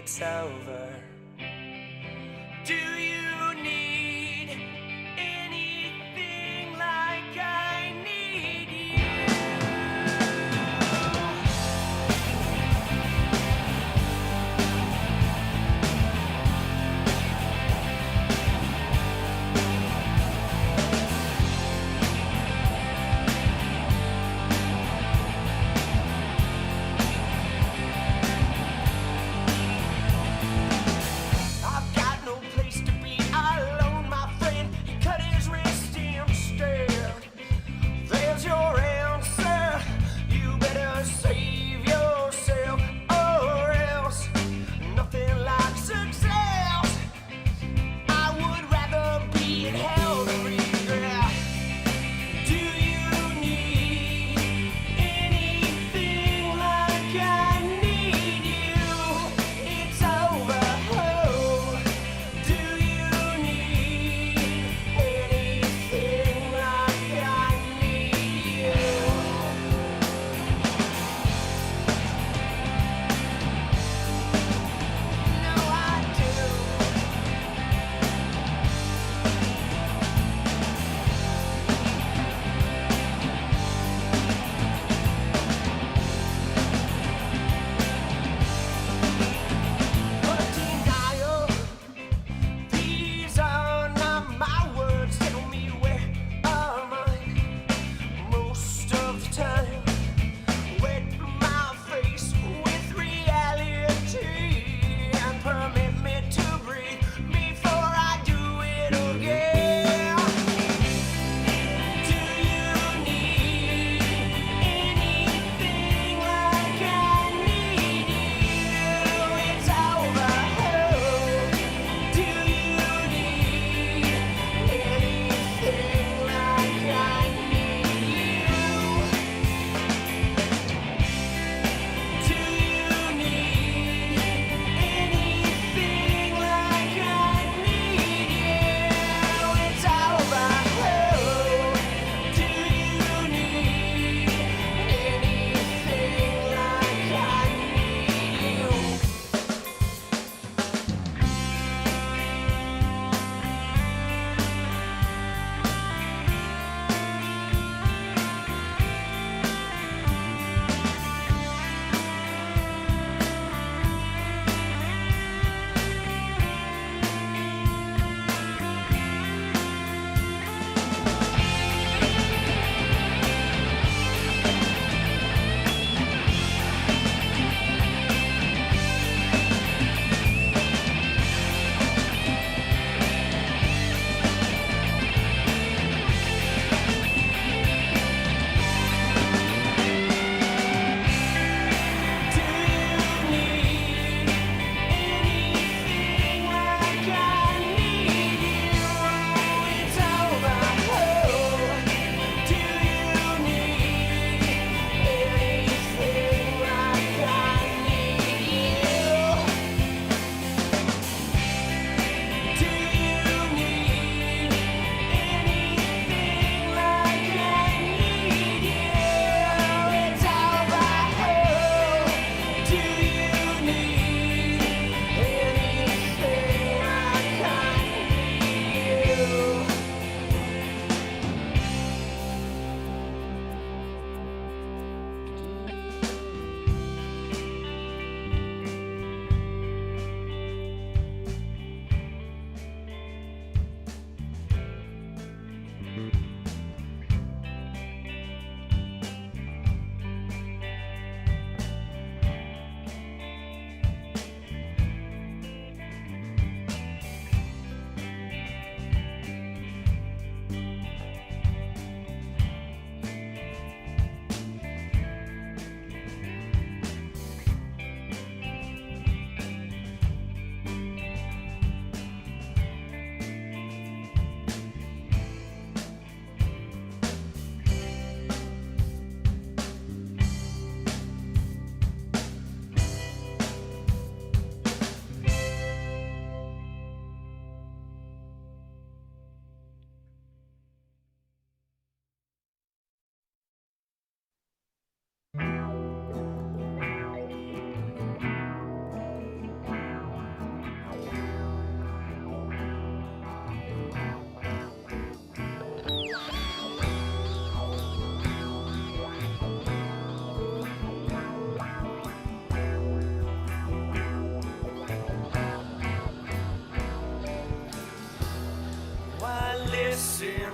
it's over. Do you need anything like I need you?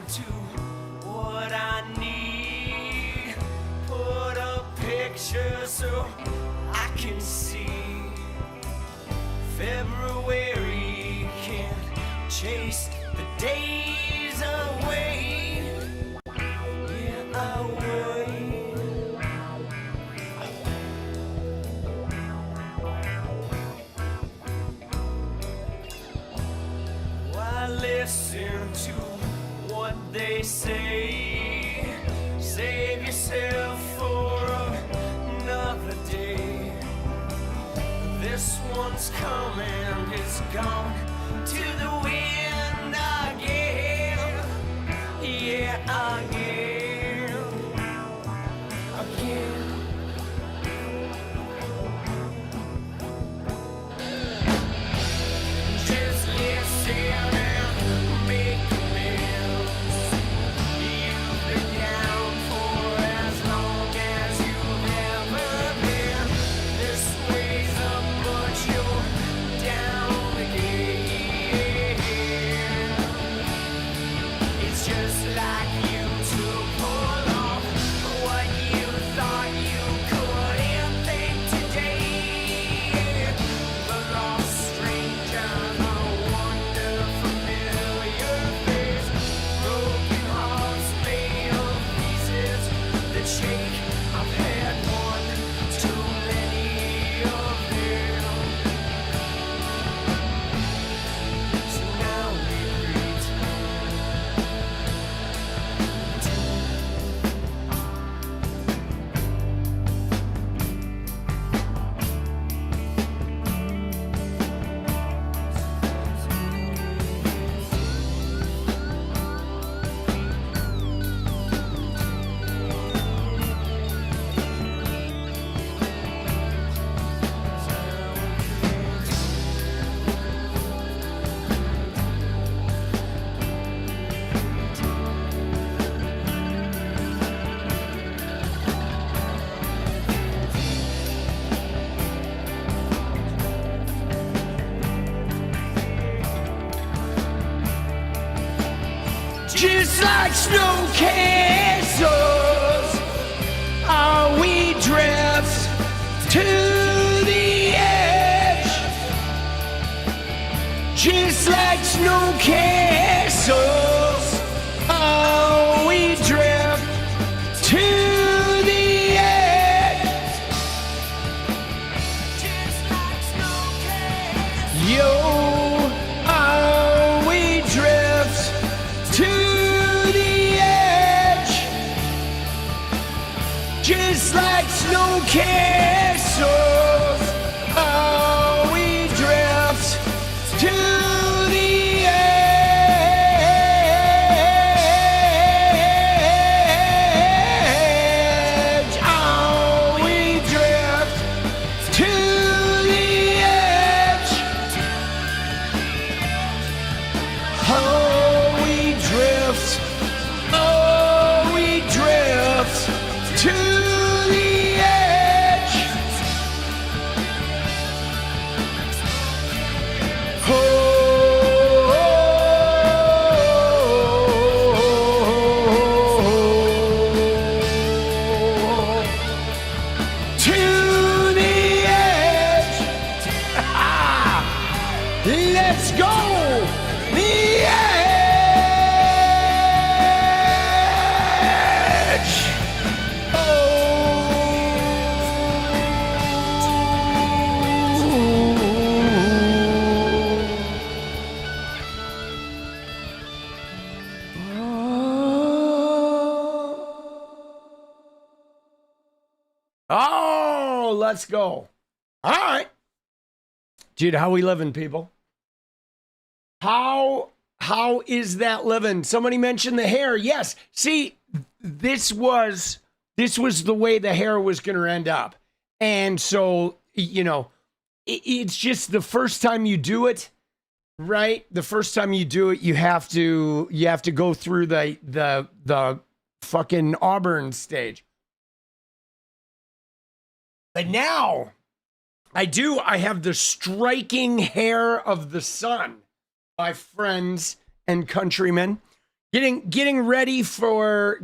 to what I need. Put a picture so I can see. February can't chase the days away. Yeah, I would. Why listen to what they say? Save yourself for another day. This one's coming, it's gone to the wind again. Yeah, again. Again. Just listen and make amends. You've been down for as long as you've ever been. This way's up, but you're down again. It's just like you to pull off what you thought you couldn't think today. The lost stranger, the wonder familiar face. Broken hearts made of pieces that shake. I've had one too many of them. So now we greet. Just like snow castles, we drift to the edge. Just like snow castles, we drift to the edge. Just like snow castles, we drift to the edge. Just like snow castles, we drift to the edge. We drift to the edge. We drift to the edge. To the edge. Let's go. The edge. Oh, let's go. All right. Dude, how we living, people? How is that living? Somebody mentioned the hair. Yes. See, this was the way the hair was going to end up. And so, you know, it's just the first time you do it, right? The first time you do it, you have to go through the fucking Auburn stage. But now I have the striking hair of the sun, my friends and countrymen. Getting ready for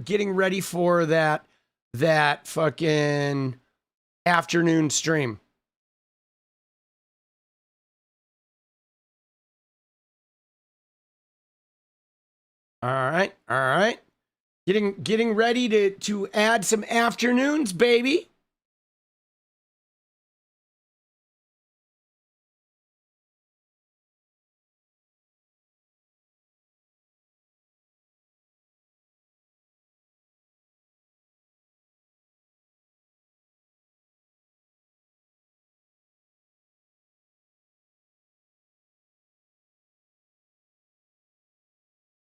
that fucking afternoon stream. All right. Getting ready to add some afternoons, baby.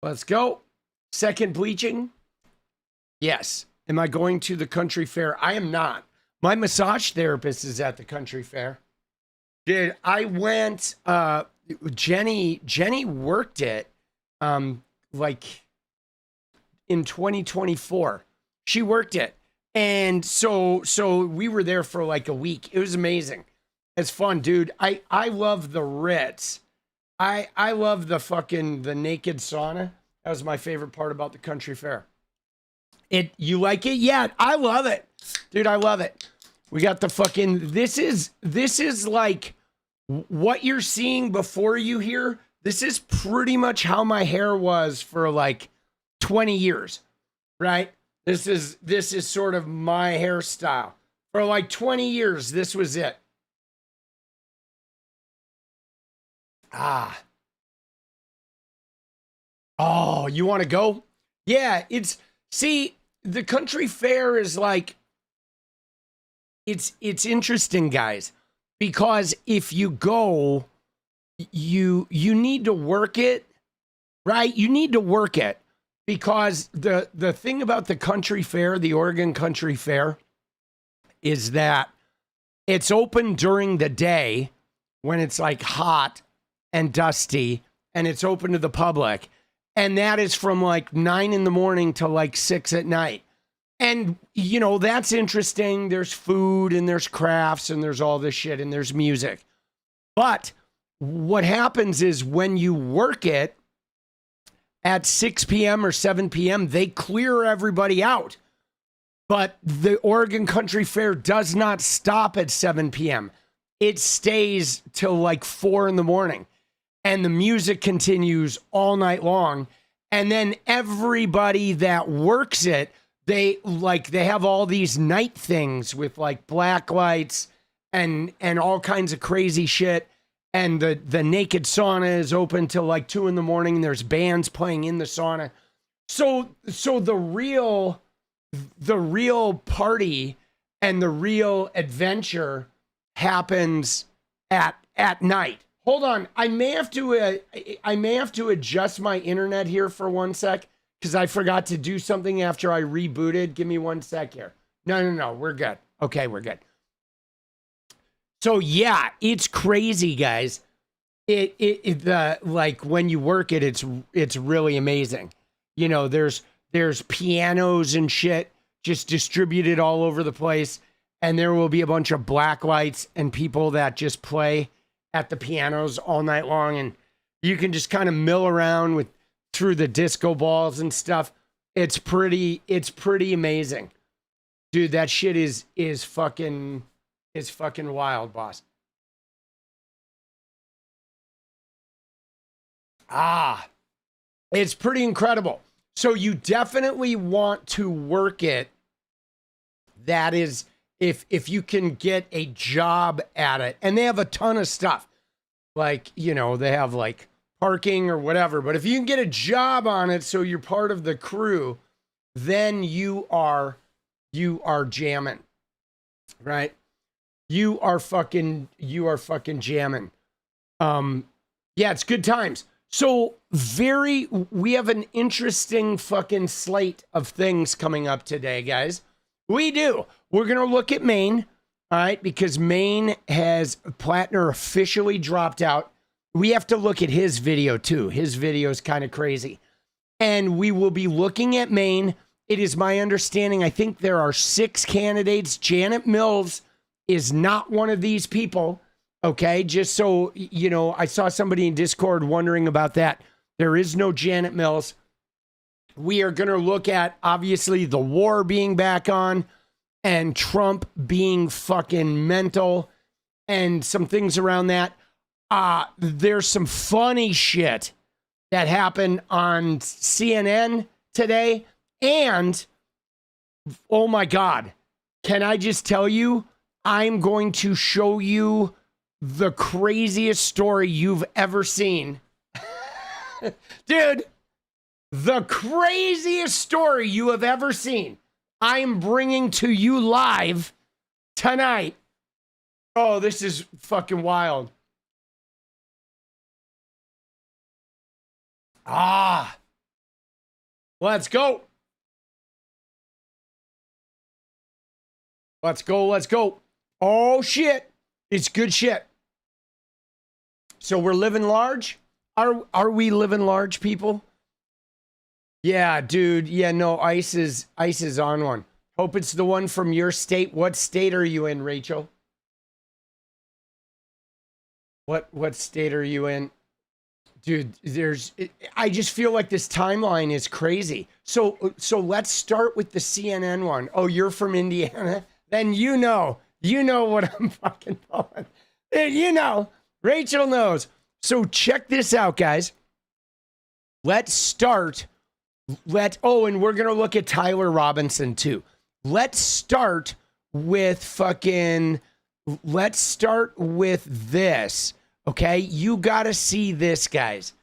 Let's go. Second bleaching. Yes. Am I going to the country fair? I am not. My massage therapist is at the country fair. Dude, I went, Jenny worked it, like in 2024. She worked it. And so we were there for like a week. It was amazing. It's fun, dude. I love the Ritz. I love the naked sauna. That was my favorite part about the country fair. You like it? Yeah, I love it. Dude, I love it. We got the fucking, this is like what you're seeing before you here. This is pretty much how my hair was for like 20 years, right? This is sort of my hairstyle. For like 20 years, this was it. Oh, you want to go? Yeah, see, the country fair is like, it's interesting, guys, because if you go, you need to work it, right? You need to work it, because the thing about the country fair, the Oregon Country Fair, is that it's open during the day when it's like hot and dusty, and it's open to the public. And that is from like 9 in the morning to like 6 at night. And, you know, that's interesting. There's food and there's crafts and there's all this shit and there's music. But what happens is when you work it at 6 p.m. or 7 p.m., they clear everybody out. But the Oregon Country Fair does not stop at 7 p.m. It stays till like 4 in the morning. And the music continues all night long. And then everybody that works it, they have all these night things with like black lights and all kinds of crazy shit. And the naked sauna is open till like 2 in the morning. And there's bands playing in the sauna. So the real party and the real adventure happens at night. Hold on, I may have to adjust my internet here for 1 sec, because I forgot to do something after I rebooted. Give me 1 sec here. No, we're good. Okay, we're good. So yeah, it's crazy, guys. Like when you work it, it's really amazing. You know, there's pianos and shit just distributed all over the place, and there will be a bunch of black lights and people that just play at the pianos all night long, and you can just kind of mill around through the disco balls and stuff. It's pretty amazing. Dude, that shit is fucking wild, boss. It's pretty incredible. So you definitely want to work it. That is, if you can get a job at it. And they have a ton of stuff. Like, you know, they have like parking or whatever. But if you can get a job on it so you're part of the crew, then you are jamming. Right? You are fucking jamming. Yeah, it's good times. So we have an interesting fucking slate of things coming up today, guys. We do. We're going to look at Maine, all right, because Maine has Platner officially dropped out. We have to look at his video, too. His video is kind of crazy. And we will be looking at Maine. It is my understanding, I think there are 6 candidates. Janet Mills is not one of these people, okay? Just so, you know, I saw somebody in Discord wondering about that. There is no Janet Mills. We are going to look at, obviously, the war being back on and Trump being fucking mental and some things around that. There's some funny shit that happened on CNN today. And, oh my God, can I just tell you, I'm going to show you the craziest story you've ever seen. Dude, the craziest story you have ever seen. I'm bringing to you live tonight. Oh, this is fucking wild. Let's go. Let's go. Let's go. Oh, shit. It's good shit. So we're living large? Are we living large, people? Yeah, dude. Yeah, no, ICE is on one. Hope it's the one from your state. What state are you in, Rachel? What state are you in? Dude, I just feel like this timeline is crazy. So let's start with the CNN one. Oh, you're from Indiana? Then you know what I'm fucking pulling. You know, Rachel knows. So check this out, guys. Let's start. And we're going to look at Tyler Robinson too. Let's start with this. Okay. You got to see this, guys.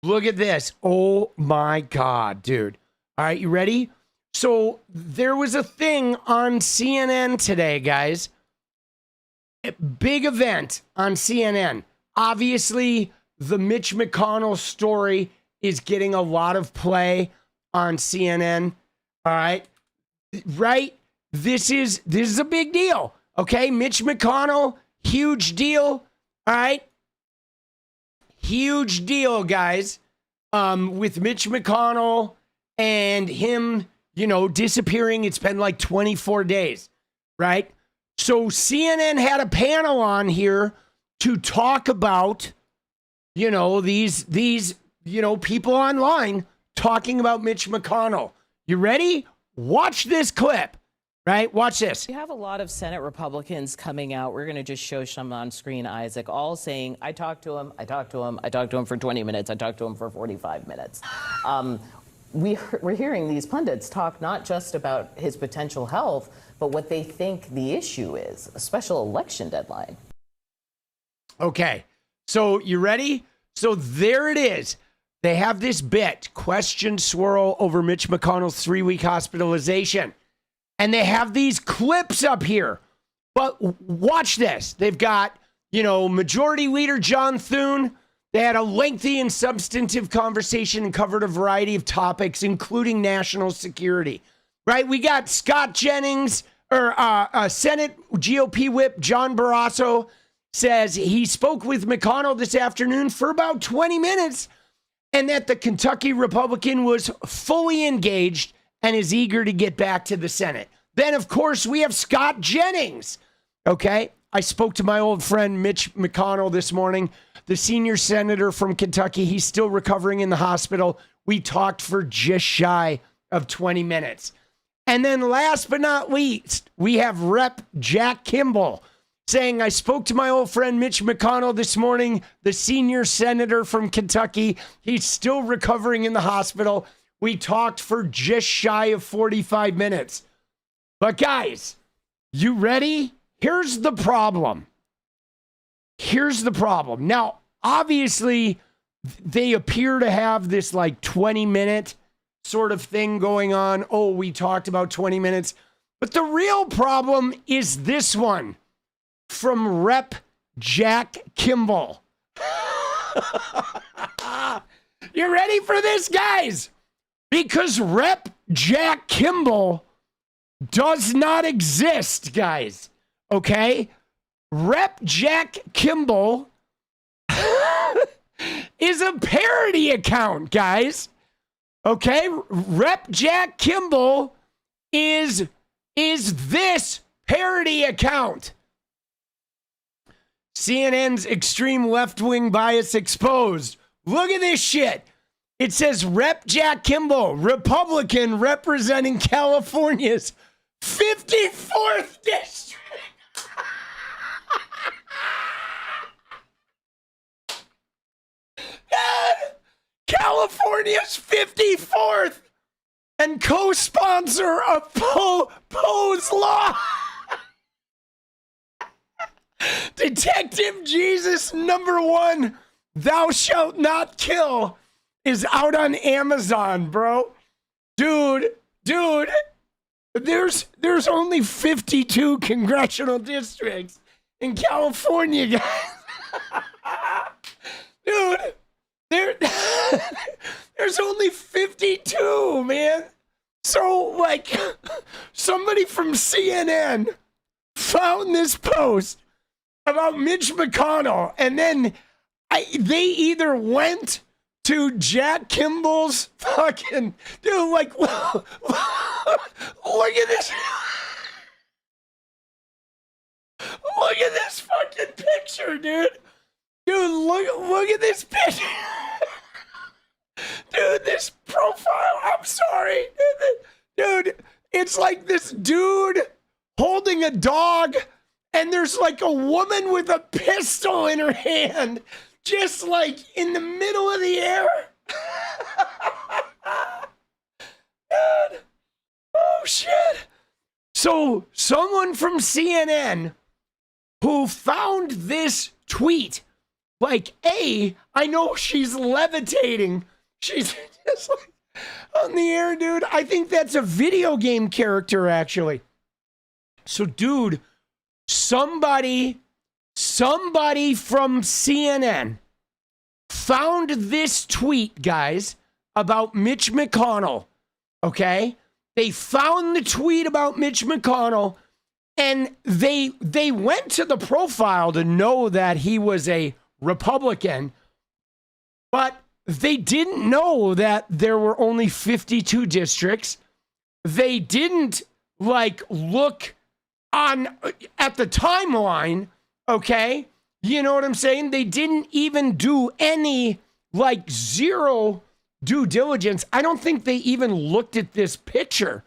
Look at this. Oh my God, dude. All right. You ready? So there was a thing on CNN today, guys. A big event on CNN. Obviously, the Mitch McConnell story is getting a lot of play on CNN. All right. Right? This is a big deal. Okay. Mitch McConnell, huge deal. All right. Huge deal, guys. With Mitch McConnell and him, disappearing. It's been like 24 days. Right? So CNN had a panel on here to talk about, these people online talking about Mitch McConnell. You ready? Watch this clip, right? Watch this. We have a lot of Senate Republicans coming out. We're going to just show some on screen, Isaac, all saying, I talked to him for 20 minutes. I talked to him for 45 minutes. We're hearing these pundits talk not just about his potential health, but what they think the issue is, a special election deadline. Okay, so you ready? So there it is. They have this bit, question swirl over Mitch McConnell's 3-week hospitalization. And they have these clips up here. But watch this. They've got, Majority Leader John Thune. They had a lengthy and substantive conversation and covered a variety of topics, including national security. Right? We got Scott Jennings, Senate GOP whip John Barrasso, says he spoke with McConnell this afternoon for about 20 minutes and that the Kentucky Republican was fully engaged and is eager to get back to the Senate. Then, of course, we have Scott Jennings. Okay. I spoke to my old friend Mitch McConnell this morning, the senior senator from Kentucky. He's still recovering in the hospital. We talked for just shy of 20 minutes. And then last but not least, we have Rep. Jack Kimble saying, I spoke to my old friend Mitch McConnell this morning, the senior senator from Kentucky. He's still recovering in the hospital. We talked for just shy of 45 minutes. But guys, you ready? Here's the problem. Now, obviously, they appear to have this like 20-minute sort of thing going on. Oh, we talked about 20 minutes. But the real problem is this one from Rep. Jack Kimble. You ready for this, guys? Because Rep. Jack Kimble does not exist, guys. Okay? Rep. Jack Kimble is a parody account, guys. Okay? Rep. Jack Kimble is this parody account. CNN's extreme left-wing bias exposed. Look at this shit. It says Rep. Jack Kimble, Republican representing California's 54th district. California's 54th and co-sponsor of Poe's Law. Detective Jesus #1, Thou Shalt Not Kill, is out on Amazon, bro. Dude, there's only 52 congressional districts in California, guys. Dude, there's only 52, man. So, like, somebody from CNN found this post about Mitch McConnell, and then they either went to Jack Kimble's fucking, dude, like, look at this. Look at this fucking picture, dude. Dude, look at this picture. Dude, this profile, I'm sorry. Dude, it's like this dude holding a dog, and there's like a woman with a pistol in her hand, just like in the middle of the air. God. Oh, shit. So, someone from CNN who found this tweet, like, I know she's levitating. She's just like on the air, dude. I think that's a video game character, actually. So, dude, somebody from CNN found this tweet, guys, about Mitch McConnell, okay? They found the tweet about Mitch McConnell, and they went to the profile to know that he was a Republican, but they didn't know that there were only 52 districts. They didn't, like, look at the timeline, okay? You know what I'm saying? They didn't even do any, like, zero due diligence. I don't think they even looked at this picture.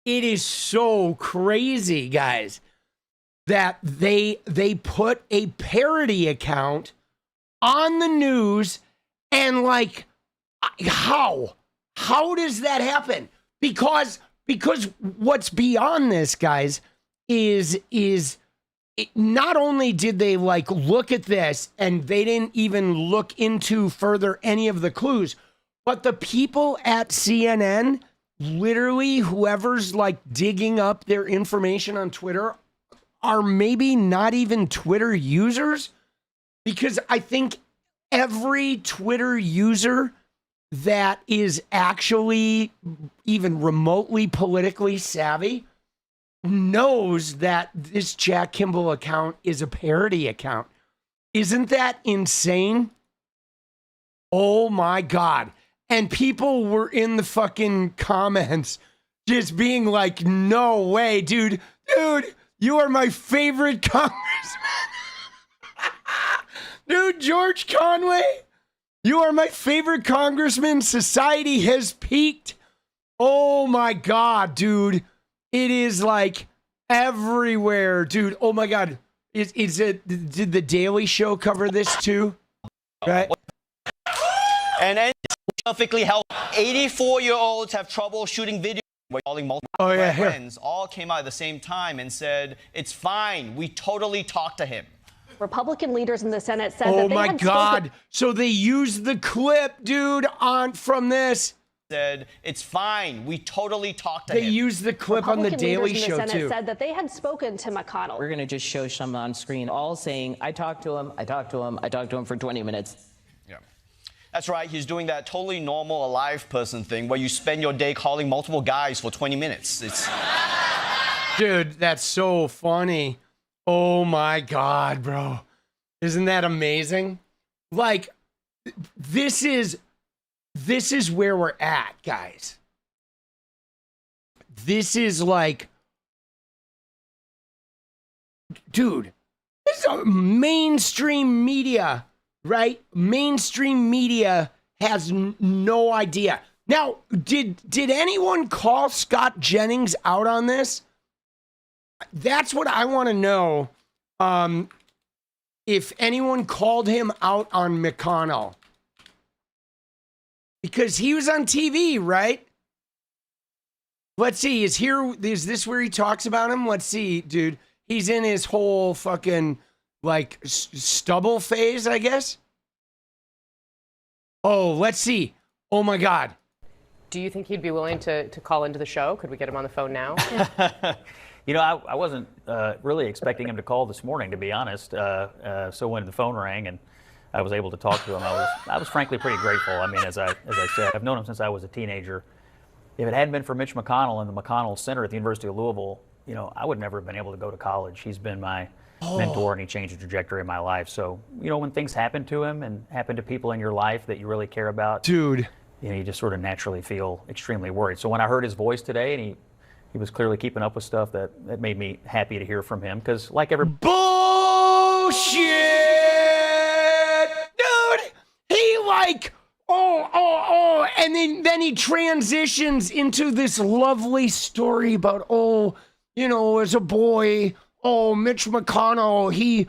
It is so crazy, guys, that they put a parody account on the news, and, like, how does that happen? Because what's beyond this, guys, is not only did they, like, look at this and they didn't even look into further any of the clues, but the people at CNN, literally whoever's, like, digging up their information on Twitter, are maybe not even Twitter users, because I think every Twitter user that is actually even remotely politically savvy knows that this Jack Kimble account is a parody account. Isn't that insane? Oh my God. And people were in the fucking comments just being like, no way, dude, you are my favorite congressman. Dude, George Conway, you are my favorite congressman. Society has peaked. Oh my God, dude. It is like everywhere, dude. Oh my God. Did the Daily Show cover this too? Right? And perfectly healthy. 84-year-olds have trouble shooting video. We're calling multiple friends. All came out at the same time and said, it's fine. We totally talked to him. Republican leaders in the Senate said that oh they my had God. So they used the clip, dude, from this. Said, it's fine. We totally talked to him. They used the clip on the Daily Show, the Senate too. Said that they had spoken to McConnell. We're going to just show some on screen, all saying, I talked to him, I talked to him, I talked to him for 20 minutes. Yeah. That's right. He's doing that totally normal, alive person thing where you spend your day calling multiple guys for 20 minutes. It's... Dude, that's so funny. Oh, my God, bro. Isn't that amazing? Like, this is where we're at, guys. This is like, dude, this is a mainstream media, right? Mainstream media has no idea. Now, did anyone call Scott Jennings out on this? That's what I want to know. If anyone called him out on McConnell. Because he was on TV, right? Let's see, is this where he talks about him? Let's see, dude. He's in his whole fucking, like, stubble phase, I guess. Oh, let's see. Oh, my God. Do you think he'd be willing to call into the show? Could we get him on the phone now? You know, I wasn't really expecting him to call this morning, to be honest. So when the phone rang and I was able to talk to him, I was frankly pretty grateful. I mean, as I said, I've known him since I was a teenager. If it hadn't been for Mitch McConnell and the McConnell Center at the University of Louisville, you know, I would never have been able to go to college. He's been my mentor, and he changed the trajectory of my life. So, you know, when things happen to him and happen to people in your life that you really care about, dude, you know, you just sort of naturally feel extremely worried. So when I heard his voice today, and he was clearly keeping up with stuff, that made me happy to hear from him, because like every bullshit, dude, he like, and then he transitions into this lovely story about, you know, as a boy, Mitch McConnell, he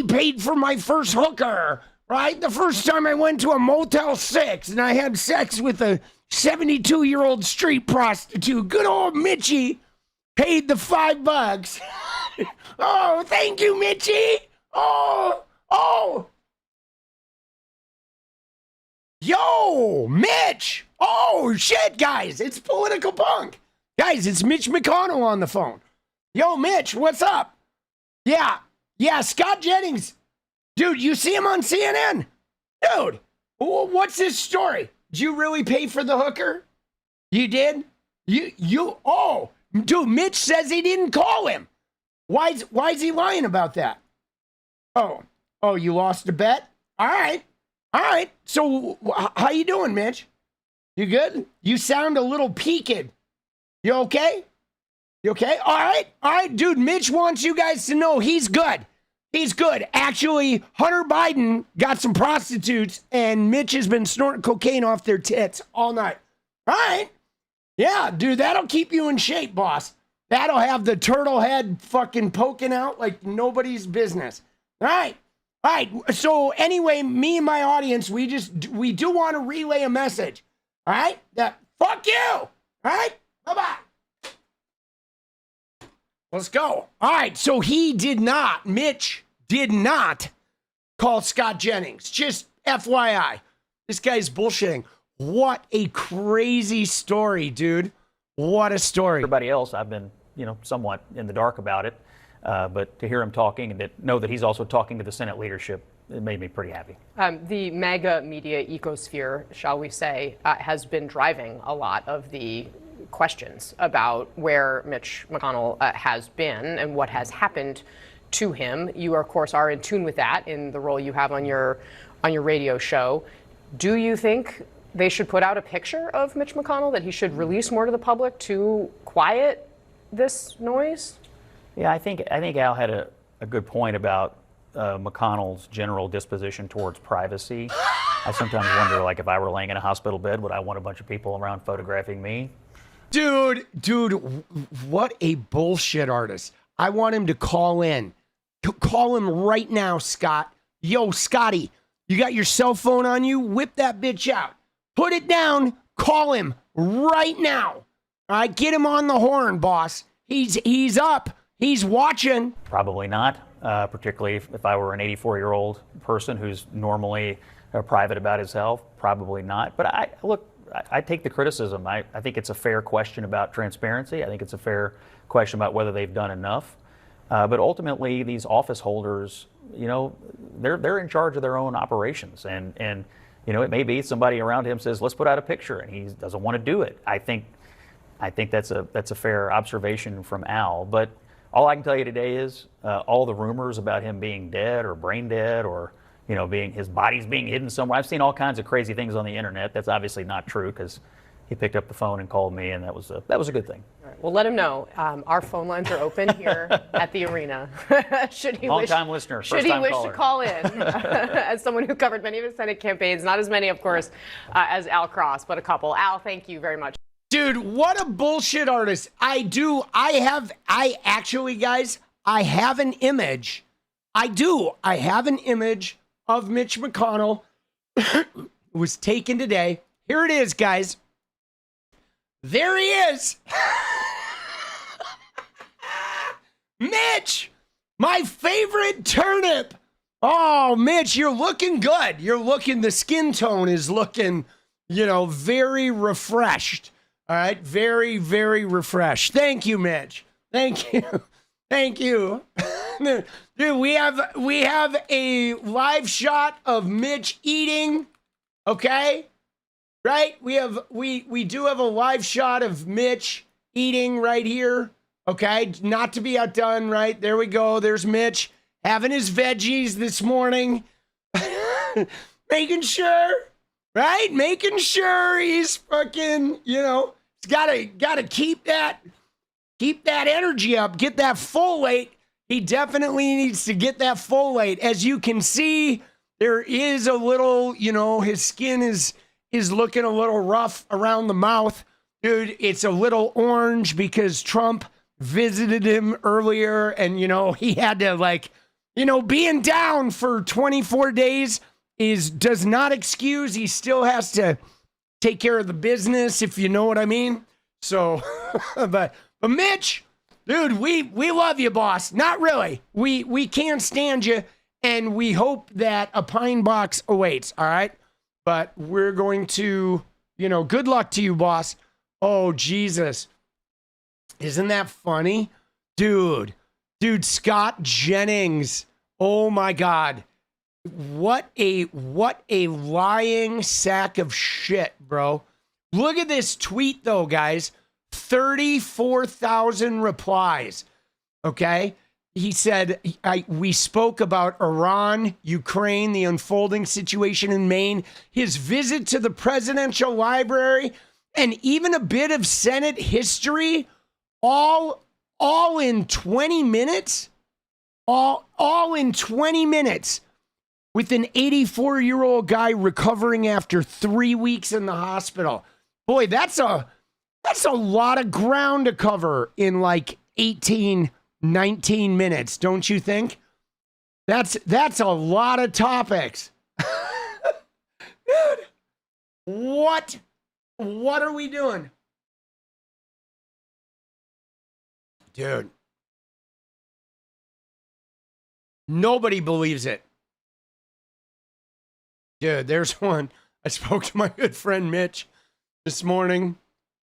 paid for my first hooker, right? The first time I went to a Motel 6 and I had sex with a 72-year-old street prostitute. Good old Mitchie paid the $5. Oh, thank you, Mitchie. Oh. Yo, Mitch. Oh, shit, guys. It's Political Punk. Guys, it's Mitch McConnell on the phone. Yo, Mitch, what's up? Yeah, Scott Jennings. Dude, you see him on CNN? Dude, what's this story? Did you really pay for the hooker? You did? Dude, Mitch says he didn't call him. Why is he lying about that? Oh, you lost a bet? All right. So how you doing, Mitch? You good? You sound a little peaked. You okay? You okay? All right, dude, Mitch wants you guys to know he's good. He's good. Actually, Hunter Biden got some prostitutes, and Mitch has been snorting cocaine off their tits all night. All right. Yeah, dude, that'll keep you in shape, boss. That'll have the turtle head fucking poking out like nobody's business. All right. So anyway, me and my audience, we do want to relay a message. All right? That fuck you. All right? Bye-bye. Let's go. All right, so Mitch did not call Scott Jennings. Just FYI. This guy's bullshitting. What a crazy story, dude. What a story. Everybody else, I've been, you know, somewhat in the dark about it. But to hear him talking and to know that he's also talking to the Senate leadership, it made me pretty happy. The MAGA media ecosphere, shall we say, has been driving a lot of the questions about where Mitch McConnell has been and what has happened to him. You, of course, are in tune with that in the role you have on your radio show. Do you think they should put out a picture of Mitch McConnell, that he should release more to the public to quiet this noise? Yeah, I think Al had a good point about McConnell's general disposition towards privacy. I sometimes wonder, like, if I were laying in a hospital bed, would I want a bunch of people around photographing me? Dude, what a bullshit artist. I want him to call in. Call him right now, Scott. Yo, Scotty, you got your cell phone on you? Whip that bitch out. Put it down. Call him right now. All right, get him on the horn, boss. He's up. He's watching. Probably not, particularly if I were an 84-year-old person who's normally private about his health. Probably not. But I take the criticism. I think it's a fair question about transparency. I think it's a fair question about whether they've done enough. But ultimately, these office holders, you know, they're in charge of their own operations. And you know, it may be somebody around him says, let's put out a picture, and he doesn't want to do it. I think that's a fair observation from Al. But all I can tell you today is all the rumors about him being dead or brain dead, or, you know, his body's being hidden somewhere. I've seen all kinds of crazy things on the internet. That's obviously not true, because he picked up the phone and called me, and that was a good thing. All right, well, let him know. Our phone lines are open here at the arena. Should he Long-time listener, should he first-time wish caller. to call in, as someone who covered many of his Senate campaigns, not as many, of course, as Al Cross, but a couple. Al, thank you very much. Dude, what a bullshit artist. I actually, guys, I have an image. I have an image of Mitch McConnell. It was taken today. Here it is, guys. There he is. Mitch, my favorite turnip. Oh, Mitch, you're looking good. The skin tone is looking, very refreshed. All right. Very, very refreshed. Thank you, Mitch. Thank you. Thank you. Dude, we have a live shot of Mitch eating. Okay. Right? We do have a live shot of Mitch eating right here. Okay? Not to be outdone, right? There we go. There's Mitch having his veggies this morning. Making sure, right? Making sure he's fucking, he's gotta keep that energy up, get that folate. He definitely needs to get that folate. As you can see, there is a little, his skin is looking a little rough around the mouth. Dude, it's a little orange because Trump visited him earlier and, he had to being down for 24 days does not excuse. He still has to take care of the business, if you know what I mean. So, but Mitch, dude, we love you, boss. Not really. We can't stand you, and we hope that a pine box awaits, all right? But we're going to, good luck to you, boss. Oh, Jesus. Isn't that funny? Dude, Scott Jennings. Oh my God. What a lying sack of shit, bro. Look at this tweet though, guys. 34,000 replies. Okay? He said, we spoke about Iran, Ukraine, the unfolding situation in Maine, his visit to the presidential library, and even a bit of Senate history, all in 20 minutes. All in 20 minutes with an 84-year-old guy recovering after 3 weeks in the hospital. Boy, that's a lot of ground to cover in 18, 19 minutes, don't you think? That's a lot of topics. Dude, what are we doing? Dude. Nobody believes it. Dude, there's one. I spoke to my good friend Mitch this morning.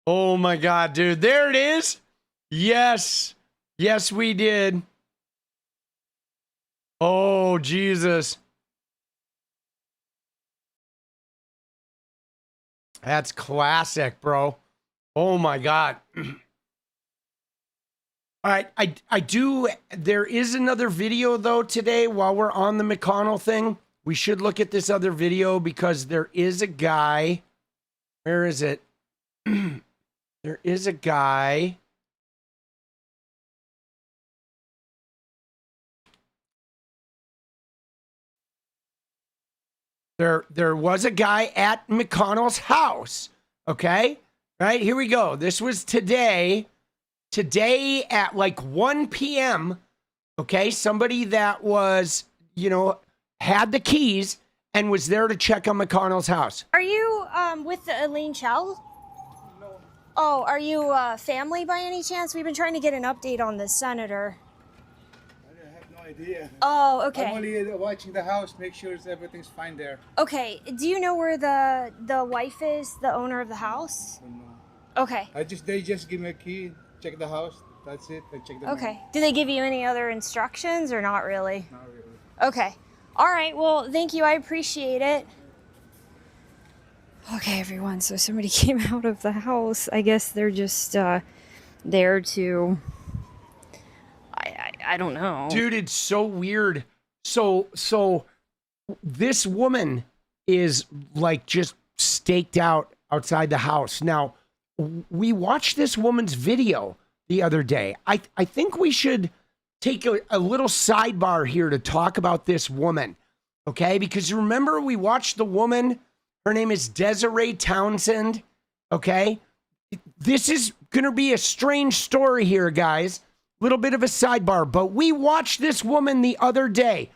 Oh my God, dude. There it is. Yes. Yes, we did. Oh, Jesus. That's classic, bro. Oh my God. All right, I do. There is another video though today while we're on the McConnell thing. We should look at this other video because there is a guy. Where is it? There is a guy. There was a guy at McConnell's house. Okay, right, here we go. This was today. Today at 1 p.m., okay, somebody that was, had the keys and was there to check on McConnell's house. Are you with Elaine Chell? No. Oh, are you family by any chance? We've been trying to get an update on the senator. I have no idea. Oh, okay. I'm only watching the house, make sure everything's fine there. Okay, do you know where the wife is, the owner of the house? I don't know. Okay. They just give me a key. Check the house. That's it. I check the Okay. Do they give you any other instructions or not really? Not really. Okay. All right. Well, thank you. I appreciate it. Okay, everyone. So somebody came out of the house. I guess they're just there to. I don't know. Dude, it's so weird. So this woman is just staked out outside the house. Now, we watched this woman's video the other day. I think we should take a little sidebar here to talk about this woman, okay? Because remember, we watched the woman, her name is Desiree Townsend, okay? This is going to be a strange story here, guys. A little bit of a sidebar, but we watched this woman the other day.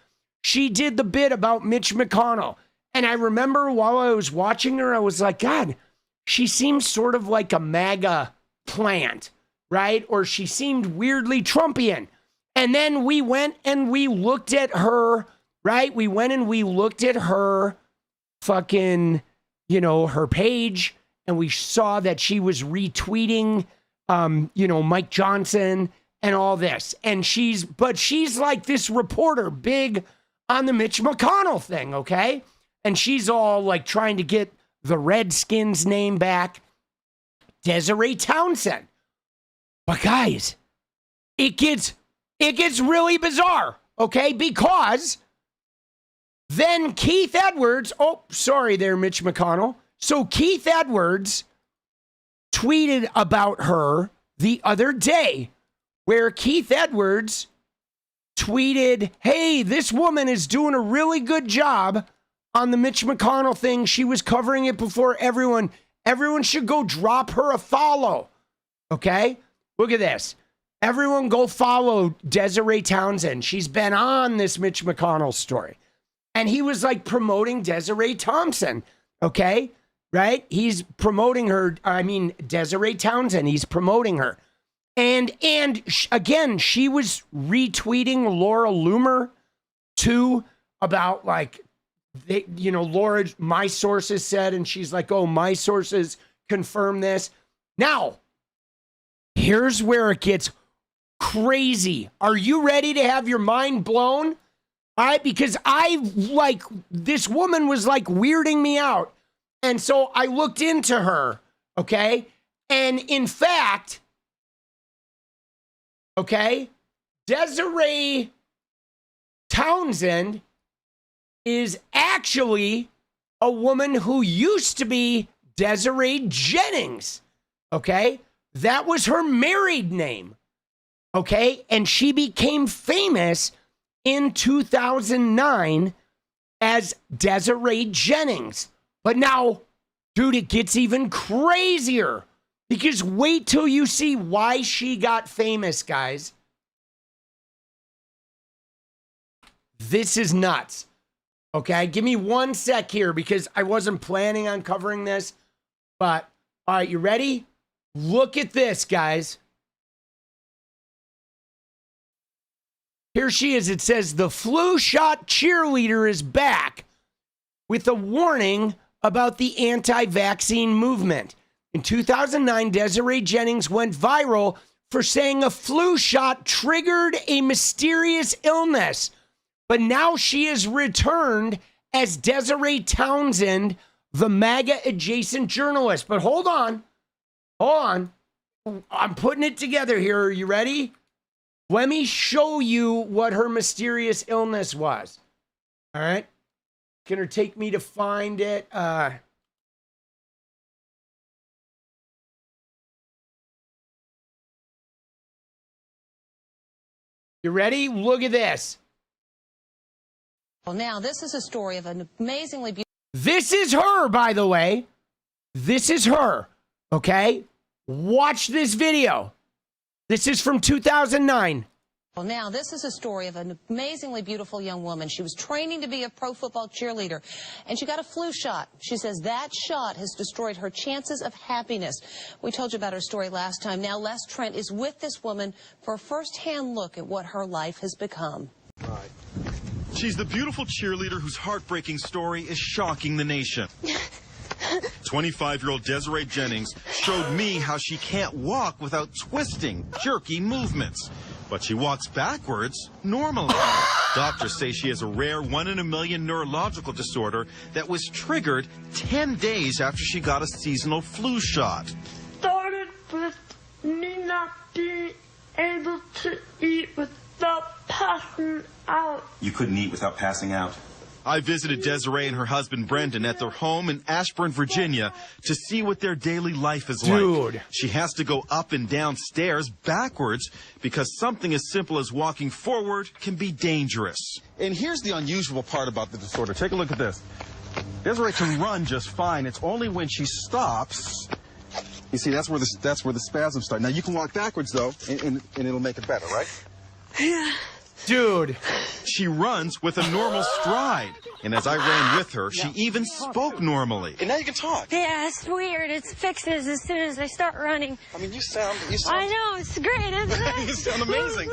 She did the bit about Mitch McConnell. And I remember while I was watching her, I was like, God, she seems sort of like a MAGA plant, right? Or she seemed weirdly Trumpian. And then we went and we looked at her, right? We went and we looked at her fucking, her page, and we saw that she was retweeting, Mike Johnson and all this. And she's like this reporter, big on the Mitch McConnell thing, okay? And she's all like trying to get the Redskins name back. Desiree Townsend. But guys, it gets really bizarre, okay? Because then Keith Edwards, oh, sorry there, Mitch McConnell. So Keith Edwards tweeted about her the other day, where Keith Edwards tweeted, hey, this woman is doing a really good job on the Mitch McConnell thing. She was covering it before everyone. Everyone should go drop her a follow. Okay? Look at this. Everyone go follow Desiree Townsend. She's been on this Mitch McConnell story. And he was like promoting Desiree Townsend. Okay? Right? He's promoting her. I mean, Desiree Townsend. He's promoting her. And again, she was retweeting Laura Loomer too, about like, Laura, my sources said, and she's like, oh, my sources confirm this. Now, here's where it gets crazy. Are you ready to have your mind blown? All right, because this woman was like weirding me out. And so I looked into her, okay? And in fact, okay, Desiree Townsend is actually a woman who used to be Desiree Jennings, okay? That was her married name, okay? And she became famous in 2009 as Desiree Jennings. But now, dude, it gets even crazier. Because wait till you see why she got famous, guys. This is nuts. Okay, give me 1 sec here because I wasn't planning on covering this. But, all right, you ready? Look at this, guys. Here she is. It says, the flu shot cheerleader is back with a warning about the anti-vaccine movement. In 2009, Desiree Jennings went viral for saying a flu shot triggered a mysterious illness. But now she is returned as Desiree Townsend, the MAGA-adjacent journalist. But hold on. I'm putting it together here. Are you ready? Let me show you what her mysterious illness was. All right? It's going to take me to find it. You ready? Look at this. Well, now, this is a story of an amazingly beautiful... This is her, by the way. This is her, okay? Watch this video. This is from 2009. Well, now, this is a story of an amazingly beautiful young woman. She was training to be a pro football cheerleader, and she got a flu shot. She says that shot has destroyed her chances of happiness. We told you about her story last time. Now, Les Trent is with this woman for a first-hand look at what her life has become. Right. She's the beautiful cheerleader whose heartbreaking story is shocking the nation. 25-year-old Desiree Jennings showed me how she can't walk without twisting, jerky movements. But she walks backwards normally. Doctors say she has a rare 1 in a million neurological disorder that was triggered 10 days after she got a seasonal flu shot. Started with me not being able to eat without passing out. You couldn't eat without passing out? I visited Desiree and her husband Brendan at their home in Ashburn, Virginia, to see what their daily life is like. She has to go up and down stairs backwards because something as simple as walking forward can be dangerous. And here's the unusual part about the disorder. Take a look at this. Desiree can run just fine. It's only when she stops. You see, that's where the spasms start. Now you can walk backwards though, and it'll make it better, right? Yeah. Dude. She runs with a normal stride. And as I ran with her, she even spoke normally. And now you can talk. Yeah, it's weird. It fixes as soon as I start running. I mean, you sound... I know, it's great, isn't it? You sound amazing.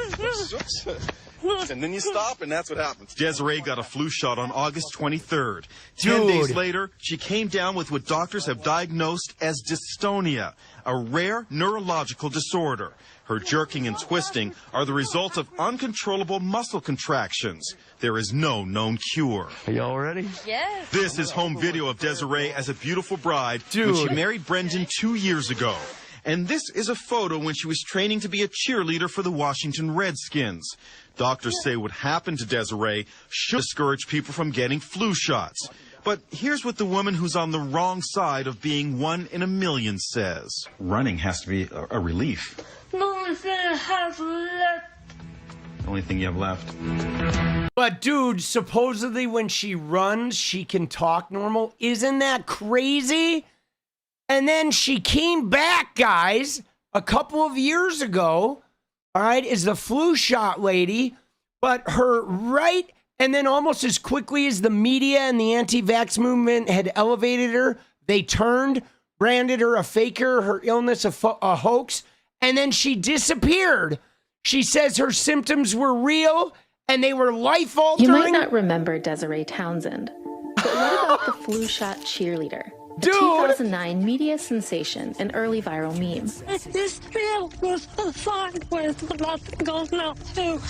And then you stop, and that's what happens. Desiree got a flu shot on August 23rd. 10 days later, she came down with what doctors have diagnosed as dystonia, a rare neurological disorder. Her jerking and twisting are the result of uncontrollable muscle contractions. There is no known cure. Are y'all ready? Yes. This is home video of Desiree as a beautiful bride when she married Brendan 2 years ago. And this is a photo when she was training to be a cheerleader for the Washington Redskins. Doctors say what happened to Desiree should discourage people from getting flu shots. But here's what the woman who's on the wrong side of being 1 in a million says. Running has to be a relief. The only thing I have left. The only thing you have left. But dude, supposedly when she runs, she can talk normal. Isn't that crazy? And then she came back, guys, a couple of years ago, all right, is the flu shot lady, but her right, and then almost as quickly as the media and the anti-vax movement had elevated her, they turned, branded her a faker, her illness a hoax, and then she disappeared. She says her symptoms were real and they were life-altering. You might not remember Desiree Townsend, but what about the flu shot cheerleader? A 2009 media sensation and early viral meme. This field was assigned with nothing goes now too.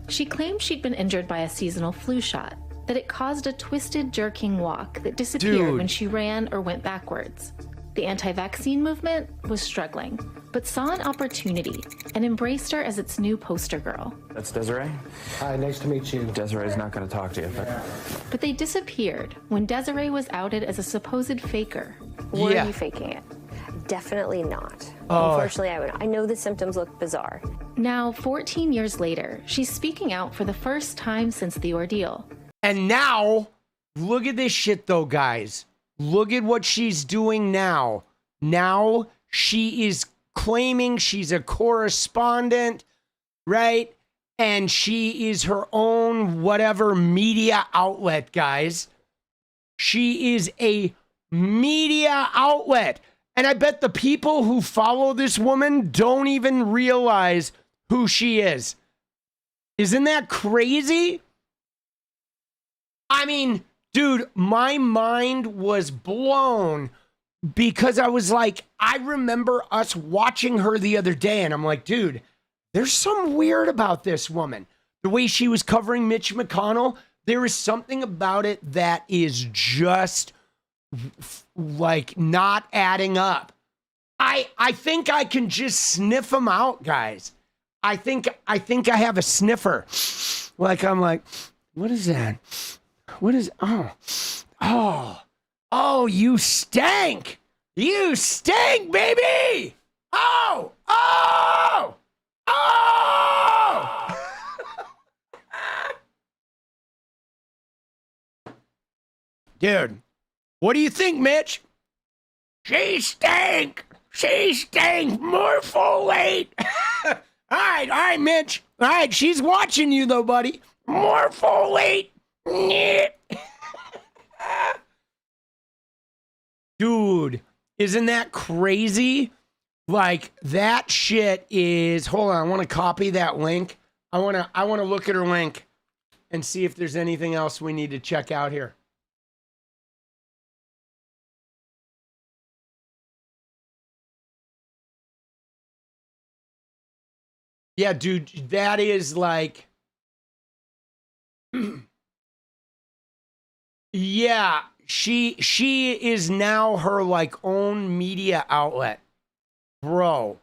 She claimed she'd been injured by a seasonal flu shot, that it caused a twisted, jerking walk that disappeared when she ran or went backwards. The anti-vaccine movement was struggling, but saw an opportunity and embraced her as its new poster girl. That's Desiree. Hi, nice to meet you. Desiree's not going to talk to you. But they disappeared when Desiree was outed as a supposed faker. Were you faking it? Definitely not. Unfortunately, I know the symptoms look bizarre. Now, 14 years later, she's speaking out for the first time since the ordeal. And now, look at this shit though, guys. Look at what she's doing now. Now she is claiming she's a correspondent, right? And she is her own whatever media outlet, guys. She is a media outlet. And I bet the people who follow this woman don't even realize who she is. Isn't that crazy? I mean, dude, my mind was blown because I was like, I remember us watching her the other day and I'm like, dude, there's some weird about this woman. The way she was covering Mitch McConnell, there is something about it that is just like not adding up. I think I can just sniff them out, guys. I think I have a sniffer. Like, I'm like, what is that? What is, oh, you stank. You stink, baby. Oh. Dude, what do you think, Mitch? She stank. She stank. More folate. All right, Mitch. All right, she's watching you, though, buddy. More folate. Dude, isn't that crazy? Like, that shit is... Hold on, I want to copy that link. I want to look at her link and see if there's anything else we need to check out here. Yeah, dude, that is like... Yeah, she is now her like own media outlet. Bro,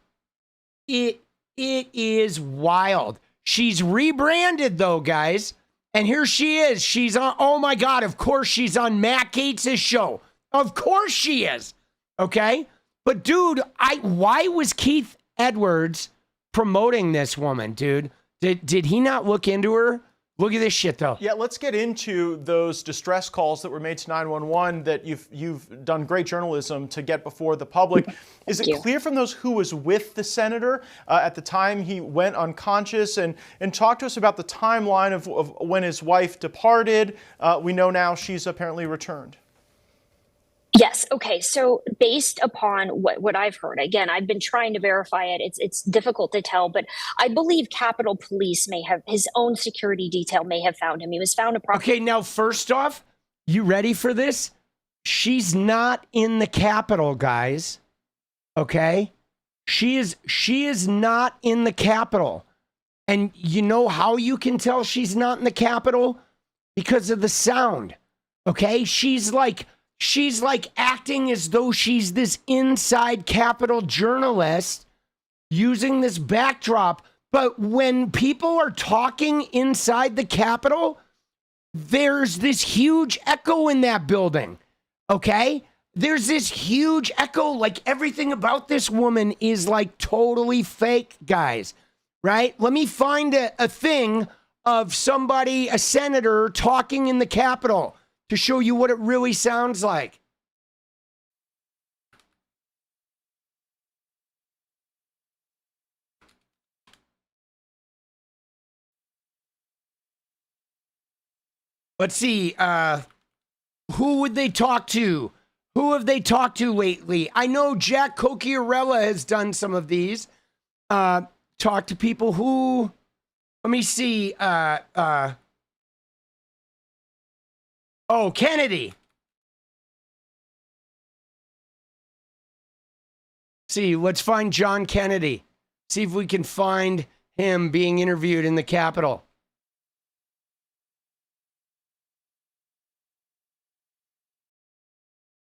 it is wild. She's rebranded though, guys. And here she is. She's on, oh my God, of course she's on Matt Gaetz' show. Of course she is. Okay? But dude, why was Keith Edwards promoting this woman, dude? Did he not look into her? Look at this shit, though. Yeah, let's get into those distress calls that were made to 911 that you've done great journalism to get before the public. Is it clear from those who was with the senator at the time he went unconscious? And talk to us about the timeline of when his wife departed. We know now she's apparently returned. Yes. Okay. So based upon what I've heard, again, I've been trying to verify it. It's difficult to tell, but I believe Capitol Police may have, his own security detail may have found him. He was found approximately. Okay. Now, first off, you ready for this? She's not in the Capitol, guys. Okay. She is not in the Capitol. And you know how you can tell she's not in the Capitol? Because of the sound. Okay. She's like acting as though she's this inside Capitol journalist using this backdrop. But when people are talking inside the Capitol, there's this huge echo in that building. Okay? There's this huge echo. Like everything about this woman is like totally fake, guys. Right? Let me find a thing of somebody, a senator, talking in the Capitol to show you what it really sounds like. Let's see. Who would they talk to? Who have they talked to lately? I know 𝗙cie𝗶𝗃𝗍𝗧 has done some of these. Talk to people who, let me see. Oh, Kennedy. See, let's find John Kennedy. See if we can find him being interviewed in the Capitol.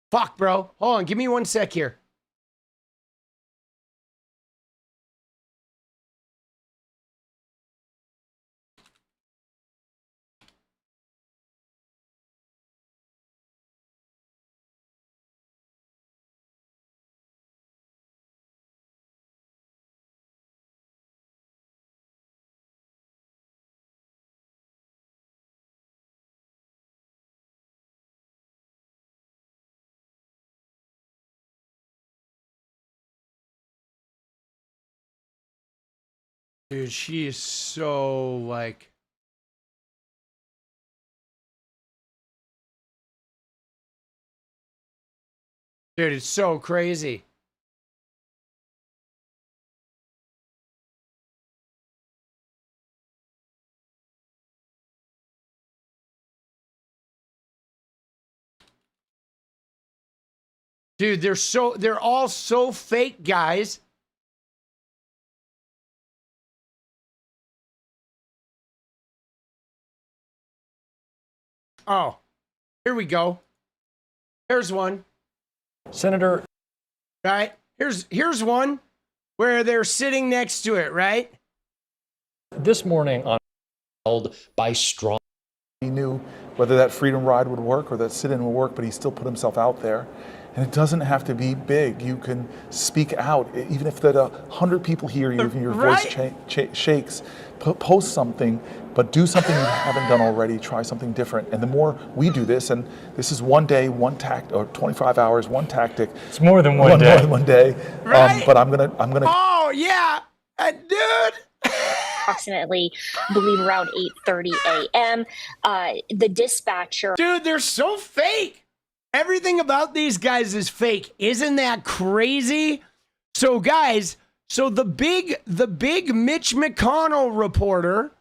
Fuck, bro. Hold on. Give me 1 sec here. Dude, she is so like. Dude, it's so crazy. Dude, they're all so fake, guys. Oh, here we go. Here's one. Senator. Right? Here's one where they're sitting next to it, right? This morning on held by strong. He knew whether that freedom ride would work or that sit-in would work, but he still put himself out there. And it doesn't have to be big. You can speak out, even if that 100 people hear you and your voice shakes. Post something, but do something you haven't done already. Try something different. And the more we do this, and this is one day, one tactic, or 25 hours, one tactic. It's more than one day. More than one day. Right? But I'm gonna. Oh yeah, dude. Approximately, I believe around 8:30 a.m. The dispatcher. Dude, they're so fake. Everything about these guys is fake. Isn't that crazy? So guys, the big Mitch McConnell reporter,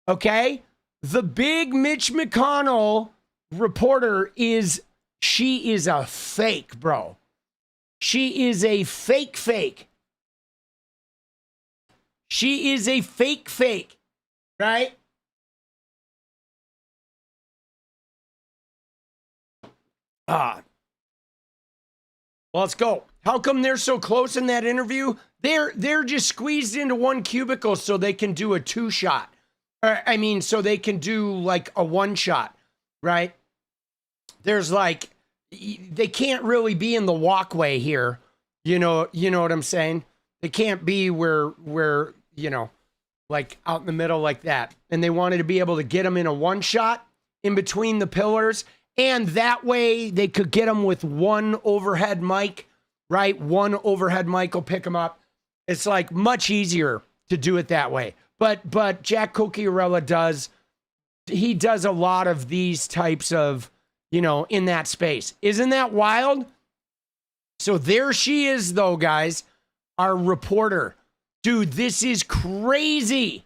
okay? The big Mitch McConnell reporter she is a fake, bro. She is a fake. She is a fake, right? Well, let's go. How come they're so close in that interview? They're just squeezed into one cubicle so they can do a two-shot. I mean, so they can do like a one shot, right? There's like, they can't really be in the walkway here. You know what I'm saying? They can't be where, you know, like out in the middle like that. And they wanted to be able to get them in a one shot in between the pillars. And that way they could get them with one overhead mic, right? One overhead mic will pick them up. It's like much easier to do it that way. But Jack 𝗙cie𝗶𝗹𝗀 does a lot of these types of, you know, in that space. Isn't that wild? So there she is though, guys, our reporter. Dude, this is crazy.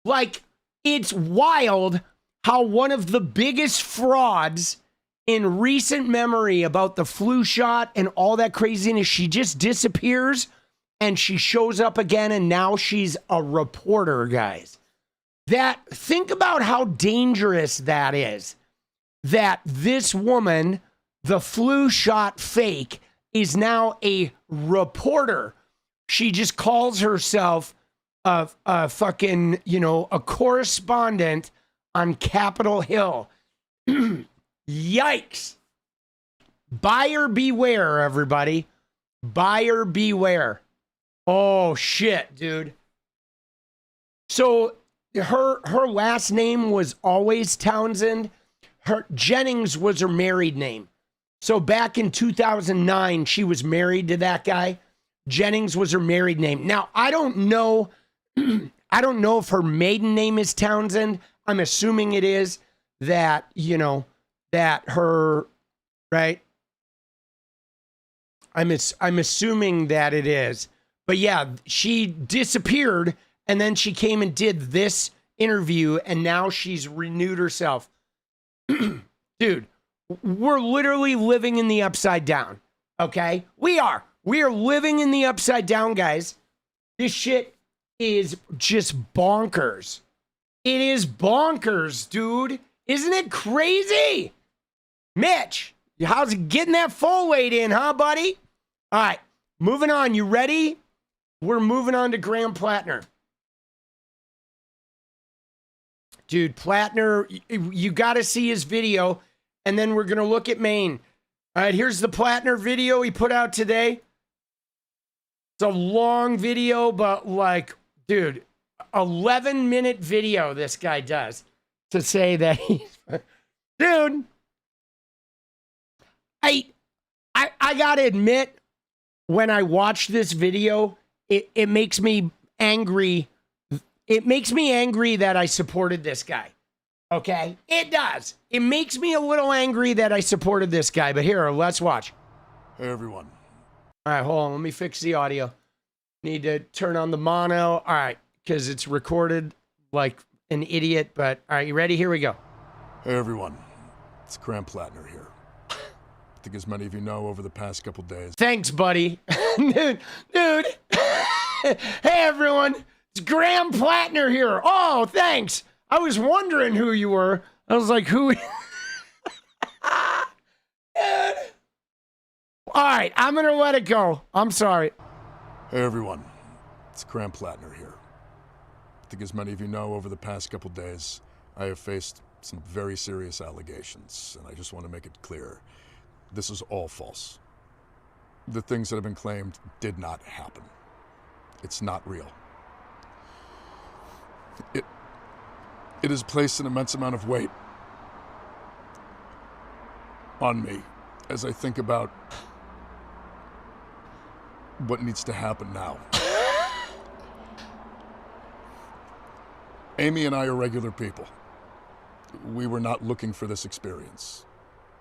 Like, it's wild how one of the biggest frauds in recent memory about the flu shot and all that craziness, she just disappears and she shows up again and now she's a reporter, guys. Think about how dangerous that is. That this woman, the flu shot fake, is now a reporter. She just calls herself a fucking, you know, a correspondent on Capitol Hill. Yikes. Buyer beware, everybody. Buyer beware. Oh, shit, dude. So her last name was always Townsend. Her Jennings was her married name. So back in 2009, she was married to that guy. Jennings was her married name. Now, I don't know if her maiden name is Townsend. I'm assuming it is that, you know, that her, right? I'm assuming that it is. But yeah, she disappeared and then she came and did this interview and now she's renewed herself. Dude, we're literally living in the upside down. Okay? We are living in the upside down, guys. This shit is just bonkers. It is bonkers, dude. Isn't it crazy? Mitch, how's it getting that full weight in, huh, buddy? All right, moving on. You ready? We're moving on to Graham Platner. Dude, Platner, you got to see his video, and then we're going to look at Maine. All right, here's the Platner video he put out today. It's a long video, but like, dude, 11-minute video this guy does to say that he's... Dude, I got to admit, when I watch this video, it makes me angry. It makes me angry that I supported this guy. Okay? It does. It makes me a little angry that I supported this guy. But here, let's watch. Hey, everyone. All right, hold on. Let me fix the audio. Need to turn on the mono. All right, because it's recorded like an idiot. But all right, you ready? Here we go. Hey, everyone. It's Graham Platner here. I think as many of you know, over the past couple days... Thanks, buddy. Dude. Hey, everyone. It's Graham Platner here. Oh, thanks. I was wondering who you were. I was like, who? All right, I'm going to let it go. I'm sorry. Hey, everyone. It's Graham Platner here. I think as many of you know, over the past couple days, I have faced some very serious allegations, and I just want to make it clear. This is all false. The things that have been claimed did not happen. It's not real. It has placed an immense amount of weight on me as I think about what needs to happen now. Amy and I are regular people. We were not looking for this experience.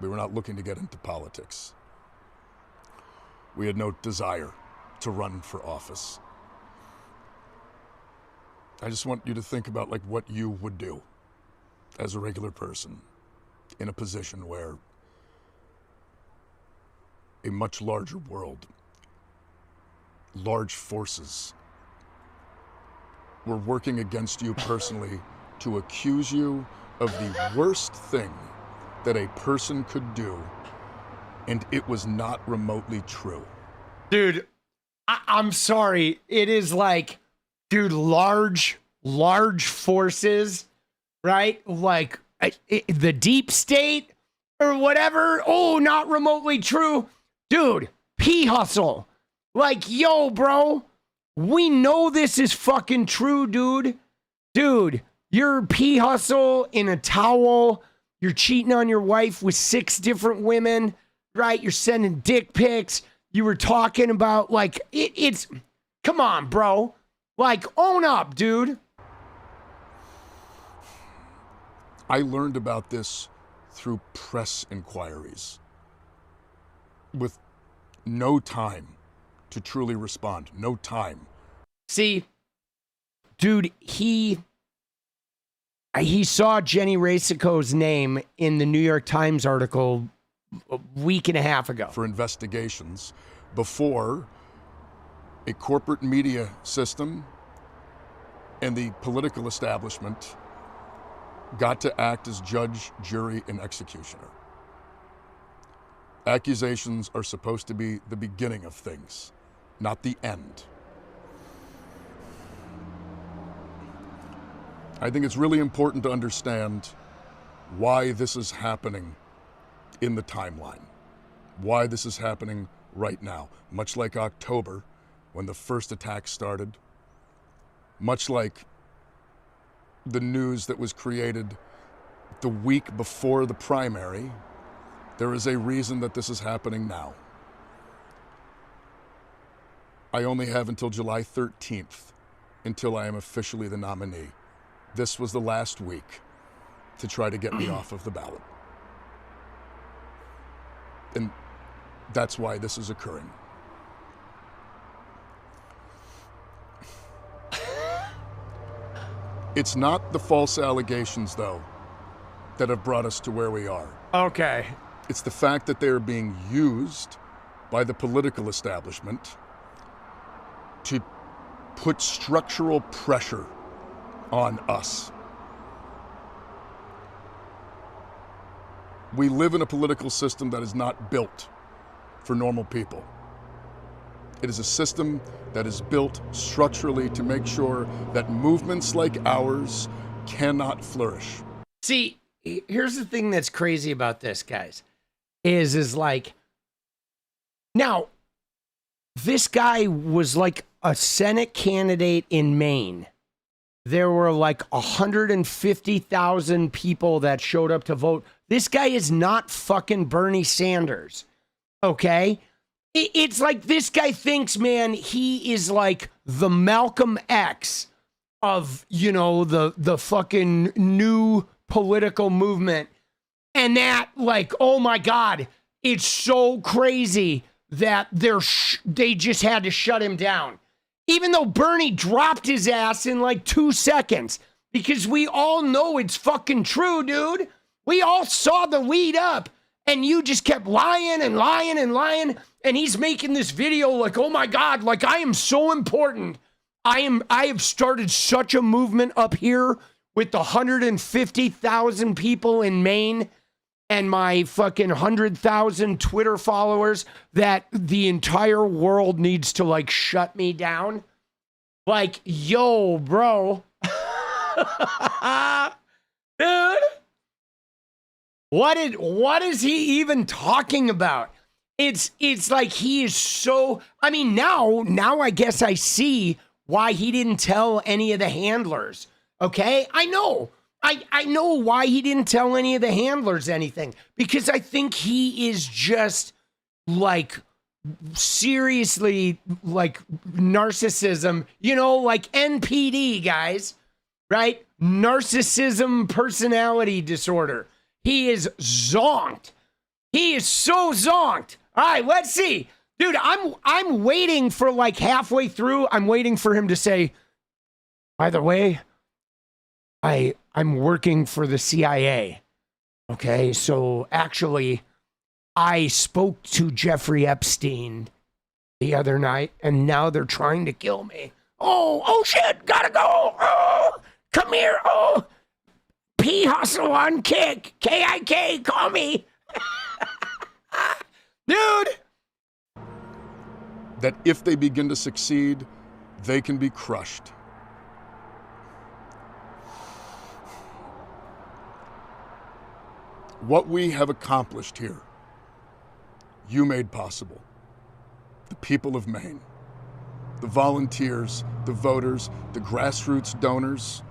We were not looking to get into politics. We had no desire to run for office. I just want you to think about like what you would do as a regular person in a position where a much larger world, large forces were working against you personally to accuse you of the worst thing that a person could do, and it was not remotely true. Dude, I'm sorry. It is like, dude, large large forces, right? Like the deep state or whatever. Oh, not remotely true. Dude, P hustle. Like, yo, bro, we know this is fucking true, dude. Dude, you're P hustle in a towel. You're cheating on your wife with 6 different women, right? You're sending dick pics. You were talking about, like, it's, come on, bro. Like, own up, dude. I learned about this through press inquiries with no time to truly respond. No time. See, dude, he saw Jenny Rasico's name in the New York Times article a week and a half ago. For investigations before a corporate media system and the political establishment got to act as judge, jury, and executioner. Accusations are supposed to be the beginning of things, not the end. I think it's really important to understand why this is happening in the timeline, why this is happening right now. Much like October, when the first attack started, much like the news that was created the week before the primary, there is a reason that this is happening now. I only have until July 13th until I am officially the nominee. This was the last week to try to get me off of the ballot. And that's why this is occurring. It's not the false allegations, though, that have brought us to where we are. Okay. It's the fact that they're being used by the political establishment to put structural pressure on us. We live in a political system that is not built for normal people. It is a system that is built structurally to make sure that movements like ours cannot flourish. See, here's the thing that's crazy about this, guys, is like, now, this guy was like a Senate candidate in Maine. There were like 150,000 people that showed up to vote. This guy is not fucking Bernie Sanders, okay? It's like this guy thinks, man, he is like the Malcolm X of, you know, the fucking new political movement. And that, like, oh my God, it's so crazy that they just had to shut him down. Even though Bernie dropped his ass in like 2 seconds, because we all know it's fucking true, dude. We all saw the lead up, and you just kept lying and lying and lying. And he's making this video like, oh my God, like I am so important. I have started such a movement up here with the 150,000 people in Maine and my fucking 100,000 Twitter followers that the entire world needs to like shut me down. Like, yo, bro. Dude. What is he even talking about? It's like he is so, I mean, now I guess I see why he didn't tell any of the handlers. Okay? I know why he didn't tell any of the handlers anything, because I think he is just like seriously like narcissism, you know, like NPD, guys, right? Narcissism personality disorder. He is zonked. He is so zonked. All right, let's see. Dude, I'm waiting for like halfway through, I'm waiting for him to say, by the way, I'm working for the CIA. Okay, so actually, I spoke to Jeffrey Epstein the other night, and now they're trying to kill me. Oh shit, gotta go. Oh, come here. Oh, P hustle on kick. KIK, call me. Dude. That if they begin to succeed, they can be crushed. What we have accomplished here, you made possible. The people of Maine, the volunteers, the voters, the grassroots donors,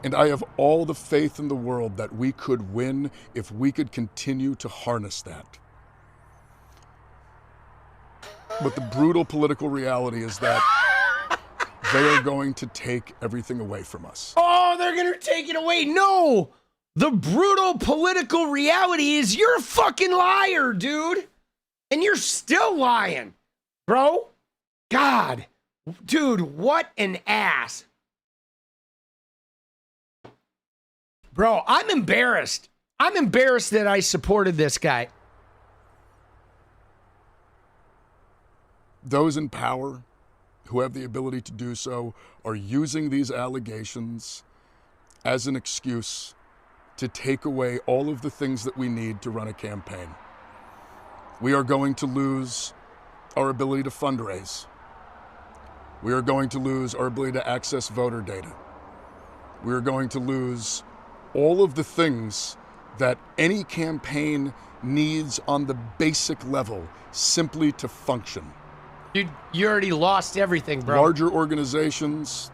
and I have all the faith in the world that we could win if we could continue to harness that. But the brutal political reality is that they are going to take everything away from us. Oh, they're going to take it away. No, the brutal political reality is you're a fucking liar, dude. And you're still lying, bro. God, dude, what an ass. Bro, I'm embarrassed. I'm embarrassed that I supported this guy. Those in power who have the ability to do so are using these allegations as an excuse to take away all of the things that we need to run a campaign. We are going to lose our ability to fundraise. We are going to lose our ability to access voter data. We are going to lose all of the things that any campaign needs on the basic level simply to function. Dude, you already lost everything, bro. Larger organizations,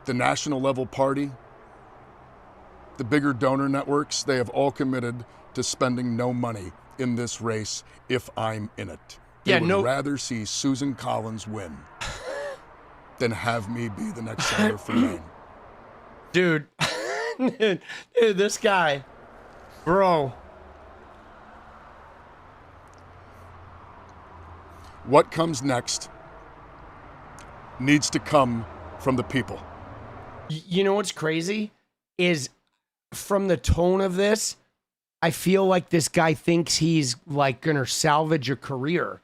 the national level party, the bigger donor networks, they have all committed to spending no money in this race if I'm in it. They would rather see Susan Collins win than have me be the next senator for Maine. Dude, dude, this guy, bro. What comes next needs to come from the people. You know what's crazy is from the tone of this, I feel like this guy thinks he's like gonna salvage a career,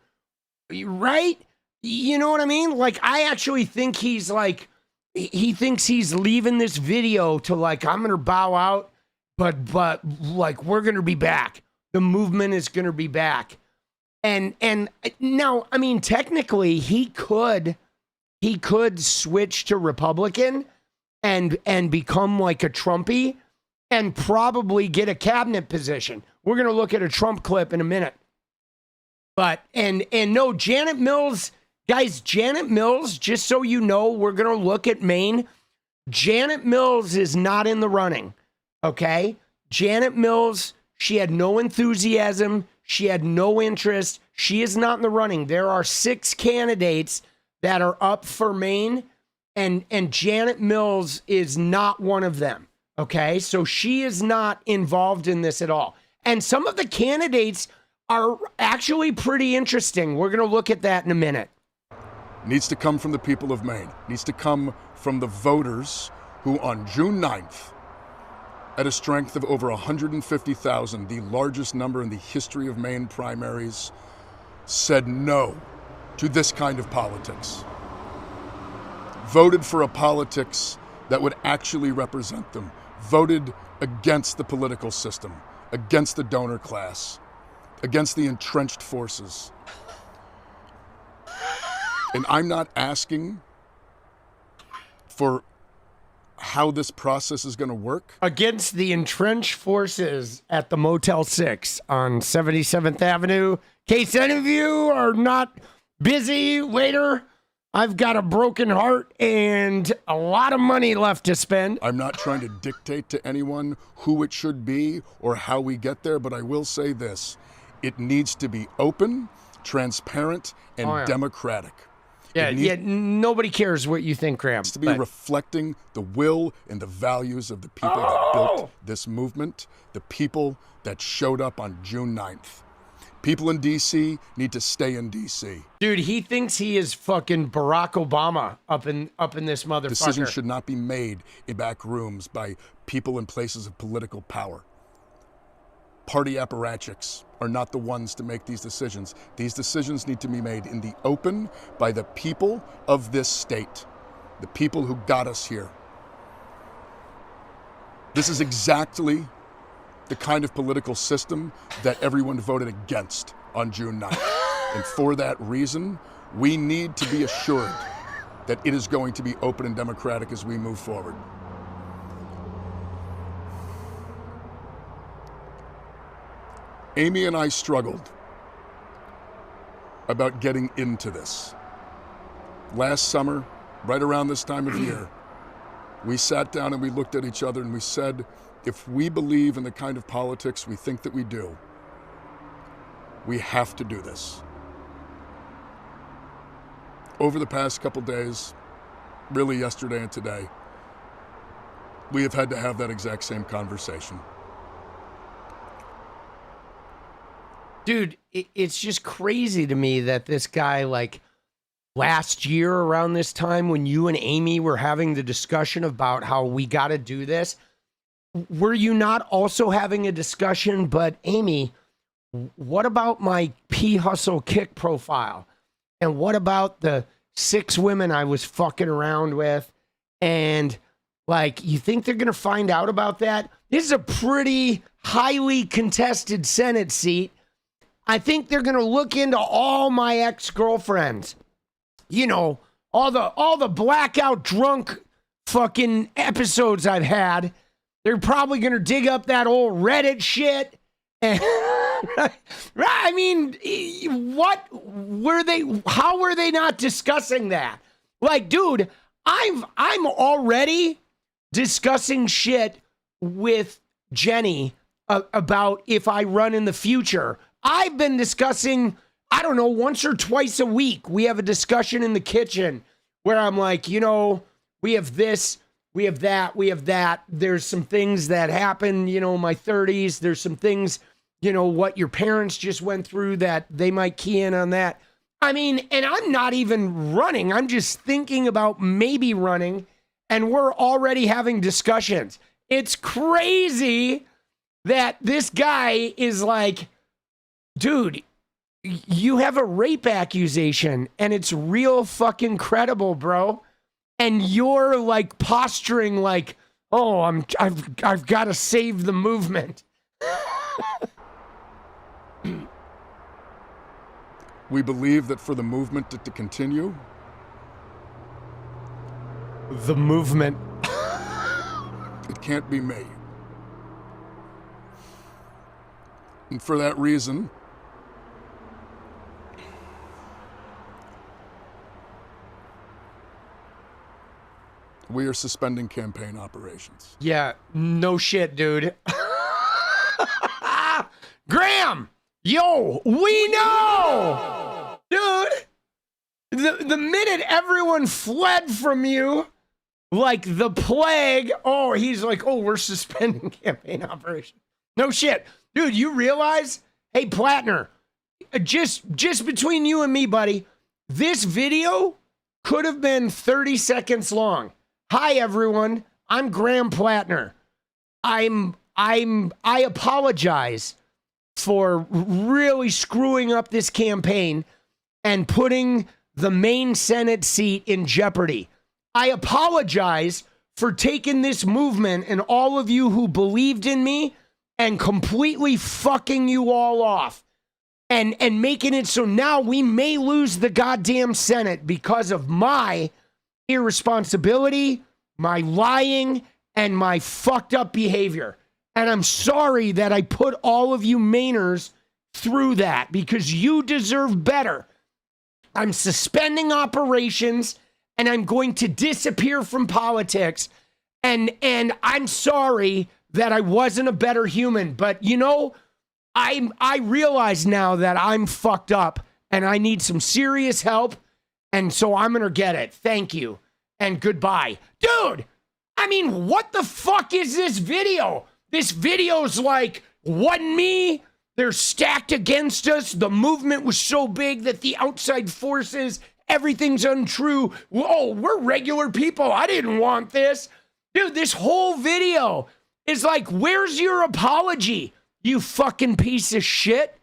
right? You know what I mean? Like, I actually think he's like, he thinks he's leaving this video to like, I'm gonna bow out, but like, we're gonna be back. The movement is gonna be back. And now, I mean, technically he could switch to Republican and become like a Trumpy and probably get a cabinet position. We're going to look at a Trump clip in a minute. But, and no, Janet Mills, guys, Janet Mills, just so you know, we're going to look at Maine. Janet Mills is not in the running, okay? Janet Mills, she had no enthusiasm. She had no interest. She is not in the running. There are 6 candidates that are up for Maine, and Janet Mills is not one of them. Okay, so she is not involved in this at all. And some of the candidates are actually pretty interesting. We're going to look at that in a minute. Needs to come from the people of Maine. Needs to come from the voters who on June 9th, at a strength of over 150,000, the largest number in the history of Maine primaries, said no to this kind of politics. Voted for a politics that would actually represent them. Voted against the political system, against the donor class, against the entrenched forces. And I'm not asking for how this process is going to work. Against the entrenched forces at the Motel 6 on 77th Avenue. In case any of you are not busy later, I've got a broken heart and a lot of money left to spend. I'm not trying to dictate to anyone who it should be or how we get there, but I will say this. It needs to be open, transparent, and democratic. Yeah, nobody cares what you think, Graham. It needs to be reflecting the will and the values of the people that built this movement, the people that showed up on June 9th. People in D.C. need to stay in D.C. Dude, he thinks he is fucking Barack Obama up in this motherfucker. Decisions should not be made in back rooms by people in places of political power. Party apparatchiks are not the ones to make these decisions. These decisions need to be made in the open by the people of this state, the people who got us here. This is exactly the kind of political system that everyone voted against on June 9th. And for that reason, we need to be assured that it is going to be open and democratic as we move forward. Amy and I struggled about getting into this. Last summer, right around this time of year, we sat down and we looked at each other and we said, if we believe in the kind of politics we think that we do, we have to do this. Over the past couple days, really yesterday and today, we have had to have that exact same conversation. Dude, it's just crazy to me that this guy, like, last year around this time when you and Amy were having the discussion about how we got to do this, were you not also having a discussion, but Amy, what about my 𝗙𝗄𝗽𝗪𝗀 profile? And what about the 6 women I was fucking around with? And, like, you think they're going to find out about that? This is a pretty highly contested Senate seat. I think they're going to look into all my ex-girlfriends. You know, all the blackout drunk fucking episodes I've had. They're probably going to dig up that old Reddit shit. And I mean, what were they? How were they not discussing that? Like, dude, I'm already discussing shit with Jenny about if I run in the future. I've been discussing, I don't know, once or twice a week, we have a discussion in the kitchen where I'm like, you know, we have this, we have that, we have that. There's some things that happen, you know, in my 30s. There's some things, you know, what your parents just went through that they might key in on that. I mean, and I'm not even running. I'm just thinking about maybe running, and we're already having discussions. It's crazy that this guy is like, dude, you have a rape accusation and it's real fucking credible, bro. And you're like posturing like, oh, I've got to save the movement. We believe that for the movement to continue, the movement, it can't be me. And for that reason, we are suspending campaign operations. Yeah, no shit, dude. Graham, yo, we know, dude. The minute everyone fled from you, like the plague, oh, he's like, oh, we're suspending campaign operations. No shit, dude. You realize, hey, Platner, just between you and me, buddy, this video could have been 30 seconds long. Hi, everyone. I'm Graham Platner. I apologize for really screwing up this campaign and putting the Maine Senate seat in jeopardy. I apologize for taking this movement and all of you who believed in me and completely fucking you all off and making it so now we may lose the goddamn Senate because of my irresponsibility, my lying, and my fucked up behavior. And I'm sorry that I put all of you Mainers through that because you deserve better. I'm suspending operations and I'm going to disappear from politics. And I'm sorry that I wasn't a better human. But you know, I realize now that I'm fucked up and I need some serious help. And so I'm going to get it. Thank you. And goodbye. Dude, I mean, what the fuck is this video? This video's like, wasn't me. They're stacked against us. The movement was so big that the outside forces, everything's untrue. Oh, we're regular people. I didn't want this. Dude, this whole video is like, where's your apology, you fucking piece of shit?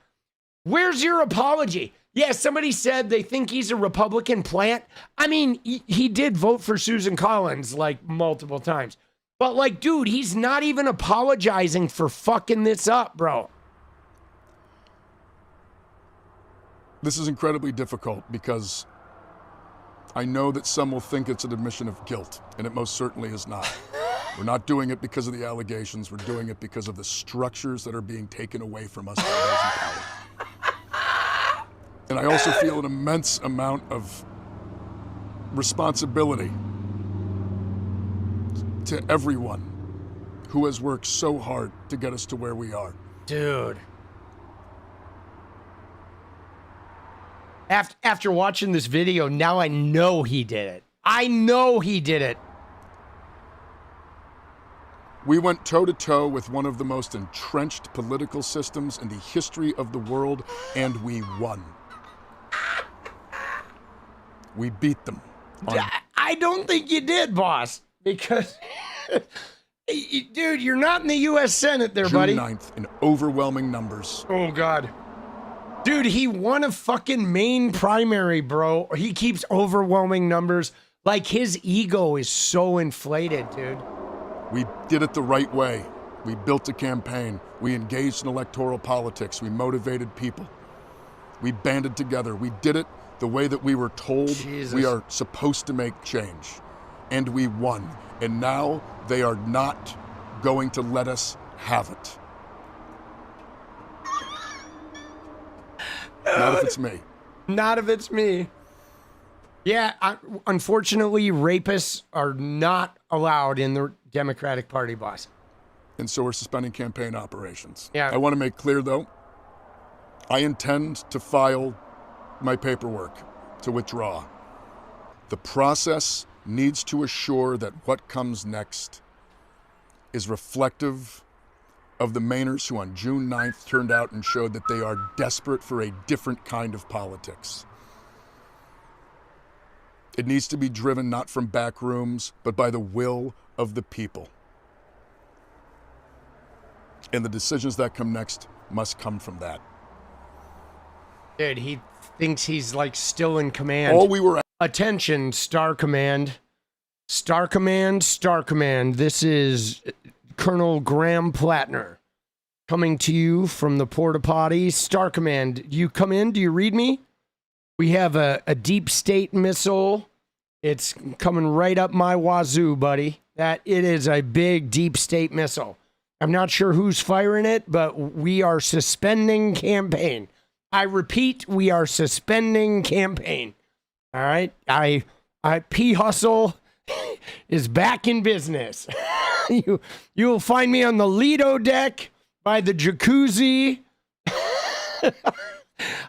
Where's your apology? Yeah, somebody said they think he's a Republican plant. I mean, he did vote for Susan Collins like multiple times. But like, dude, he's not even apologizing for fucking this up, bro. This is incredibly difficult because I know that some will think it's an admission of guilt, and it most certainly is not. We're not doing it because of the allegations. We're doing it because of the structures that are being taken away from us by those in power. And I also feel an immense amount of responsibility to everyone who has worked so hard to get us to where we are. Dude. After watching this video, now I know he did it. I know he did it. We went toe-to-toe with one of the most entrenched political systems in the history of the world, and we won. We beat them. I don't think you did, boss, because, dude, you're not in the U.S. Senate there, buddy. June 9th in overwhelming numbers. Oh, God. Dude, he won a fucking Maine primary, bro. He keeps overwhelming numbers. Like, his ego is so inflated, dude. We did it the right way. We built a campaign. We engaged in electoral politics. We motivated people. We banded together. We did it the way that we were told we are supposed to make change. And we won. And now they are not going to let us have it. Not if it's me. Not if it's me. Yeah, unfortunately, rapists are not allowed in the Democratic Party, boss. And so we're suspending campaign operations. Yeah. I want to make clear, though, I intend to file my paperwork to withdraw. The process needs to assure that what comes next is reflective of the Mainers who on June 9th turned out and showed that they are desperate for a different kind of politics. It needs to be driven not from back rooms, but by the will of the people. And the decisions that come next must come from that. Dude, he thinks he's like still in command. All we were Attention, Star Command. Star Command, Star Command. This is Colonel Graham Platner coming to you from the porta potty. Star Command, you come in? Do you read me? We have a deep state missile. It's coming right up my wazoo, buddy. That it is a big deep state missile. I'm not sure who's firing it, but we are suspending campaign. I repeat, we are suspending campaign. All right, 𝗙𝗍𝗄𝗆𝗆 is back in business. You'll find me on the Lido deck by the jacuzzi.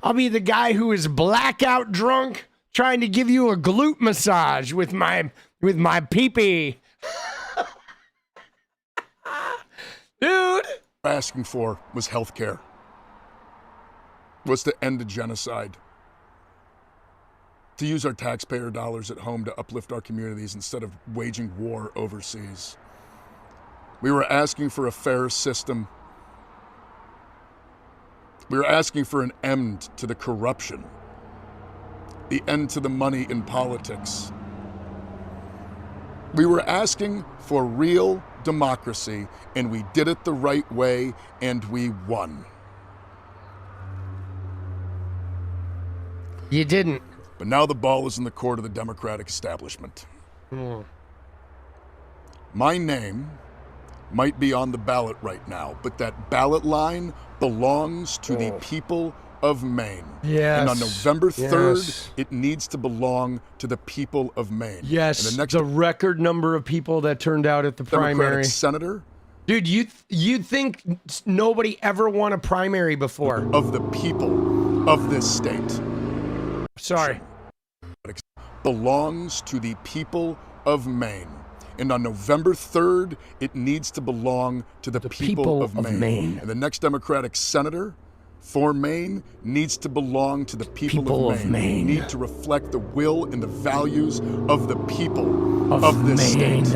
I'll be the guy who is blackout drunk, trying to give you a glute massage with my pee-pee. Dude. asking for was health care, was to end a genocide, to use our taxpayer dollars at home to uplift our communities instead of waging war overseas. We were asking for a fair system. We were asking for an end to the corruption, the end to the money in politics. We were asking for real democracy, and we did it the right way, and we won. You didn't. But now the ball is in the court of the Democratic establishment. My name might be on the ballot right now, but that ballot line belongs to the people of Maine. Yes. And on November 3rd, it needs to belong to the people of Maine. Yes, and the next the record number of people that turned out at the primary. Democratic senator. Dude, you think nobody ever won a primary before? Of the people of this state. Sorry. Belongs to the people of Maine. And on November 3rd, it needs to belong to the people of Maine. And the next Democratic senator for Maine needs to belong to the people of Maine. We need to reflect the will and the values of the people of this state.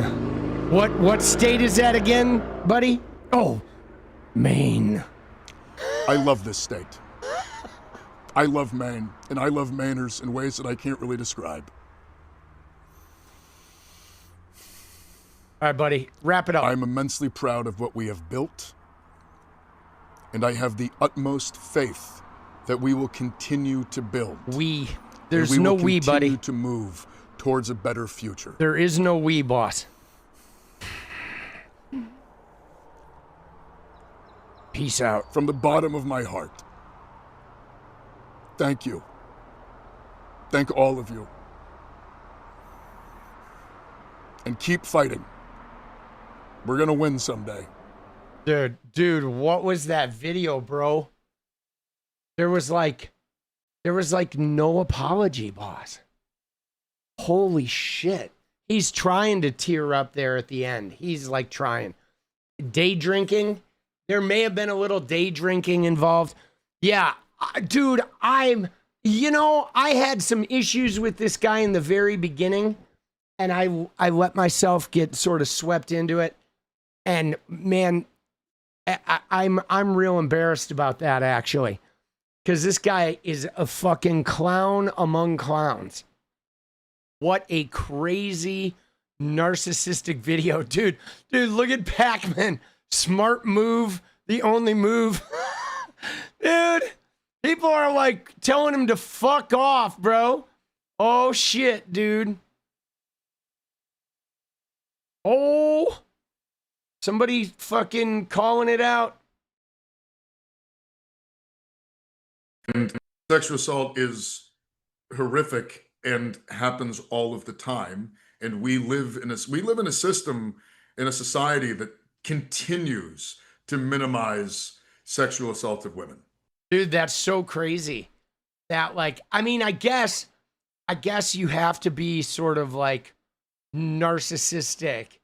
What state is that again, buddy? Oh, Maine. I love this state. I love Maine, and I love Mainers in ways that I can't really describe. All right, buddy, wrap it up. I'm immensely proud of what we have built, and I have the utmost faith that we will continue to build. There's no we, buddy. Continue to move towards a better future. There is no we, boss. Peace out. From the bottom of my heart, thank you. Thank all of you. And keep fighting. We're gonna win someday. Dude, what was that video, bro? There was like no apology, boss. Holy shit. He's trying to tear up there at the end. He's like trying. Day drinking. There may have been a little day drinking involved. Yeah, dude, I had some issues with this guy in the very beginning, and I let myself get sort of swept into it. And man, I'm real embarrassed about that, actually, because this guy is a fucking clown among clowns. What a crazy narcissistic video. Dude, look at Pac-Man. Smart move, the only move. Dude, people are like telling him to fuck off, bro. Oh shit, dude. Oh, somebody fucking calling it out. And sexual assault is horrific and happens all of the time. And we live in a system, in a society that continues to minimize sexual assault of women. Dude, that's so crazy. That I guess you have to be sort of like narcissistic.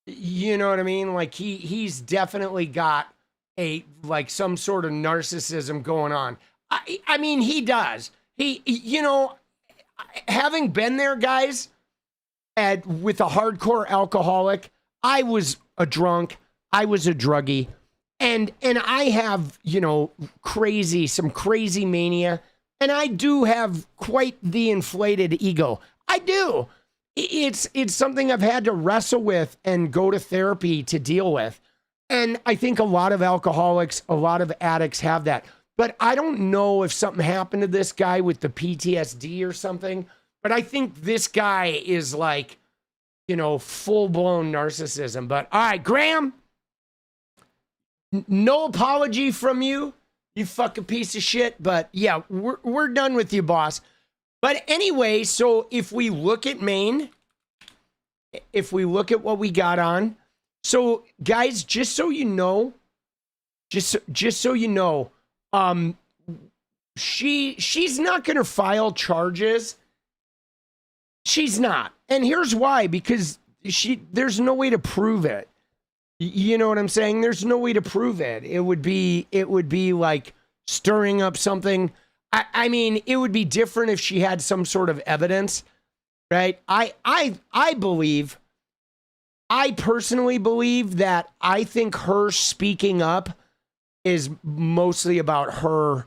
You know what I mean? Like he's definitely got some sort of narcissism going on. I mean, he does. Having been there, guys, with a hardcore alcoholic, I was a drunk, I was a druggie, and I have, some crazy mania, and I do have quite the inflated ego. I do. It's something I've had to wrestle with and go to therapy to deal with. And I think a lot of alcoholics, a lot of addicts have that. But I don't know if something happened to this guy with the PTSD or something. But I think this guy is like, full-blown narcissism. But all right, Graham, no apology from you, you fucking piece of shit. But yeah, we're done with you, boss. But anyway, so if we look at Maine, if we look at what we got on, so guys, just so you know, she's not going to file charges. She's not. And here's why, because there's no way to prove it. You know what I'm saying? There's no way to prove it. It would be like stirring up something. I mean, it would be different if she had some sort of evidence, right? I personally believe that I think her speaking up is mostly about her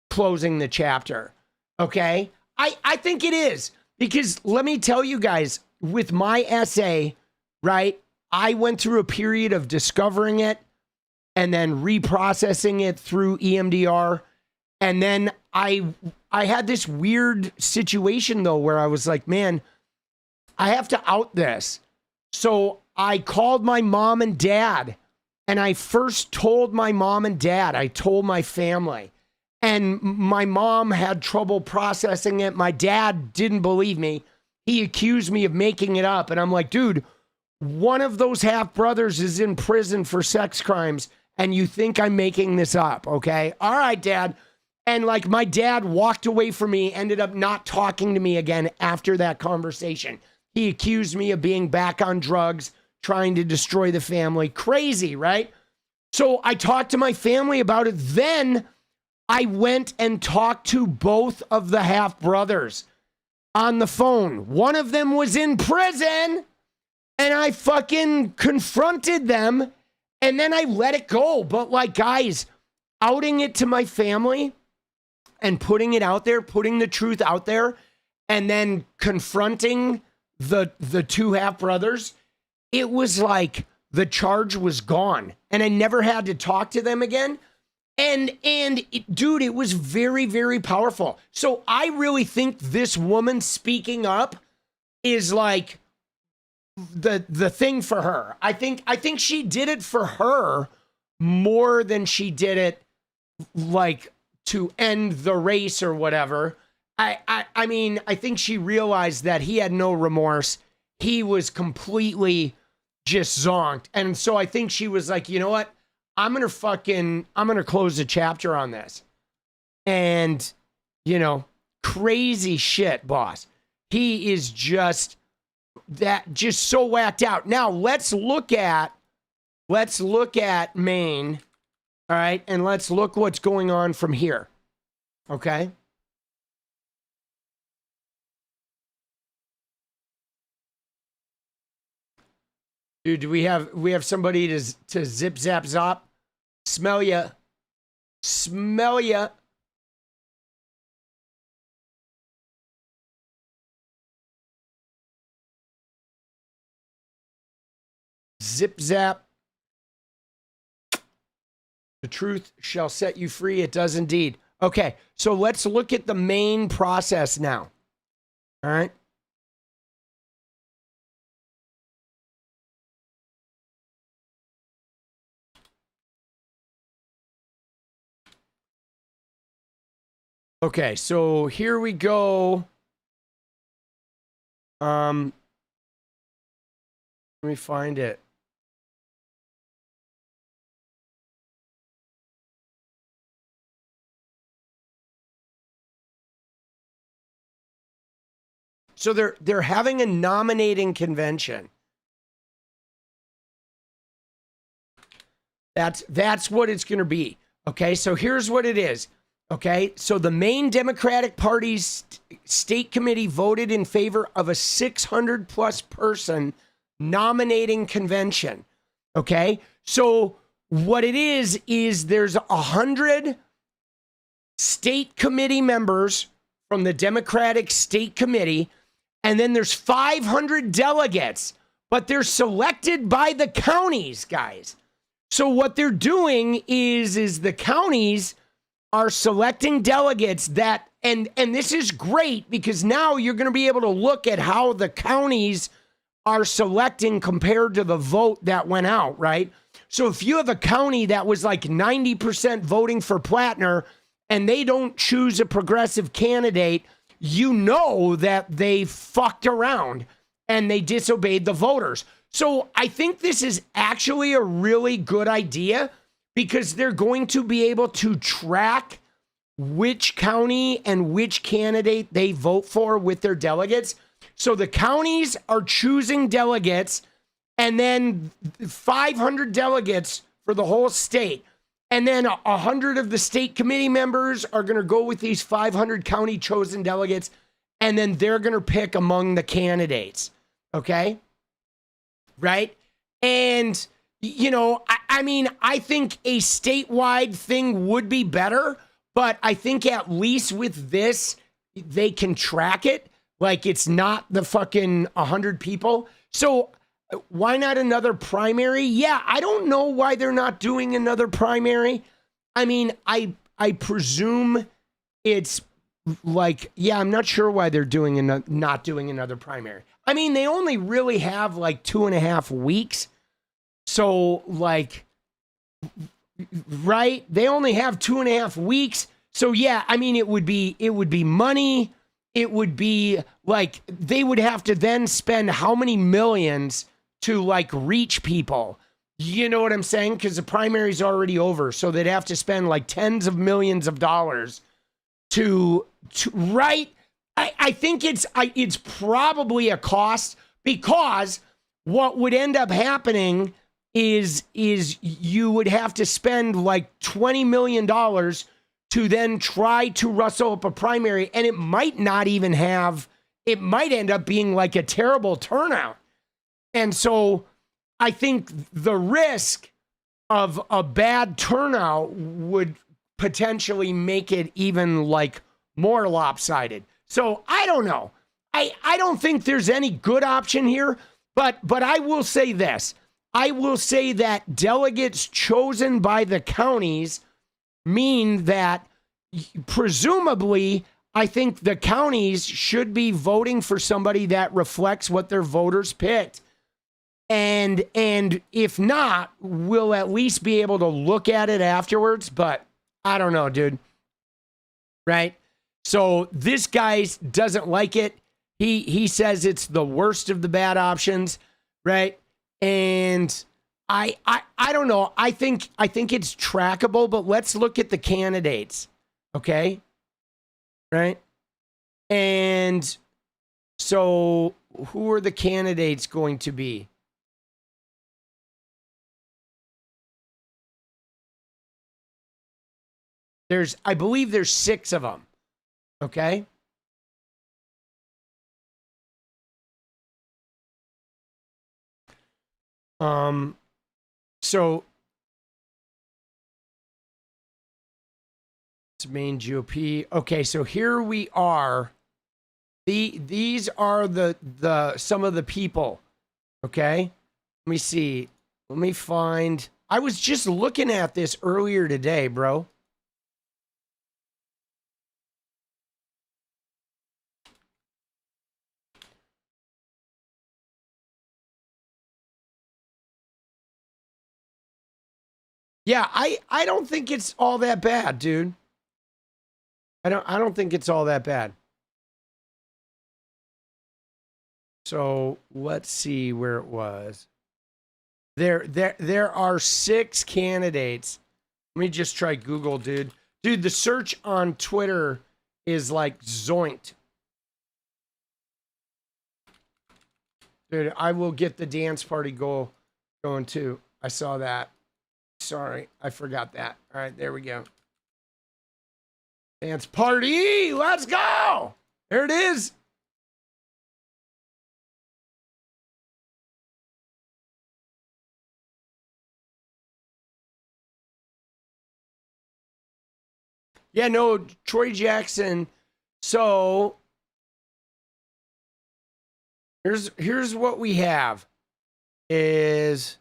closing the chapter. Okay? I think it is, because let me tell you guys, with my essay, right, I went through a period of discovering it and then reprocessing it through EMDR. And then I had this weird situation, though, where I was like, man, I have to out this. So I called my mom and dad, and I first told my mom and dad. I told my family. And my mom had trouble processing it. My dad didn't believe me. He accused me of making it up. And I'm like, dude, one of those half brothers is in prison for sex crimes, and you think I'm making this up, okay? All right, Dad. And like my dad walked away from me, ended up not talking to me again after that conversation. He accused me of being back on drugs, trying to destroy the family. Crazy, right? So I talked to my family about it. Then I went and talked to both of the half brothers on the phone. One of them was in prison, and I fucking confronted them, and then I let it go. But like, guys, outing it to my family and putting it out there, putting the truth out there, and then confronting the two half brothers, it was like the charge was gone, and I never had to talk to them again. Dude, it was very, very powerful. So I really think this woman speaking up is like the thing for her. I think she did it for her more than she did it like to end the race or whatever. I mean, I think she realized that he had no remorse. He was completely just zonked. And so I think she was like, you know what? I'm going to close the chapter on this. And, you know, crazy shit, boss. He is just so whacked out. Now let's look at Maine. All right. And let's look what's going on from here. Okay. Dude, do we have somebody to zip zap zop? Smell ya. Smell ya. Zip zap. The truth shall set you free. It does indeed. Okay, so let's look at the main process now. All right. Okay, so here we go. Let me find it. So they're having a nominating convention. That's what it's going to be. Okay, so here's what it is. Okay, so the Maine Democratic Party's state committee voted in favor of a 600 plus person nominating convention. Okay, so what it is there's 100 state committee members from the Democratic State Committee, and then there's 500 delegates, but they're selected by the counties, guys. So what they're doing is the counties are selecting delegates that, and this is great because now you're going to be able to look at how the counties are selecting compared to the vote that went out, right? So if you have a county that was like 90% voting for Platner and they don't choose a progressive candidate, you know that they fucked around and they disobeyed the voters. So I think this is actually a really good idea because they're going to be able to track which county and which candidate they vote for with their delegates. So the counties are choosing delegates and then 500 delegates for the whole state. And then 100 of the state committee members are going to go with these 500 county chosen delegates. And then they're going to pick among the candidates. Okay? Right? And, you know, I mean, I think a statewide thing would be better, but I think at least with this, they can track it. Like it's not the fucking 100 people. So why not another primary? Yeah, I don't know why they're not doing another primary. I mean, I presume it's like, yeah, I'm not sure why they're not doing another primary. I mean, they only really have like 2.5 weeks. So like, right? They only have 2.5 weeks. So yeah, I mean, it would be money. It would be like, they would have to then spend how many millions to like reach people. You know what I'm saying? Because the primary's already over. So they'd have to spend like tens of millions of dollars to right. I think it's probably a cost because what would end up happening is you would have to spend like $20 million to then try to rustle up a primary, and it might not even have, it might end up being like a terrible turnout. And so I think the risk of a bad turnout would potentially make it even like more lopsided. So I don't know. I don't think there's any good option here, but I will say this. I will say that delegates chosen by the counties mean that presumably I think the counties should be voting for somebody that reflects what their voters picked. And if not, we'll at least be able to look at it afterwards. But I don't know, dude. Right? So this guy doesn't like it. He says it's the worst of the bad options, right? And I don't know. I think it's trackable, but let's look at the candidates, okay? Right? And so who are the candidates going to be? I believe there's 6 of them, okay? So it's Maine GOP. Okay, so here we are. These are the some of the people. Okay, let me see. Let me find. I was just looking at this earlier today, bro. Yeah, I don't think it's all that bad, dude. I don't think it's all that bad. So let's see where it was. There are 6 candidates. Let me just try Google, dude. Dude, the search on Twitter is like zoinked. Dude, I will get the dance party going too. I saw that. Sorry, I forgot that. All right, there we go. Dance party, let's go. There it is. Yeah, no, Troy Jackson. So here's what we have is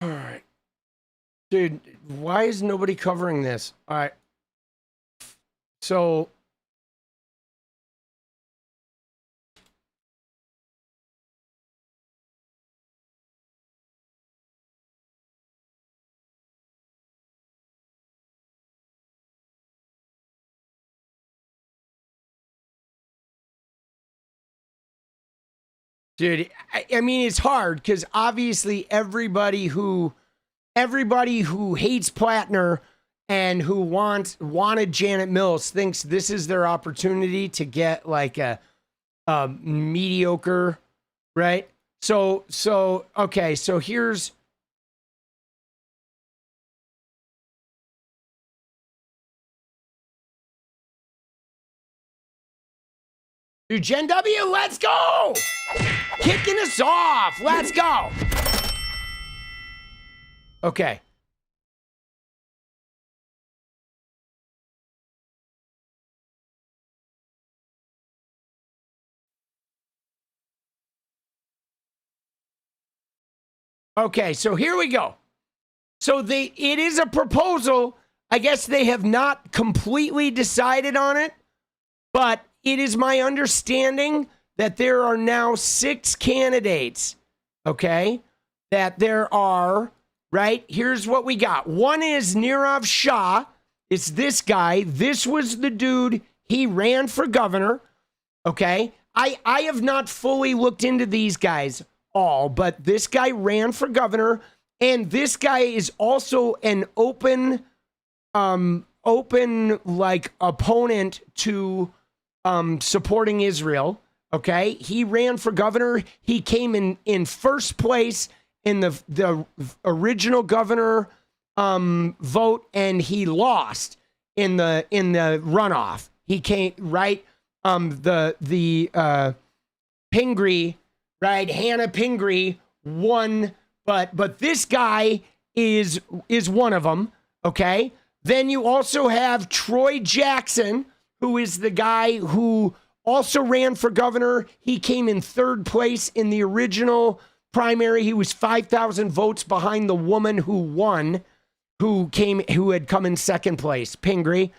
all right. Dude, why is nobody covering this? All right. So dude, I mean, it's hard because obviously everybody who hates Platner and who wanted Janet Mills thinks this is their opportunity to get like a mediocre, right? So okay, so here's dude, Gen W, let's go! Kicking us off. Let's go. Okay. Okay, so here we go. So it is a proposal. I guess they have not completely decided on it, but it is my understanding that there are now 6 candidates, okay, that there are, right? Here's what we got. One is Nirav Shah. It's this guy. This was the dude. He ran for governor, okay? I have not fully looked into these guys all, but this guy ran for governor, and this guy is also an open like opponent to supporting Israel. Okay, he ran for governor. He came in first place in the original governor vote, and he lost in the runoff. He came right. The Pingree, right? Hannah Pingree won, but this guy is one of them. Okay. Then you also have Troy Jackson, who is the guy who also ran for governor. He came in 3rd place in the original primary. He was 5,000 votes behind the woman who won, who had come in second place, Pingree.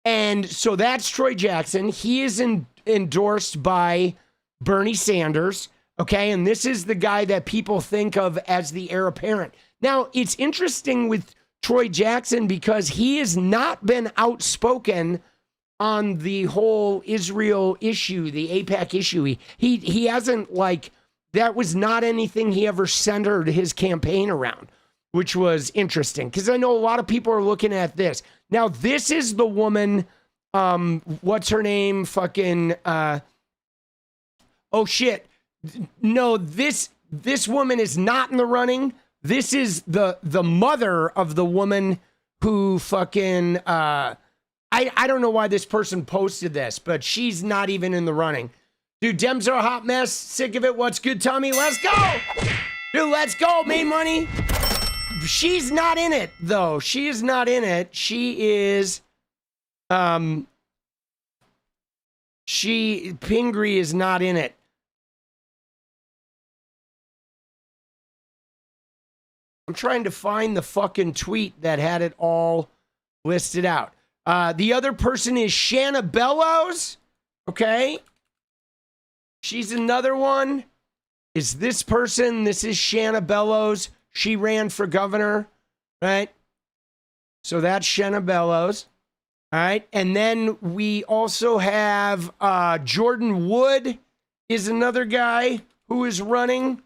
And so that's Troy Jackson. He is endorsed by Bernie Sanders. Okay. And this is the guy that people think of as the heir apparent. Now, it's interesting with Troy Jackson because he has not been outspoken on the whole Israel issue, the AIPAC issue. He hasn't, like, that was not anything he ever centered his campaign around, which was interesting because I know a lot of people are looking at this. Now, this is the woman, what's her name? Fucking, oh shit. No, this woman is not in the running. This is the mother of the woman who fucking, I don't know why this person posted this, but she's not even in the running. Dude, Dems are a hot mess. Sick of it. What's good, Tommy? Let's go. Dude, let's go. Made money. She's not in it, though. She is not in it. She is, Pingree is not in it. I'm trying to find the fucking tweet that had it all listed out. The other person is Shanna Bellows. Okay. She's another one. Is this person? This is Shanna Bellows. She ran for governor, right? So that's Shanna Bellows. All right. And then we also have Jordan Wood is another guy who is running.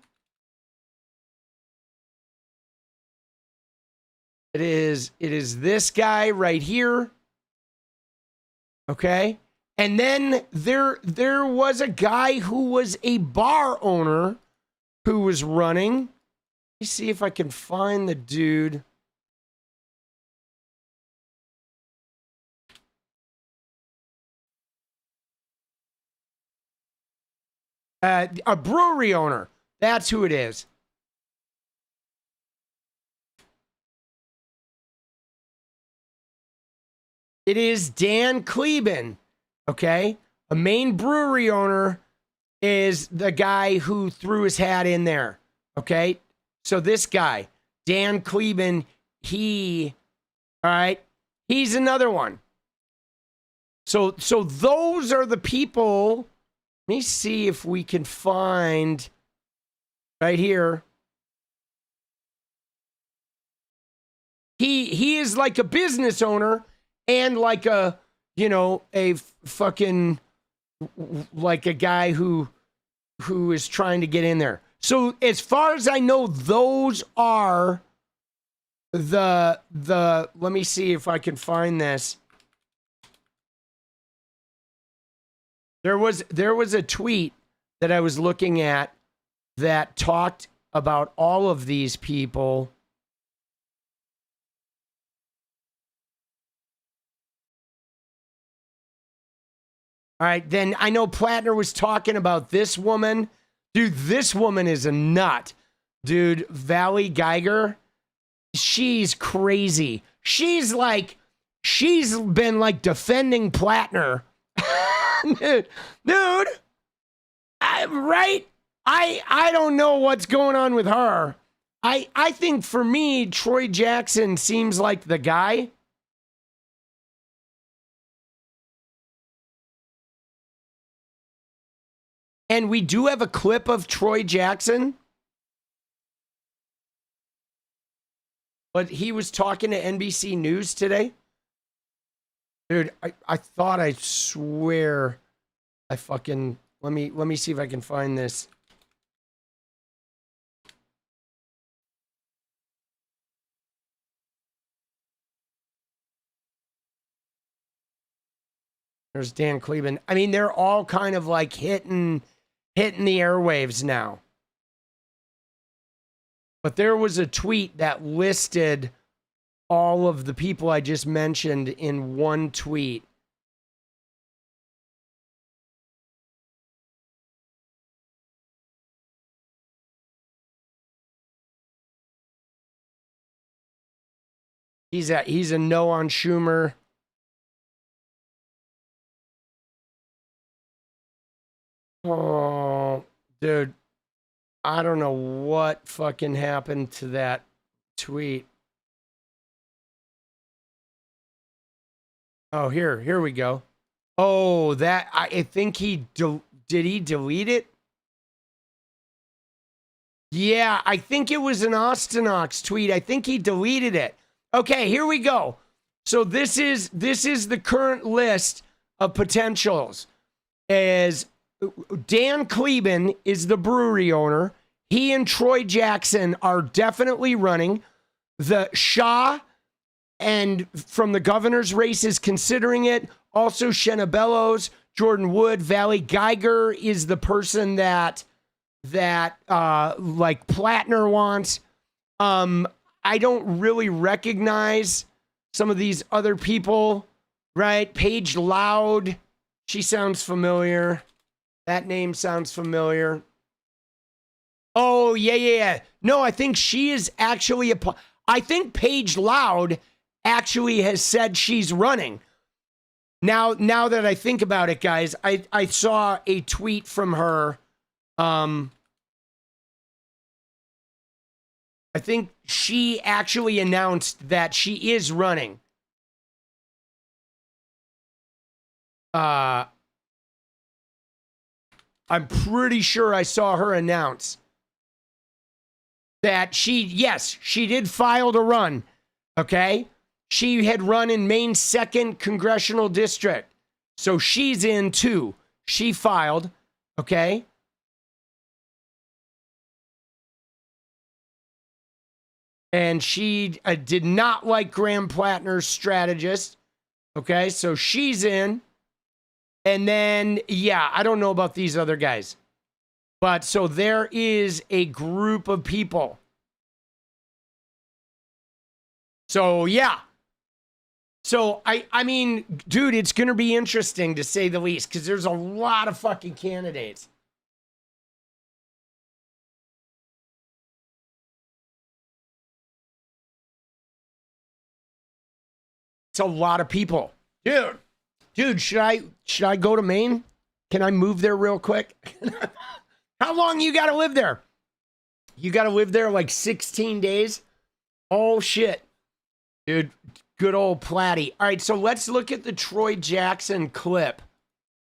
It is this guy right here. Okay. And then there was a guy who was a bar owner who was running. Let me see if I can find the dude. A brewery owner. That's who it is. It is 𝗙𝗪𝗏. Okay. A Maine brewery owner is the guy who threw his hat in there. Okay. So this guy, 𝗙𝗪𝗏, all right, he's another one. So those are the people. Let me see if we can find right here. He is like a business owner and like a, a fucking, like a guy who is trying to get in there. So as far as I know, those are the let me see if I can find this. There was a tweet that I was looking at that talked about all of these people. All right, then I know Platner was talking about this woman. Dude, this woman is a nut. Dude, 𝗟𝗡𝗙, she's crazy. She's been like defending Platner. Dude, right? I don't know what's going on with her. I think for me, Troy Jackson seems like the guy. And we do have a clip of Troy Jackson. But he was talking to NBC News today. Dude, I thought I swear I fucking let me see if I can find this. There's 𝗙𝗪𝗏. I mean, they're all kind of like hitting the airwaves now. But there was a tweet that listed all of the people I just mentioned in one tweet. He's a no on Schumer. Oh, dude, I don't know what fucking happened to that tweet. Oh, here we go. Oh, that I think did he delete it? Yeah, I think it was an 𝗙cie𝗋𝗧𝗏 tweet. I think he deleted it. Okay, here we go. So this is the current list of potentials. As Dan Kleban is the brewery owner. He and Troy Jackson are definitely running. The Shah and from the governor's race is considering it. Also 𝗙𝗍𝗍𝗪, Jordan Wood, 𝗣𝗨𝗡𝗍𝗪 is the person that like Platner wants. I don't really recognize some of these other people, right? Paige Loud, she sounds familiar. That name sounds familiar. Oh, yeah. No, I think she is actually I think Paige Loud actually has said she's running. Now that I think about it, guys, I saw a tweet from her. I think she actually announced that she is running. I'm pretty sure I saw her announce that she did file to run. Okay? She had run in Maine's 2nd congressional district. So she's in too. She filed. Okay? And she did not like Graham Platner's strategist. Okay? So she's in. And then, I don't know about these other guys. But so there is a group of people. So, yeah. So, I mean, dude, it's going to be interesting to say the least because there's a lot of fucking candidates. It's a lot of people. Dude, should I go to Maine? Can I move there real quick? How long you got to live there? You got to live there like 16 days? Oh, shit. Dude, good old Platty. All right, so let's look at the Troy Jackson clip.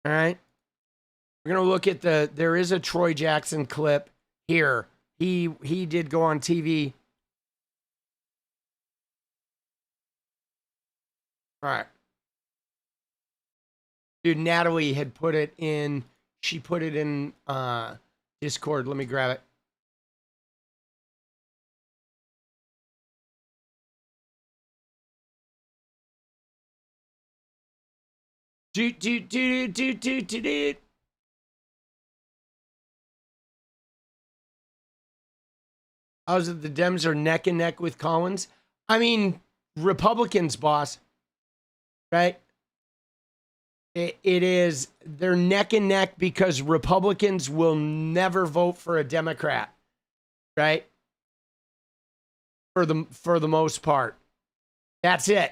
All right? We're going to look at there is a Troy Jackson clip here. He did go on TV. All right. Dude, Natalie had put it in, she put it in Discord. Let me grab it. Dude. How's it the Dems are neck and neck with Collins? I mean, Republicans, boss. Right? It is, they're neck and neck because Republicans will never vote for a Democrat, right? For the most part. That's it.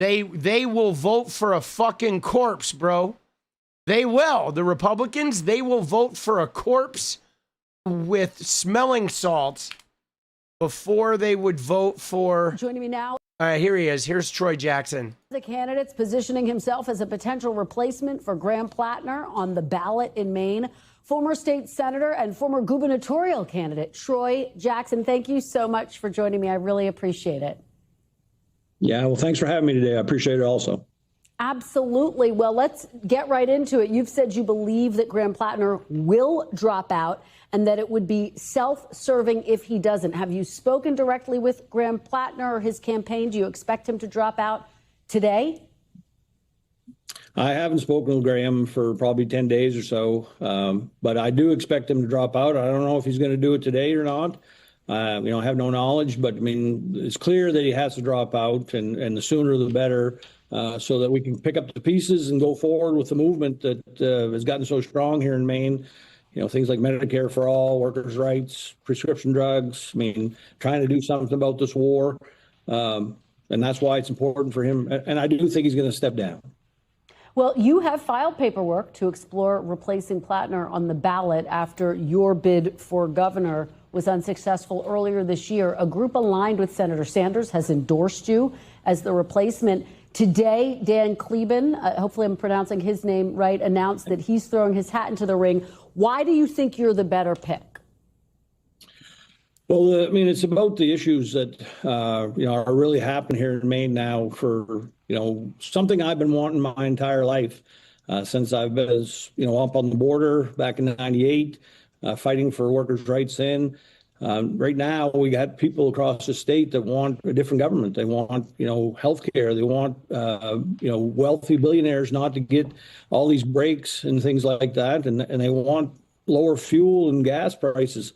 They will vote for a fucking corpse, bro. They will. The Republicans, they will vote for a corpse with smelling salts before they would vote for... Joining me now. All right, here he is. Here's Troy Jackson. The candidate's positioning himself as a potential replacement for Graham Platner on the ballot in Maine. Former state senator and former gubernatorial candidate Troy Jackson, thank you so much for joining me. I really appreciate it. Yeah, well, thanks for having me today. I appreciate it also. Absolutely. Well, let's get right into it. You've said you believe that Graham Platner will drop out and that it would be self-serving if he doesn't. Have you spoken directly with Graham Platner or his campaign? Do you expect him to drop out today? I haven't spoken with Graham for probably 10 days or so, but I do expect him to drop out. I don't know if he's going to do it today or not. I have no knowledge, but I mean, it's clear that he has to drop out, and the sooner the better. So that we can pick up the pieces and go forward with the movement that has gotten so strong here in Maine. Things like Medicare for all, workers' rights, prescription drugs. I mean, trying to do something about this war. And that's why it's important for him. And I do think he's going to step down. Well, you have filed paperwork to explore replacing Platner on the ballot after your bid for governor was unsuccessful earlier this year. A group aligned with Senator Sanders has endorsed you as the replacement. Today, Dan Cleben, hopefully I'm pronouncing his name right, announced that he's throwing his hat into the ring. Why do you think you're the better pick? Well, I mean, it's about the issues that, are really happening here in Maine now for, something I've been wanting my entire life since I've been, up on the border back in '98, fighting for workers' rights then. Right now, we got people across the state that want a different government. They want, health care. They want, wealthy billionaires not to get all these breaks and things like that. And they want lower fuel and gas prices.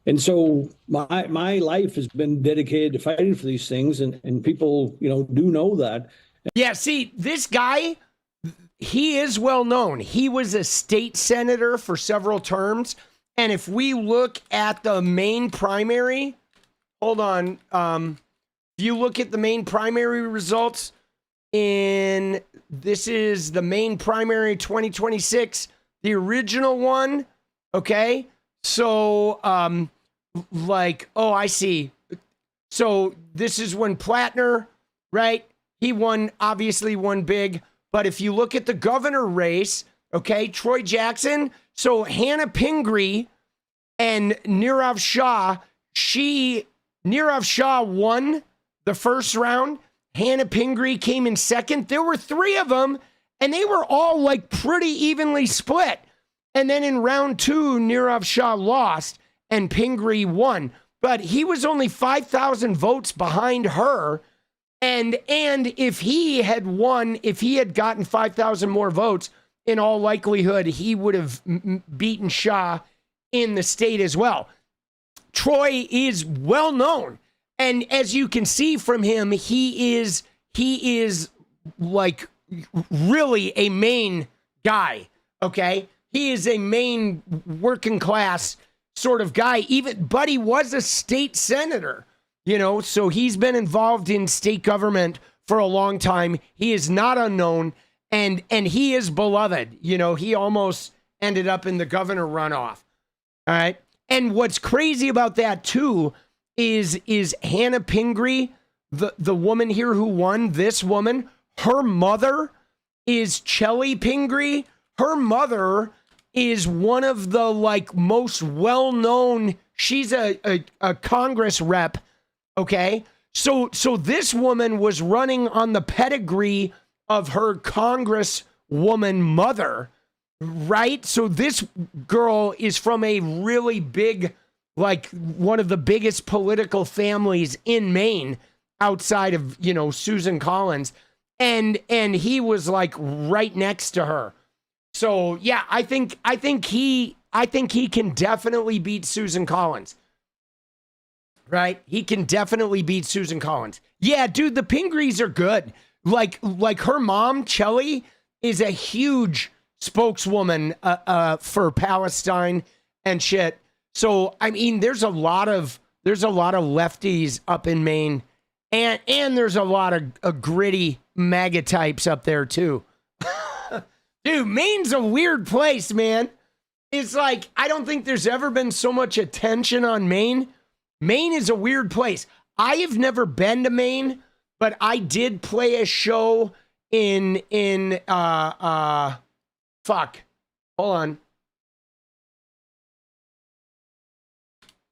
And so my life has been dedicated to fighting for these things, and people, do know that. Yeah, see, this guy, he is well known. He was a state senator for several terms. And if we look at the Maine primary, hold on. If you look at the Maine primary results this is the Maine primary 2026, the original one, okay? So, I see. So this is when Platner, right? He obviously won big. But if you look at the governor race, okay, Troy Jackson, so Hannah Pingree and Nirav Shah, Nirav Shah won the first round. Hannah Pingree came in second. There were three of them, and they were all pretty evenly split. And then in round two, Nirav Shah lost and Pingree won. But he was only 5,000 votes behind her. And if he had won, if he had gotten 5,000 more votes, in all likelihood, he would have beaten Shah in the state as well. Troy is well known. And as you can see from him, he is really a Maine guy, okay? He is a Maine working class sort of guy. But he was a state senator, so he's been involved in state government for a long time. He is not unknown, and he is beloved. He almost ended up in the governor runoff. All right. And what's crazy about that too is Hannah Pingree, the woman here who won, this woman, her mother is 𝗙𝗪𝗪. Her mother is one of the most well-known, she's a Congress rep, okay? So this woman was running on the pedigree of her Congresswoman mother, right? So this girl is from a really big, one of the biggest political families in Maine outside of, Susan Collins. And he was right next to her. So yeah, I think he can definitely beat Susan Collins. Right? He can definitely beat Susan Collins. Yeah, dude, the Pingrees are good. Like her mom, 𝗙𝗪𝗪, is a huge spokeswoman for Palestine and shit. So I mean, there's a lot of lefties up in Maine, and there's a lot of gritty MAGA types up there too. Dude, Maine's a weird place, man. It's I don't think there's ever been so much attention on Maine. Maine is a weird place. I have never been to Maine, but I did play a show in hold on.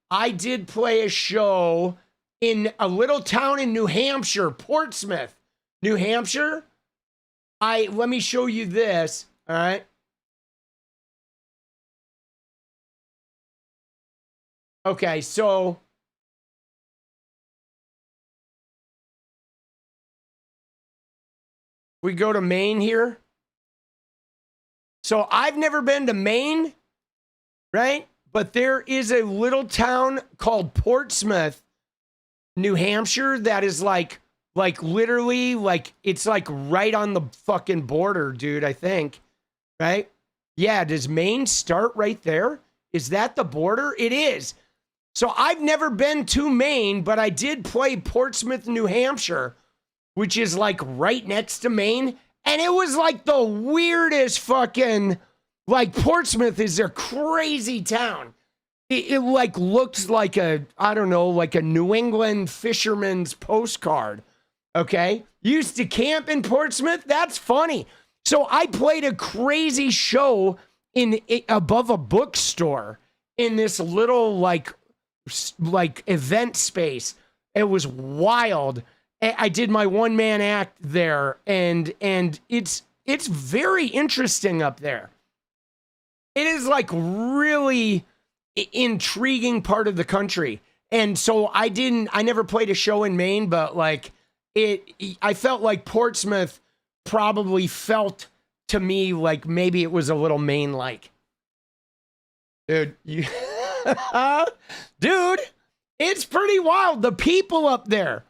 I did play a show in a little town in New Hampshire, Portsmouth, New Hampshire. Let me show you this, all right? Okay, so we go to Maine here. So I've never been to Maine, right? But there is a little town called Portsmouth, New Hampshire, that is literally it's right on the fucking border, dude, I think. Right? Yeah, does Maine start right there? Is that the border? It is. So I've never been to Maine, but I did play Portsmouth, New Hampshire, which is right next to Maine. And it was like the weirdest fucking, like Portsmouth is a crazy town. It like looks like a, I don't know, like a New England fisherman's postcard. Okay. Used to camp in Portsmouth. That's funny. So I played a crazy show above a bookstore in this little like event space. It was wild. I did my one-man act there, and it's very interesting up there. It is like really intriguing part of the country. And so I never played a show in Maine, but like I felt like Portsmouth probably felt to me like maybe it was a little Maine-like. Dude, dude, it's pretty wild. The people up there.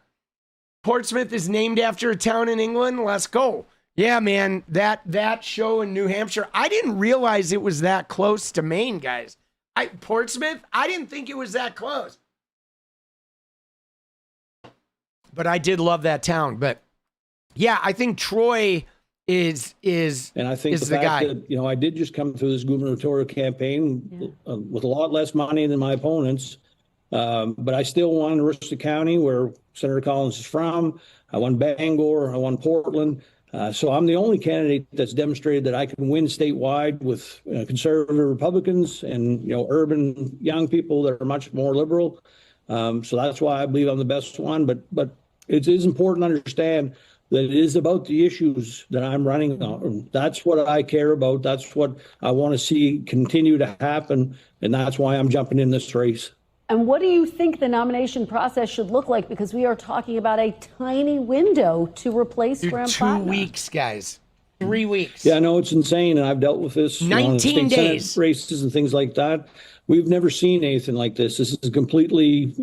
Portsmouth is named after a town in England. Let's go. Yeah, man, that show in New Hampshire, I didn't realize it was that close to Maine, guys. Portsmouth, I didn't think it was that close. But I did love that town. But yeah, I think Troy is and I think the guy. That, I did just come through this gubernatorial campaign with a lot less money than my opponents. But I still won Aroostook County, where Senator Collins is from. I won Bangor. I won Portland. So I'm the only candidate that's demonstrated that I can win statewide with conservative Republicans and urban young people that are much more liberal. So that's why I believe I'm the best one. But it is important to understand that it is about the issues that I'm running on. That's what I care about. That's what I want to see continue to happen, and that's why I'm jumping in this race. And what do you think the nomination process should look like? Because we are talking about a tiny window to replace Graham Platner. 2 weeks, guys. 3 weeks. Yeah, I know it's insane, and I've dealt with this. 19 days. Senate races and things like that. We've never seen anything like this. This is completely,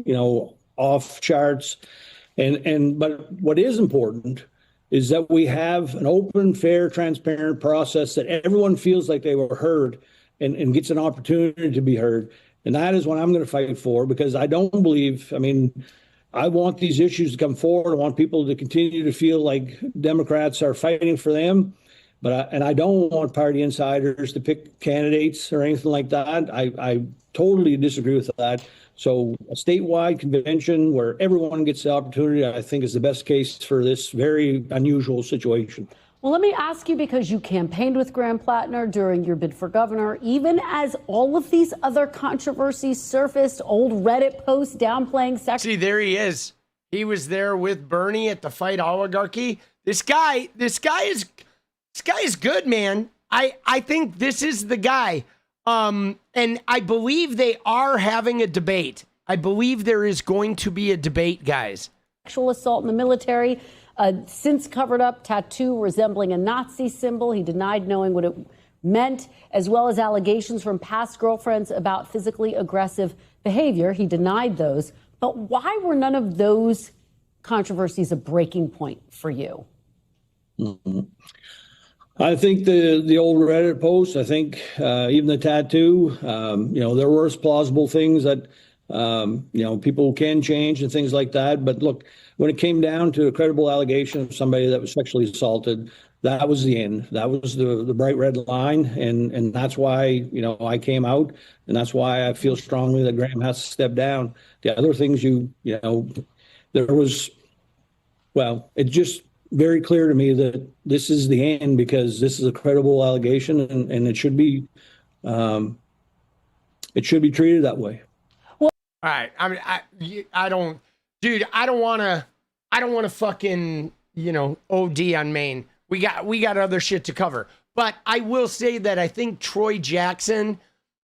off charts. But what is important is that we have an open, fair, transparent process that everyone feels like they were heard and gets an opportunity to be heard. And that is what I'm going to fight for, because I don't believe, I want these issues to come forward. I want people to continue to feel like Democrats are fighting for them. But I don't want party insiders to pick candidates or anything like that. I totally disagree with that. So a statewide convention where everyone gets the opportunity, I think, is the best case for this very unusual situation. Well, let me ask you, because you campaigned with Graham Platner during your bid for governor, even as all of these other controversies surfaced, old Reddit posts downplaying sex. See, there he is. He was there with Bernie at the Fight Oligarchy. This guy is good, man. I think this is the guy. And I believe they are having a debate. I believe there is going to be a debate, guys. Sexual assault in the military. Since covered up tattoo resembling a Nazi symbol. He denied knowing what it meant, as well as allegations from past girlfriends about physically aggressive behavior. He denied those. But why were none of those controversies a breaking point for you? Mm-hmm. I think the old Reddit posts, I think even the tattoo, there were plausible things that, people can change and things like that. But look, when it came down to a credible allegation of somebody that was sexually assaulted, that was the end. That was the bright red line. And that's why, I came out. And that's why I feel strongly that Graham has to step down. The other things it's just very clear to me that this is the end, because this is a credible allegation and it should be treated that way. All right. I don't want to fucking, OD on Maine. We got other shit to cover. But I will say that I think Troy Jackson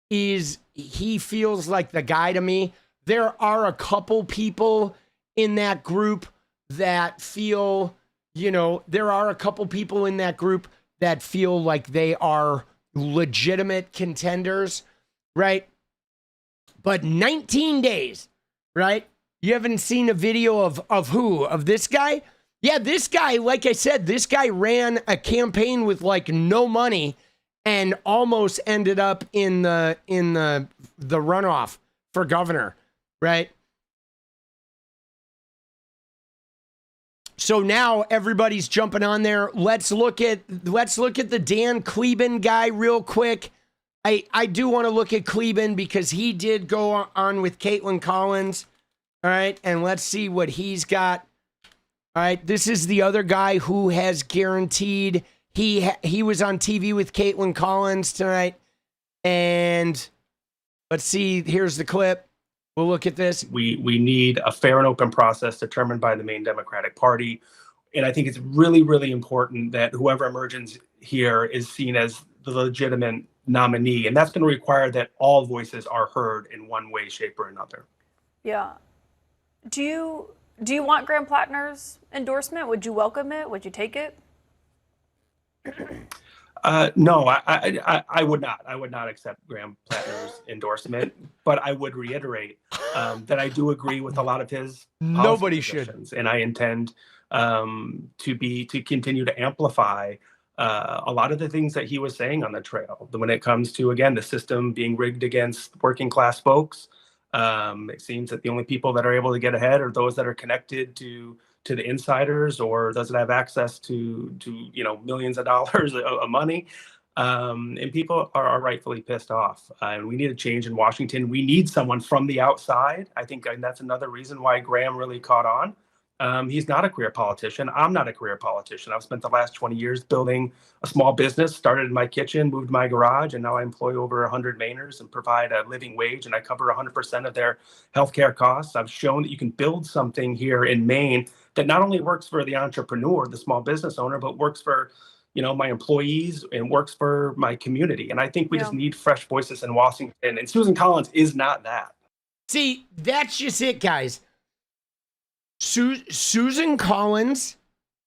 he feels like the guy to me. There are a couple people in that group that feel, there are a couple people in that group that feel like they are legitimate contenders, right? But 19 days, right? You haven't seen a video of who? Of this guy? Yeah, this guy, like I said, this guy ran a campaign with like no money and almost ended up in the runoff for governor, right? So now everybody's jumping on there. Let's look at the Dan 𝗙cie guy real quick. I do want to look at 𝗙cie because he did go on with Caitlin Collins. All right, and let's see what he's got. All right, this is the other guy who has guaranteed. He was on TV with Caitlin Collins tonight. And let's see, here's the clip. We'll look at this. We need a fair and open process determined by the Maine Democratic Party. And I think it's really, really important that whoever emerges here is seen as the legitimate nominee. And that's going to require that all voices are heard in one way, shape, or another. Yeah. Do you want Graham Platner's endorsement? Would you welcome it? Would you take it? No, I would not. I would not accept Graham Platner's endorsement, but I would reiterate that I do agree with a lot of his Nobody should, and I intend to continue to amplify a lot of the things that he was saying on the trail. When it comes to, again, the system being rigged against working class folks, it seems that the only people that are able to get ahead are those that are connected to the insiders or those that have access to millions of dollars of money. And people are rightfully pissed off. And we need a change in Washington. We need someone from the outside. I think that's another reason why Graham really caught on. He's not a career politician. I'm not a career politician. I've spent the last 20 years building a small business, started in my kitchen, moved my garage, and now I employ over 100 Mainers and provide a living wage, and I cover 100% of their healthcare costs. I've shown that you can build something here in Maine that not only works for the entrepreneur, the small business owner, but works for my employees and works for my community. And I think we just need fresh voices in Washington. And Susan Collins is not that. See, that's just it, guys. Susan Collins,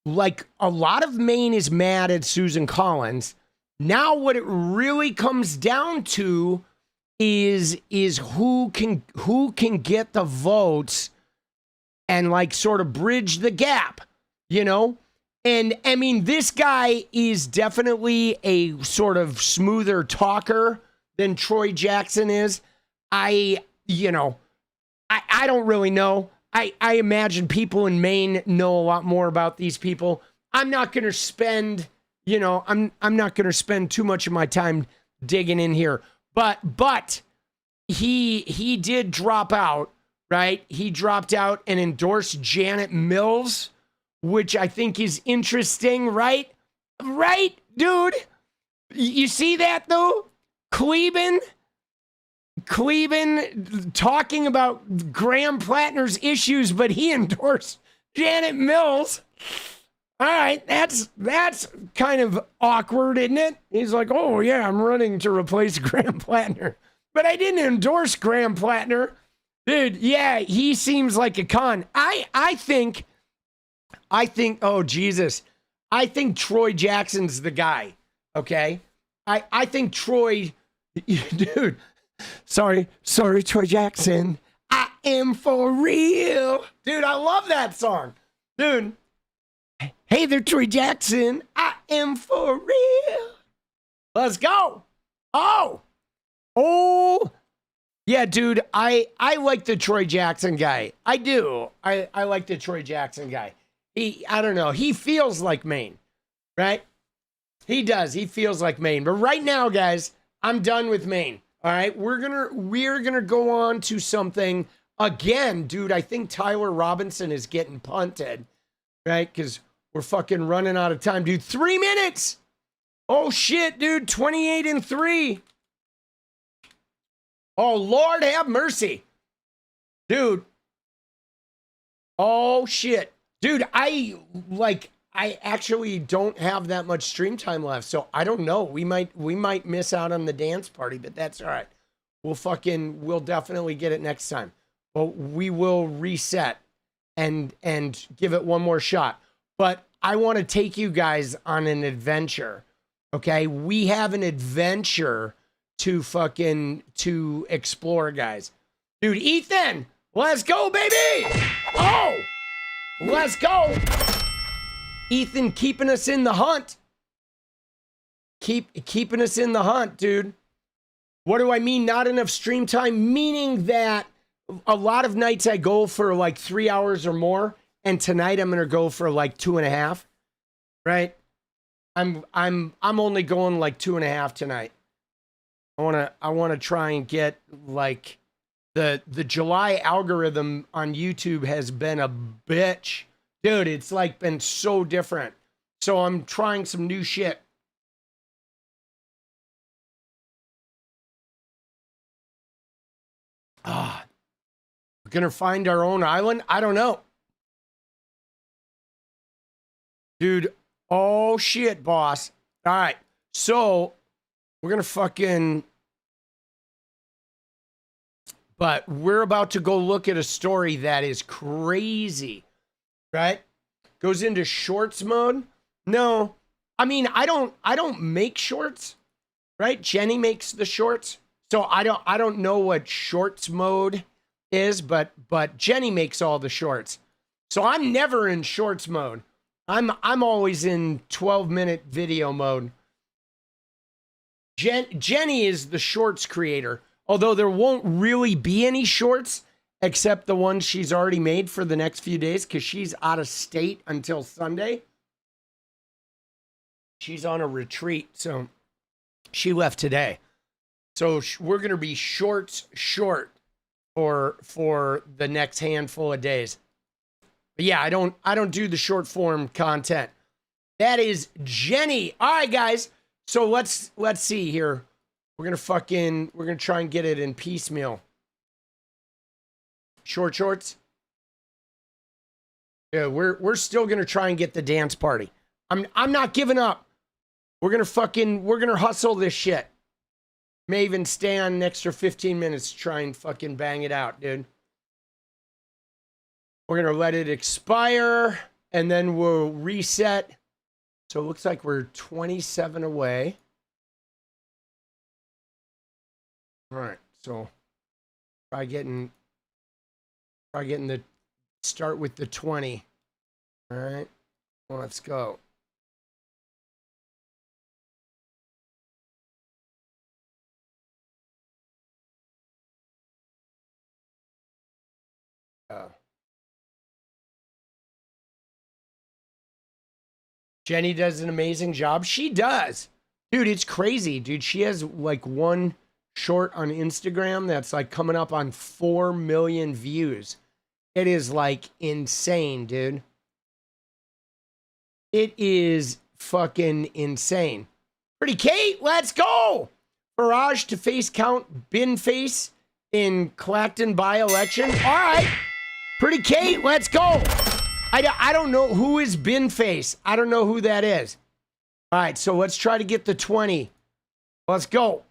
like a lot of Maine is mad at Susan Collins. Now what it really comes down to is who can get the votes and like sort of bridge the gap, And I mean, this guy is definitely a sort of smoother talker than Troy Jackson is. I don't really know. I imagine people in Maine know a lot more about these people. I'm not going to spend, I'm not going to spend too much of my time digging in here. But he did drop out, right? He dropped out and endorsed Janet Mills, which I think is interesting, right? Right, dude? You see that, though? 𝗙cie talking about Graham Platner's issues, but he endorsed Janet Mills. All right, that's kind of awkward, isn't it? He's like, oh, yeah, I'm running to replace Graham Platner. But I didn't endorse Graham Platner. Dude, yeah, he seems like a con. I think, oh, Jesus. I think Troy Jackson's the guy, okay? I think Troy, dude, sorry, Troy Jackson. I am for real. Dude, I love that song. Dude, hey there, Troy Jackson. I am for real. Let's go. Oh, yeah, dude, I like the Troy Jackson guy. I do. I like the Troy Jackson guy. I don't know. He feels like Maine, right? He does. He feels like Maine. But right now, guys, I'm done with Maine. All right, we're gonna go on to something again, dude. I think Tyler Robinson is getting punted, right? Because we're fucking running out of time, dude. 3 minutes. Oh shit, dude. 28-3. Oh Lord, have mercy, dude. Oh shit, dude. I actually don't have that much stream time left, so I don't know. We might miss out on the dance party, but that's all right. We'll definitely get it next time. But we will reset and give it one more shot. But I want to take you guys on an adventure. Okay? We have an adventure to explore, guys. Dude, Ethan, let's go, baby! Oh! Let's go! Ethan keeping us in the hunt. Keeping us in the hunt, dude. What do I mean not enough stream time? Meaning that a lot of nights I go for like 3 hours or more, and tonight I'm gonna go for like 2.5. Right? I'm only going like 2.5 tonight. I wanna try and get like the July algorithm on YouTube has been a bitch. Dude, it's like been so different. So I'm trying some new shit. We're gonna find our own island? I don't know. Dude, oh shit, boss. All right, so we're gonna fucking... But we're about to go look at a story that is crazy, right? Goes into shorts mode. No, I mean, I don't make shorts, right? Jenny makes the shorts. So I don't know what shorts mode is, but Jenny makes all the shorts. So I'm never in shorts mode. I'm always in 12-minute video mode. Jenny is the shorts creator, although there won't really be any shorts except the ones she's already made for the next few days because she's out of state until Sunday. She's on a retreat, so she left today. So we're going to be short for the next handful of days. But yeah, I don't do the short form content. That is Jenny. All right, guys. So let's see here. We're going to try and get it in piecemeal. Shorts. Yeah, we're still going to try and get the dance party. I'm not giving up. We're going to hustle this shit. May even stay on an extra 15 minutes to try and fucking bang it out, dude. We're going to let it expire, and then we'll reset. So it looks like we're 27 away. All right, so try getting the start with the 20. All right, well, let's go. Jenny does an amazing job. She does. Dude, it's crazy, dude. She has like one short on Instagram that's like coming up on 4 million views. It is like insane, dude. It is fucking insane. Pretty Kate, let's go. Barrage to face count bin face in Clacton by-election. All right. Pretty Kate, let's go. I don't know who is bin face. I don't know who that is. All right, so let's try to get the 20. Let's go.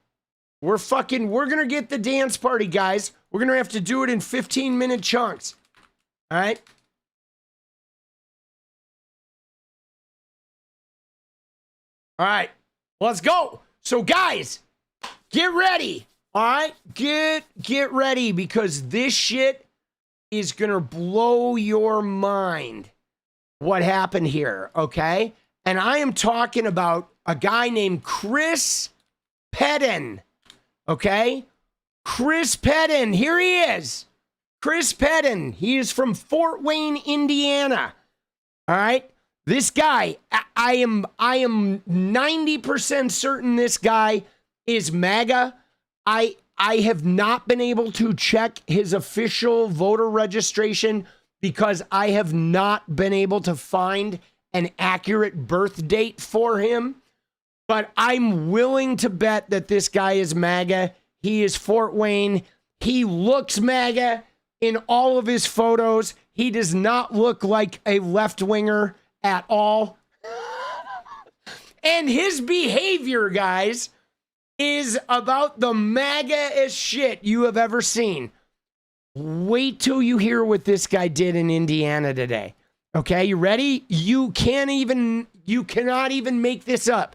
We're going to get the dance party, guys. We're going to have to do it in 15-minute chunks. All right? All right, let's go. So, guys, get ready. All right? Get ready because this shit is going to blow your mind what happened here, okay? And I am talking about a guy named Chris Peden, okay? Chris Peden, here he is. Chris Peden, he is from Fort Wayne, Indiana, all right? This guy, I am 90% certain this guy is MAGA. I have not been able to check his official voter registration because I have not been able to find an accurate birth date for him. But I'm willing to bet that this guy is MAGA. He is Fort Wayne. He looks MAGA in all of his photos. He does not look like a left-winger at all. And his behavior, guys, is about the MAGA-est shit you have ever seen. Wait till you hear what this guy did in Indiana today. Okay, you ready? You cannot even make this up.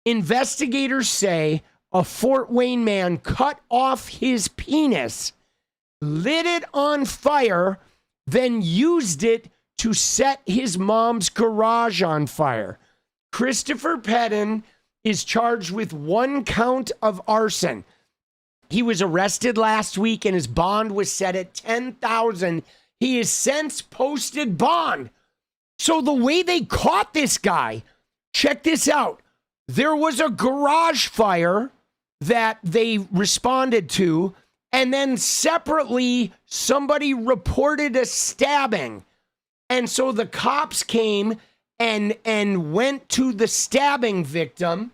Investigators say a Fort Wayne man cut off his penis, lit it on fire, then used it to set his mom's garage on fire. Christopher Peden is charged with 1 count of arson. He was arrested last week and his bond was set at $10,000 He has since posted bond. So the way they caught this guy, check this out. There was a garage fire that they responded to, and then separately, somebody reported a stabbing. And so the cops came and went to the stabbing victim,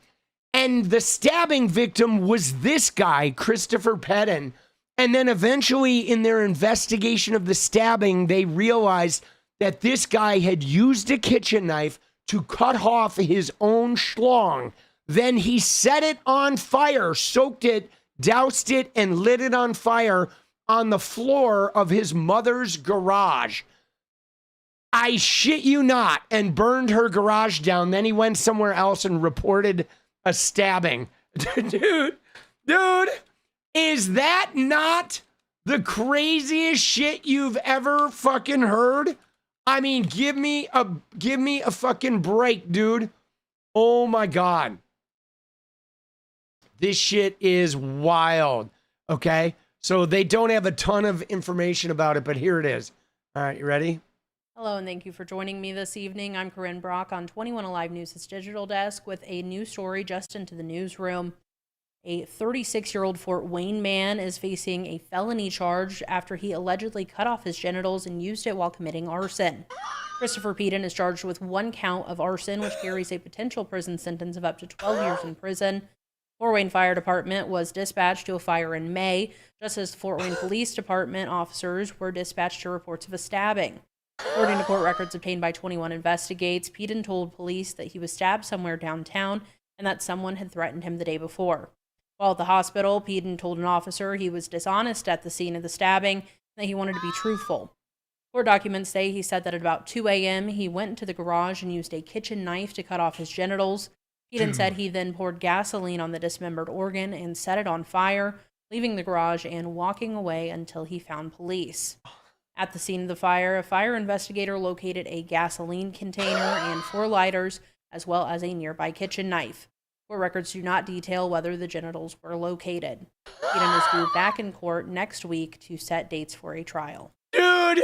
and the stabbing victim was this guy, Christopher Peden. And then eventually, in their investigation of the stabbing, they realized that this guy had used a kitchen knife to cut off his own schlong. Then he set it on fire, soaked it, doused it, and lit it on fire on the floor of his mother's garage. I shit you not, and burned her garage down. Then he went somewhere else and reported a stabbing. Dude, is that not the craziest shit you've ever fucking heard? I mean, give me a fucking break, dude. Oh my God. This shit is wild. Okay? So they don't have a ton of information about it, but here it is. All right, you ready? Hello, and thank you for joining me this evening. I'm Corinne Brock on 21 Alive News' digital desk with a new story just into the newsroom. A 36-year-old Fort Wayne man is facing a felony charge after he allegedly cut off his genitals and used it while committing arson. Christopher Peden is charged with 1 count of arson, which carries a potential prison sentence of up to 12 years in prison. Fort Wayne Fire Department was dispatched to a fire in May, just as the Fort Wayne Police Department officers were dispatched to reports of a stabbing. According to court records obtained by 21 Investigates, Peden told police that he was stabbed somewhere downtown and that someone had threatened him the day before. While at the hospital, Peden told an officer he was dishonest at the scene of the stabbing and that he wanted to be truthful. Court documents say he said that at about 2 a.m. he went into the garage and used a kitchen knife to cut off his genitals. Peden said he then poured gasoline on the dismembered organ and set it on fire, leaving the garage and walking away until he found police. At the scene of the fire, a fire investigator located a gasoline container and 4 lighters, as well as a nearby kitchen knife. Court records do not detail whether the genitals were located. Peden is due back in court next week to set dates for a trial. Dude,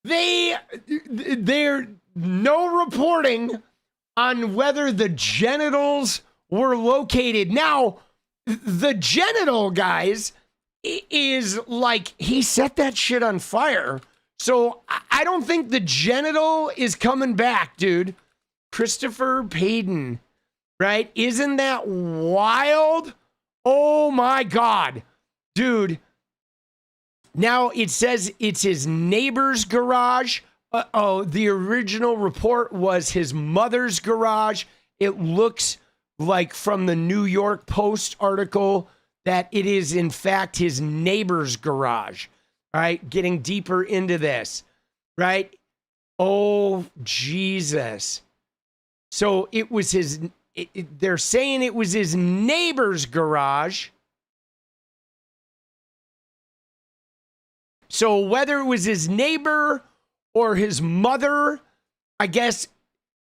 there's no reporting on whether the genitals were located. Now, the genital, guys, is like, he set that shit on fire. So I don't think the genital is coming back, dude. Christopher Peden, right? Isn't that wild? Oh my God, dude. Now it says it's his neighbor's garage. The original report was his mother's garage. It looks like from the New York Post article that it is in fact his neighbor's garage, right? Getting deeper into this, right? Oh, Jesus. So it was his, they're saying it was his neighbor's garage. So whether it was his neighbor or his mother, I guess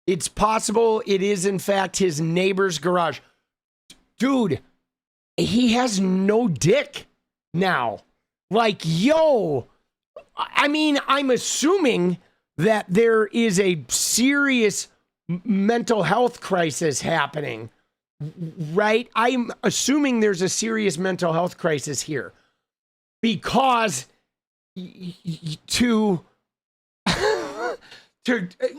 it's possible it is in fact his neighbor's garage. Dude, he has no dick now. Like, yo, I mean, I'm assuming that there is a serious mental health crisis happening, right? I'm assuming there's a serious mental health crisis here because to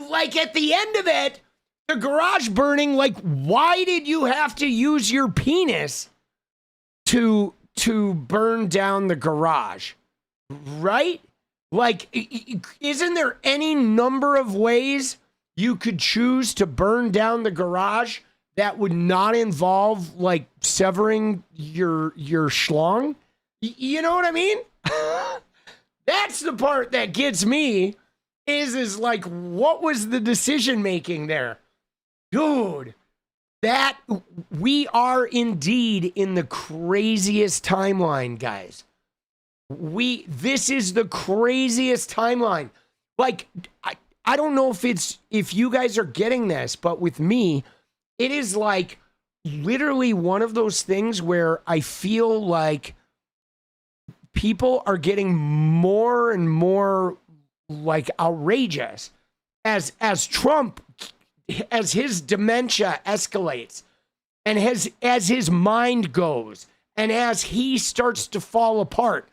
like at the end of it, the garage burning, like, why did you have to use your penis to burn down the garage, right? Like, isn't there any number of ways you could choose to burn down the garage that would not involve, like, severing your schlong? You know what I mean? That's the part that gets me, is like, what was the decision making there? Dude, that we are indeed in the craziest timeline, guys. This is the craziest timeline. Like, I don't know if you guys are getting this, but with me, it is like literally one of those things where I feel like people are getting more and more like outrageous as Trump, as his dementia escalates and as his mind goes and as he starts to fall apart.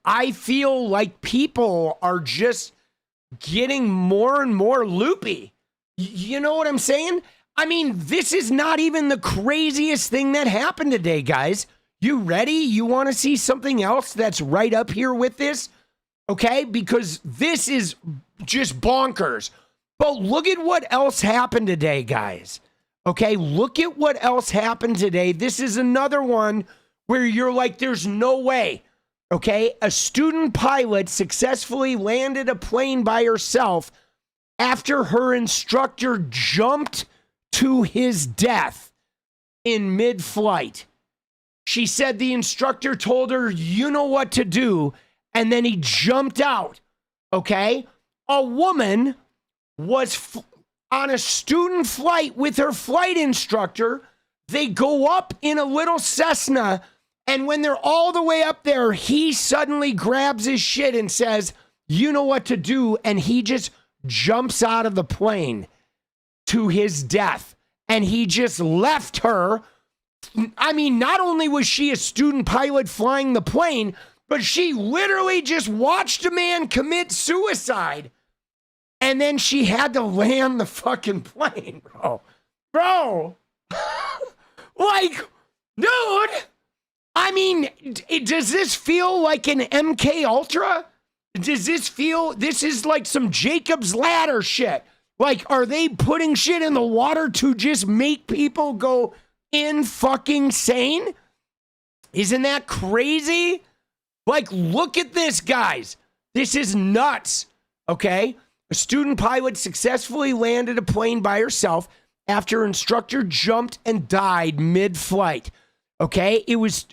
I feel like people are just getting more and more loopy. You know what I'm saying? I mean, this is not even the craziest thing that happened today, guys. You ready? You want to see something else that's right up here with this? Okay? Because this is just bonkers. But look at what else happened today, guys. Okay? Look at what else happened today. This is another one where you're like, there's no way. Okay, a student pilot successfully landed a plane by herself after her instructor jumped to his death in mid-flight. She said the instructor told her, you know what to do, and then he jumped out. Okay, a woman was on a student flight with her flight instructor. They go up in a little Cessna. And when they're all the way up there, he suddenly grabs his shit and says, you know what to do. And he just jumps out of the plane to his death. And he just left her. I mean, not only was she a student pilot flying the plane, but she literally just watched a man commit suicide. And then she had to land the fucking plane, bro. Bro. Like, dude. I mean, does this feel like an MK Ultra? Does this feel, this is like some Jacob's Ladder shit? Like, are they putting shit in the water to just make people go in fucking sane? Isn't that crazy? Like, look at this, guys. This is nuts, okay? A student pilot successfully landed a plane by herself after her instructor jumped and died mid-flight. Okay, it was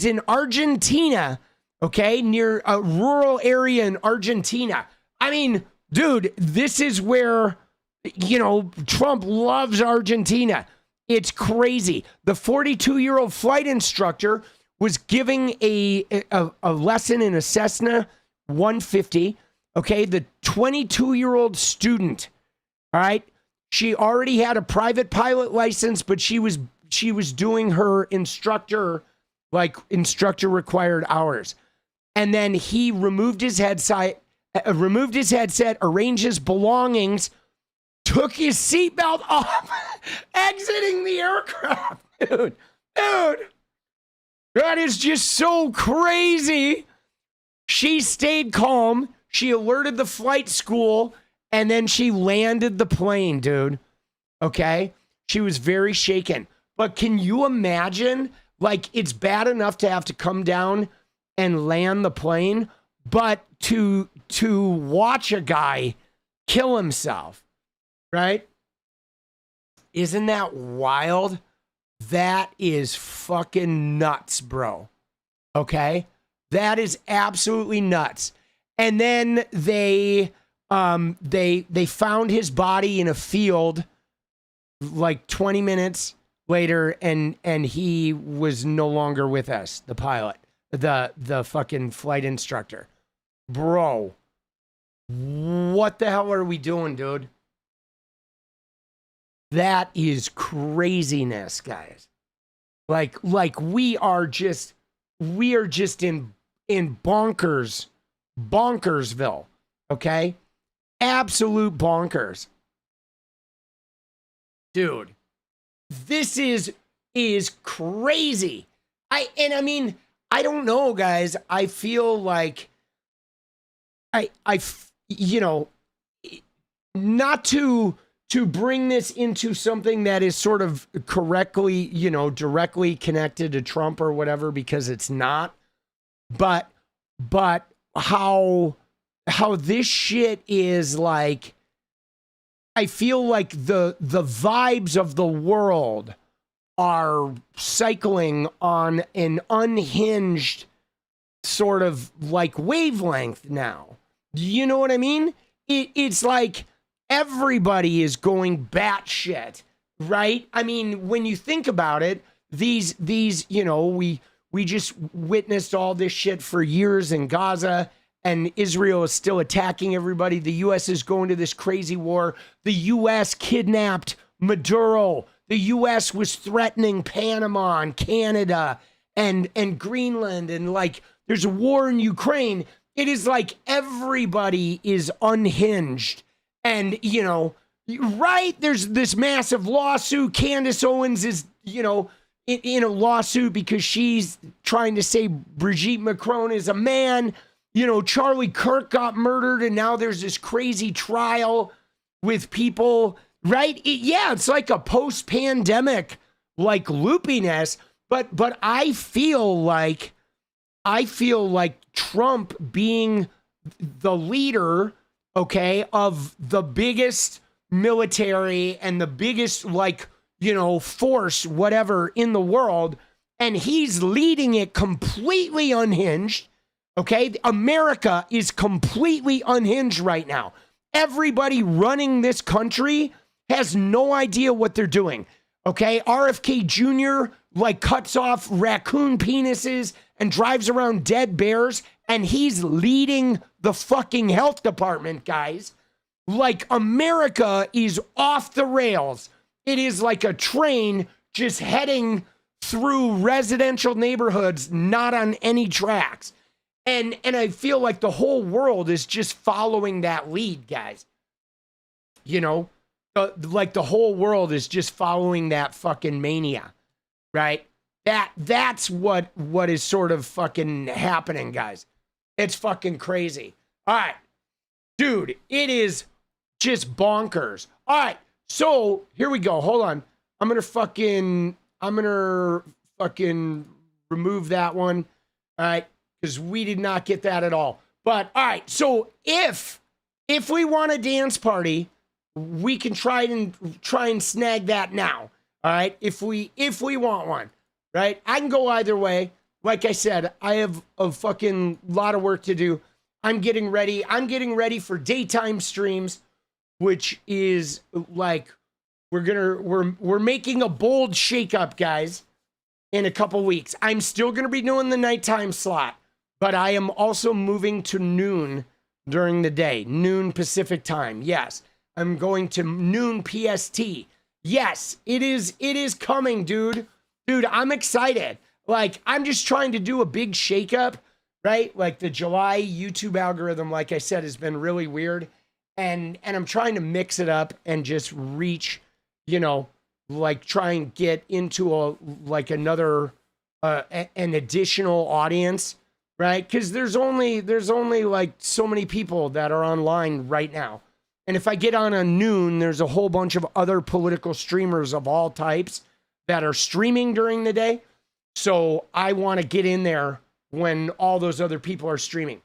in Argentina, okay, near a rural area in Argentina. I mean, dude, this is where, you know, Trump loves Argentina. It's crazy. The 42-year-old flight instructor was giving a lesson in a Cessna 150. Okay, the 22-year-old student, all right, she already had a private pilot license, but she was doing her instructor required hours. And then he removed his headset, arranged his belongings, took his seatbelt off, exiting the aircraft. Dude, that is just so crazy. She stayed calm. She alerted the flight school, and then she landed the plane, dude. Okay? She was very shaken. But can you imagine, like, it's bad enough to have to come down and land the plane, but to watch a guy kill himself, right? Isn't that wild? That is fucking nuts, bro. Okay? That is absolutely nuts. And then they found his body in a field like 20 minutes later, and he was no longer with us, the pilot, the fucking flight instructor. Bro, what the hell are we doing, dude? That is craziness, guys. Like we are just in bonkersville, okay? Absolute bonkers. Dude. This is crazy. I I don't know, guys. I feel like you know, not to bring this into something that is sort of correctly, you know, directly connected to Trump or whatever, because it's not. But how this shit is like, I feel like the vibes of the world are cycling on an unhinged sort of like wavelength now. You know what I mean? It's like everybody is going batshit, right? I mean, when you think about it, these you know, we just witnessed all this shit for years in Gaza, and Israel is still attacking everybody. The U.S. is going to this crazy war. The U.S. kidnapped Maduro. The U.S. was threatening Panama and Canada and Greenland, and like there's a war in Ukraine. It is like everybody is unhinged, and you know, right? There's this massive lawsuit. Candace Owens is, you know, in a lawsuit because she's trying to say Brigitte Macron is a man. You know, Charlie Kirk got murdered, and now there's this crazy trial with people, right? It's like a post-pandemic, like loopiness. But I feel like Trump being the leader, okay, of the biggest military and the biggest, like, you know, force, whatever, in the world, and he's leading it completely unhinged. Okay, America is completely unhinged right now. Everybody running this country has no idea what they're doing. Okay, RFK Jr. like cuts off raccoon penises and drives around dead bears, and he's leading the fucking health department, guys. Like, America is off the rails. It is like a train just heading through residential neighborhoods, not on any tracks. And I feel like the whole world is just following that lead, guys. You know, like the whole world is just following that fucking mania, right? That's what is sort of fucking happening, guys. It's fucking crazy. All right, dude, it is just bonkers. All right, so here we go. Hold on. I'm gonna fucking remove that one. All right. Because we did not get that at all. But all right, so if we want a dance party, we can try and snag that now. All right, if we want one, right? I can go either way. Like I said, I have a fucking lot of work to do. I'm getting ready. I'm getting ready for daytime streams, which is like we're making a bold shakeup, guys, in a couple weeks. I'm still gonna be doing the nighttime slot. But I am also moving to noon during the day, noon Pacific time. Yes, I'm going to noon PST. Yes, it is coming, dude. Dude, I'm excited. Like, I'm just trying to do a big shakeup, right? Like the July YouTube algorithm, like I said, has been really weird. And I'm trying to mix it up and just reach, you know, like try and get into another, an additional audience. Right? Because there's only like so many people that are online right now. And if I get on a noon, there's a whole bunch of other political streamers of all types that are streaming during the day. So I want to get in there when all those other people are streaming.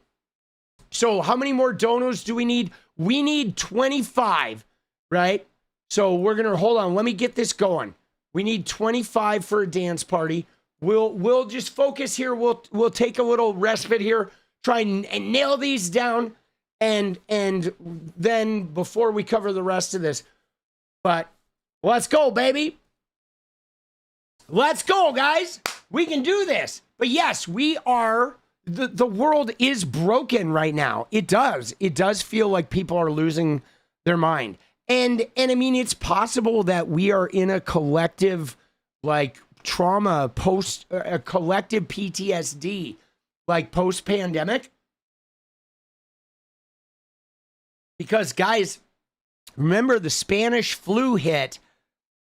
So how many more donos do we need? We need 25, right? So we're going to, hold on, let me get this going. We need 25 for a dance party. We'll just focus here. We'll take a little respite here, try and nail these down, and then before we cover the rest of this. But let's go, baby. Let's go, guys. We can do this. But yes, we are. The world is broken right now. It does. It does feel like people are losing their mind. And I mean, it's possible that we are in a collective, like, trauma, a collective PTSD, like post-pandemic. Because, guys, remember the Spanish flu hit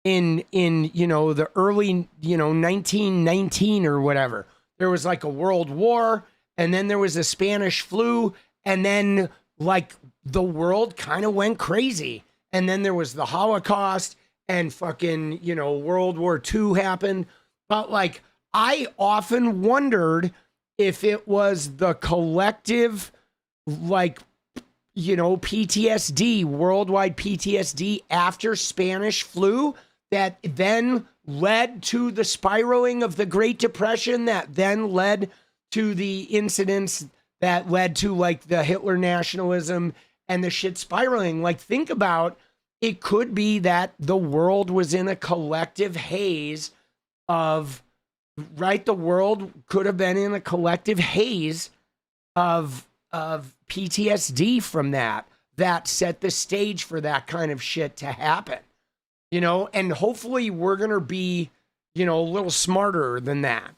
in you know, the early, you know, 1919 or whatever. There was like a world war, and then there was a Spanish flu, and then like the world kind of went crazy. And then there was the Holocaust, and fucking, you know, World War II happened. But like, I often wondered if it was the collective, like, you know, PTSD, worldwide PTSD after Spanish flu that then led to the spiraling of the Great Depression, that then led to the incidents that led to like the Hitler nationalism and the shit spiraling. Like, think about, it could be that the world was in a collective haze of, right? The world could have been in a collective haze of PTSD from that set the stage for that kind of shit to happen, you know, and hopefully we're going to be, you know, a little smarter than that.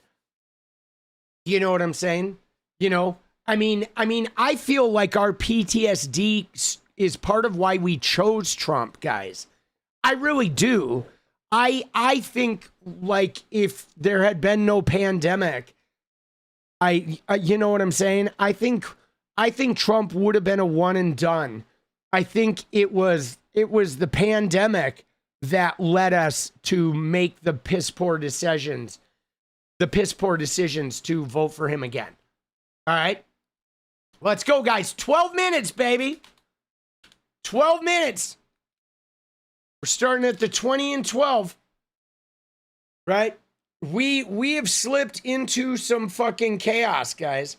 You know what I'm saying? You know, I mean, I feel like our PTSD is part of why we chose Trump, guys. I really do. I think, like, if there had been no pandemic, you know what I'm saying? I think Trump would have been a one and done. I think it was the pandemic that led us to make the piss poor decisions to vote for him again. All right, let's go, guys. 12 minutes, baby. 12 minutes. We're starting at the 20 and 12, right? We have slipped into some fucking chaos, guys.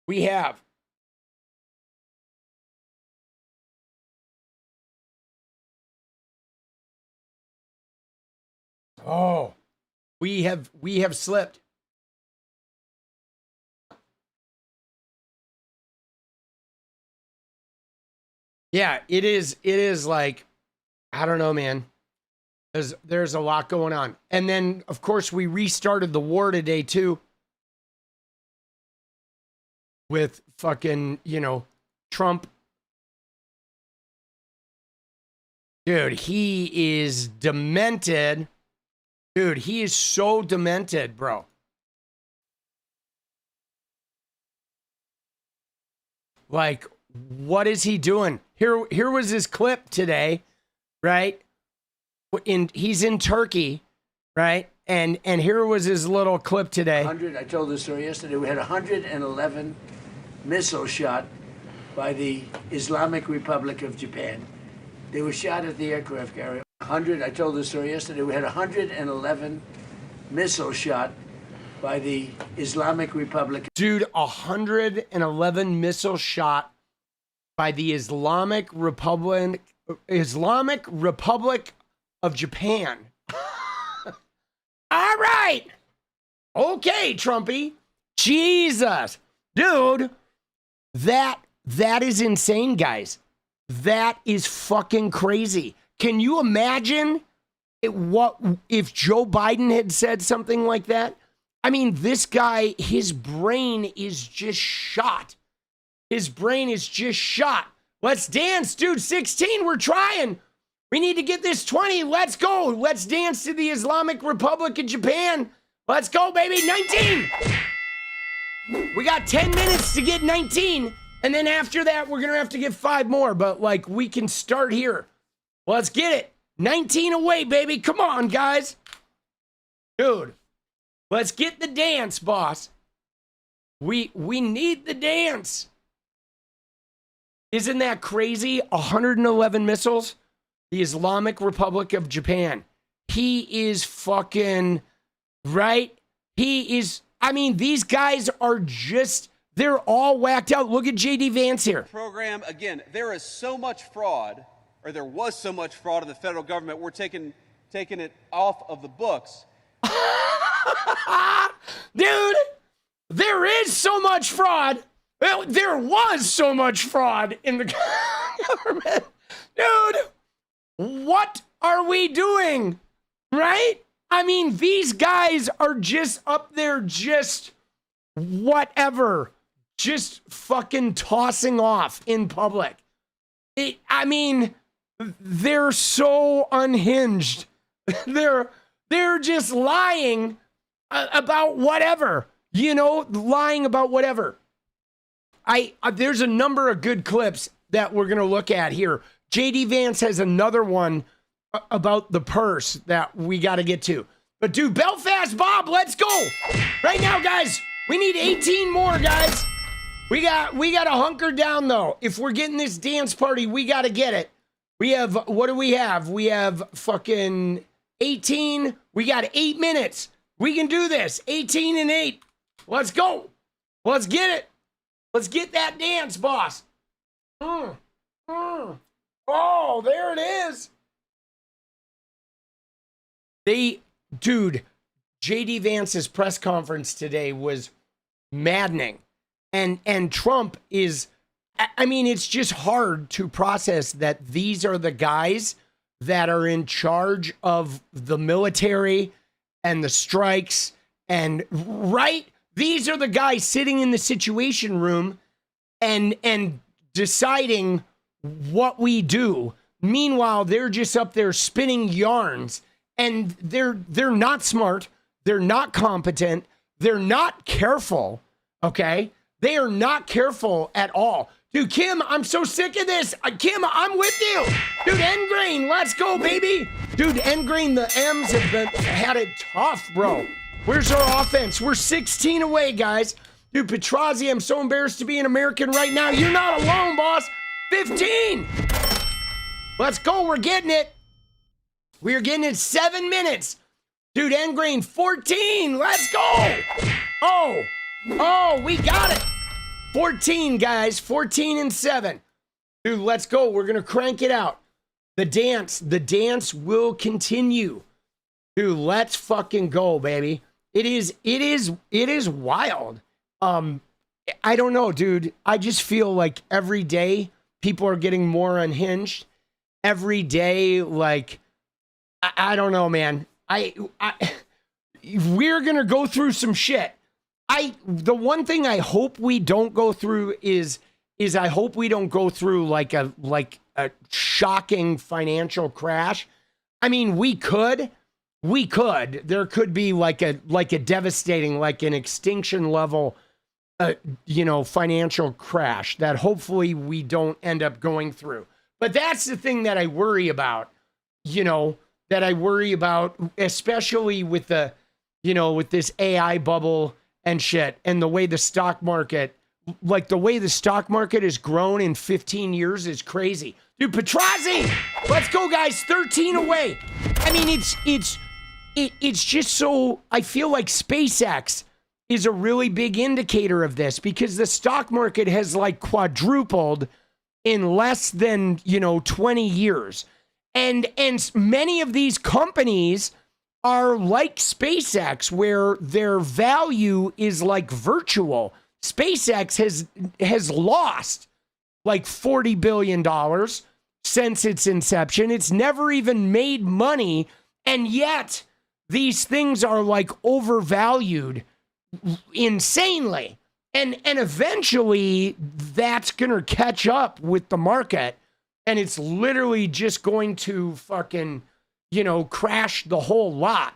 We have. Oh, we have slipped. Yeah, it is like, I don't know, man. There's a lot going on. And then, of course, we restarted the war today, too. With fucking, you know, Trump. Dude, he is demented. Dude, he is so demented, bro. Like, what is he doing? Here was his clip today, right? He's in Turkey, right? And here was his little clip today. I told the story yesterday. We had 111 missiles shot by the Islamic Republic of Japan. They were shot at the aircraft carrier. I told the story yesterday. We had 111 missiles shot by the Islamic Republic. Dude, 111 missiles shot by the Islamic Republic of Japan. All right. Okay, Trumpy. Jesus. Dude, that is insane, guys. That is fucking crazy. Can you imagine what if Joe Biden had said something like that? I mean, this guy, his brain is just shot. His brain is just shot. Let's dance, dude. 16, we're trying. We need to get this 20. Let's go. Let's dance to the Islamic Republic of Japan. Let's go, baby. 19. We got 10 minutes to get 19. And then after that, we're going to have to get 5 more. But, like, we can start here. Let's get it. 19 away, baby. Come on, guys. Dude, let's get the dance, boss. We need the dance. Isn't that crazy? 111 missiles. The Islamic Republic of Japan. He is fucking, right? He is, I mean, these guys are just, they're all whacked out. Look at J.D. Vance here. Program, again, there is so much fraud, or there was so much fraud in the federal government, we're taking it off of the books. Dude, there is so much fraud. Well, there was so much fraud in the government. Dude, what are we doing? Right? I mean, these guys are just up there, just whatever, just fucking tossing off in public. I mean, they're so unhinged. They're just lying about whatever, you know, lying about whatever. There's a number of good clips that we're going to look at here. JD Vance has another one about the purse that we got to get to. But dude, Belfast Bob, let's go. Right now, guys, we need 18 more, guys. We got to hunker down, though. If we're getting this dance party, we got to get it. We have, what do we have? We have fucking 18. We got 8 minutes. We can do this. 18 and 8. Let's go. Let's get it. Let's get that dance, boss. Oh, there it is. Dude, JD Vance's press conference today was maddening. And Trump is, I mean, it's just hard to process that these are the guys that are in charge of the military and the strikes. And right, these are the guys sitting in the Situation Room and deciding what we do. Meanwhile, they're just up there spinning yarns, and they're not smart. They're not competent. They're not careful. Okay. They are not careful at all. Dude, Kim, I'm so sick of this. Kim, I'm with you. Dude, Engrain, let's go, baby. Dude, Engrain, the M's have had it tough, bro. Where's our offense? We're 16 away, guys. Dude, 𝗙ecie, I'm so embarrassed to be an American right now. You're not alone, boss. 15. Let's go. We're getting it. We're getting it 7 minutes. Dude, Engrain, 14. Let's go. Oh, we got it. 14, guys. 14 and 7. Dude, let's go. We're going to crank it out. The dance will continue. Dude, let's fucking go, baby. It is wild. I don't know, dude. I just feel like every day people are getting more unhinged. Every day, like, I don't know, man. We're going to go through some shit. The one thing I hope we don't go through is I hope we don't go through like a shocking financial crash. I mean, we could. There could be like a devastating, like an extinction level, financial crash that hopefully we don't end up going through. But that's the thing that I worry about, especially with with this AI bubble and shit, and the way the stock market, has grown in 15 years is crazy. Dude, 𝗙ecie, let's go, guys. 13 away. I mean, it's just so, I feel like SpaceX is a really big indicator of this, because the stock market has like quadrupled in less than, 20 years. And many of these companies are like SpaceX, where their value is like virtual. SpaceX has lost like $40 billion since its inception. It's never even made money, and yet these things are like overvalued insanely. And eventually that's going to catch up with the market, and it's literally just going to fucking, crash the whole lot.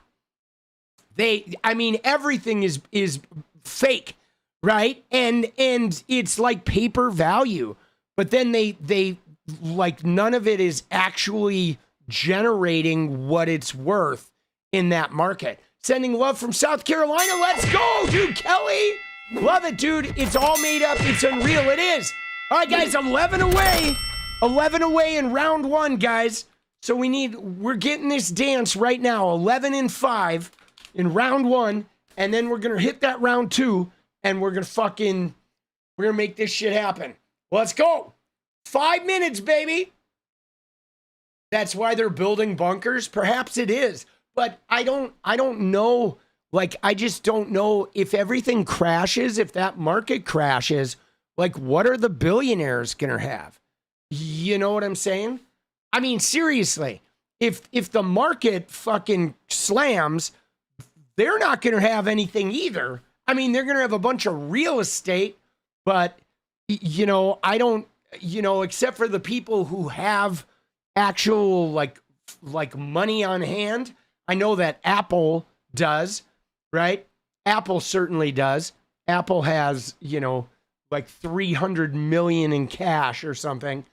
Everything is fake, right? And it's like paper value, but then they like none of it is actually generating what it's worth in that market. Sending love from South Carolina. Let's go, dude. Kelly, love it, dude. It's all made up. It's unreal. It is. All right, guys, 11 away. 11 away in round one, guys. So we're getting this dance right now. 11 and 5 in round one. And then we're going to hit that round two, and we're going to make this shit happen. Let's go. 5 minutes, baby. That's why they're building bunkers. Perhaps it is, but I don't know. Like, I just don't know if everything crashes, if that market crashes, like, what are the billionaires going to have? You know what I'm saying? I mean, seriously, if the market fucking slams, they're not going to have anything either. I mean, they're going to have a bunch of real estate, but, I don't, except for the people who have actual, like money on hand. I know that Apple does, right? Apple certainly does. Apple has, like 300 million in cash or something.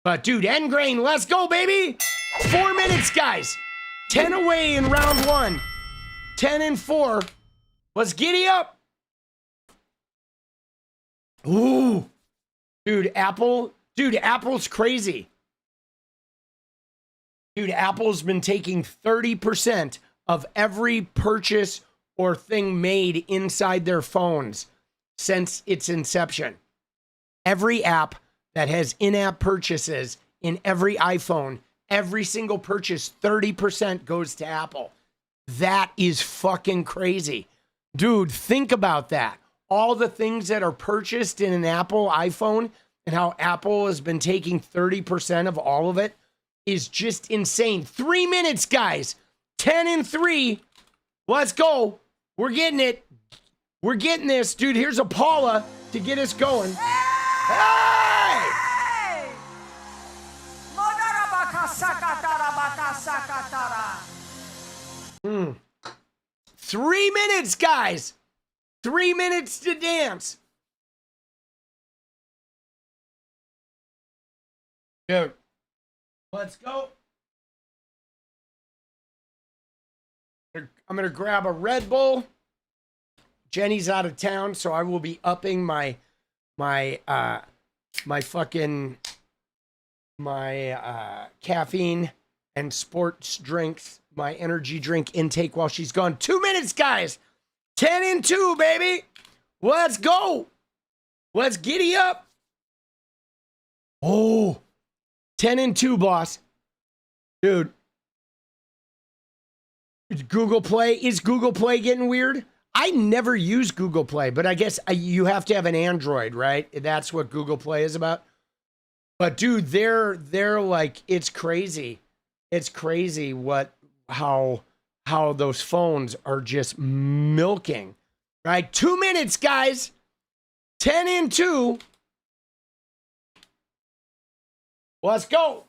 But dude, Engrain, let's go, baby. 4 minutes, guys. 10 away in round one. 10 and 4. Let's giddy up. Ooh. Dude, Apple's crazy. Dude, Apple's been taking 30% of every purchase or thing made inside their phones since its inception. Every app that has in-app purchases in every iPhone, every single purchase, 30% goes to Apple. That is fucking crazy. Dude, think about that. all the things that are purchased in an Apple iPhone and how Apple has been taking 30% of all of it is just insane. 3 minutes, guys. 10 and 3. Let's go. We're getting it. We're getting this. Dude, here's a Paula to get us going. Hey! 3 minutes, guys. 3 minutes to dance. Dude, let's go. I'm going to grab a Red Bull. Jenny's out of town, so I will be upping my caffeine and sports drinks, my energy drink intake while she's gone. 2 minutes, guys. 10 and 2, baby. Let's go. Let's giddy up. Oh, 10 and 2, boss. Dude. Google Play. Is Google Play getting weird? I never use Google Play, but I guess you have to have an Android, right? That's what Google Play is about. But dude, they're like, it's crazy. It's crazy how those phones are just milking. Right? 2 minutes, guys. 10 and 2. Let's go.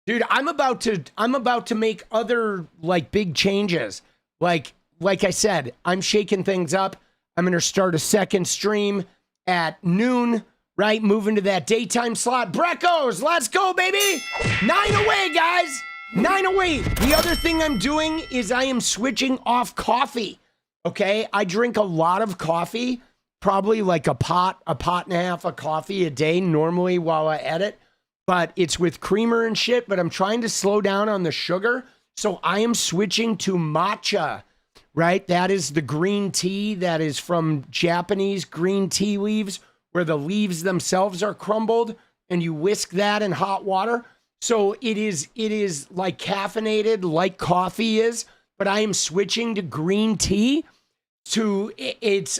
Dude, I'm about to make other like big changes. Like I said, I'm shaking things up. I'm going to start a second stream at noon, right? Moving to that daytime slot. Breckos, let's go, baby. 9 away, guys. 9 away. The other thing I'm doing is I am switching off coffee. Okay? I drink a lot of coffee, probably like a pot and a half of coffee a day normally while I edit. But it's with creamer and shit, but I'm trying to slow down on the sugar. So I am switching to matcha, right? That is the green tea that is from Japanese green tea leaves, where the leaves themselves are crumbled and you whisk that in hot water. So it is like caffeinated, like coffee is, but I am switching to green tea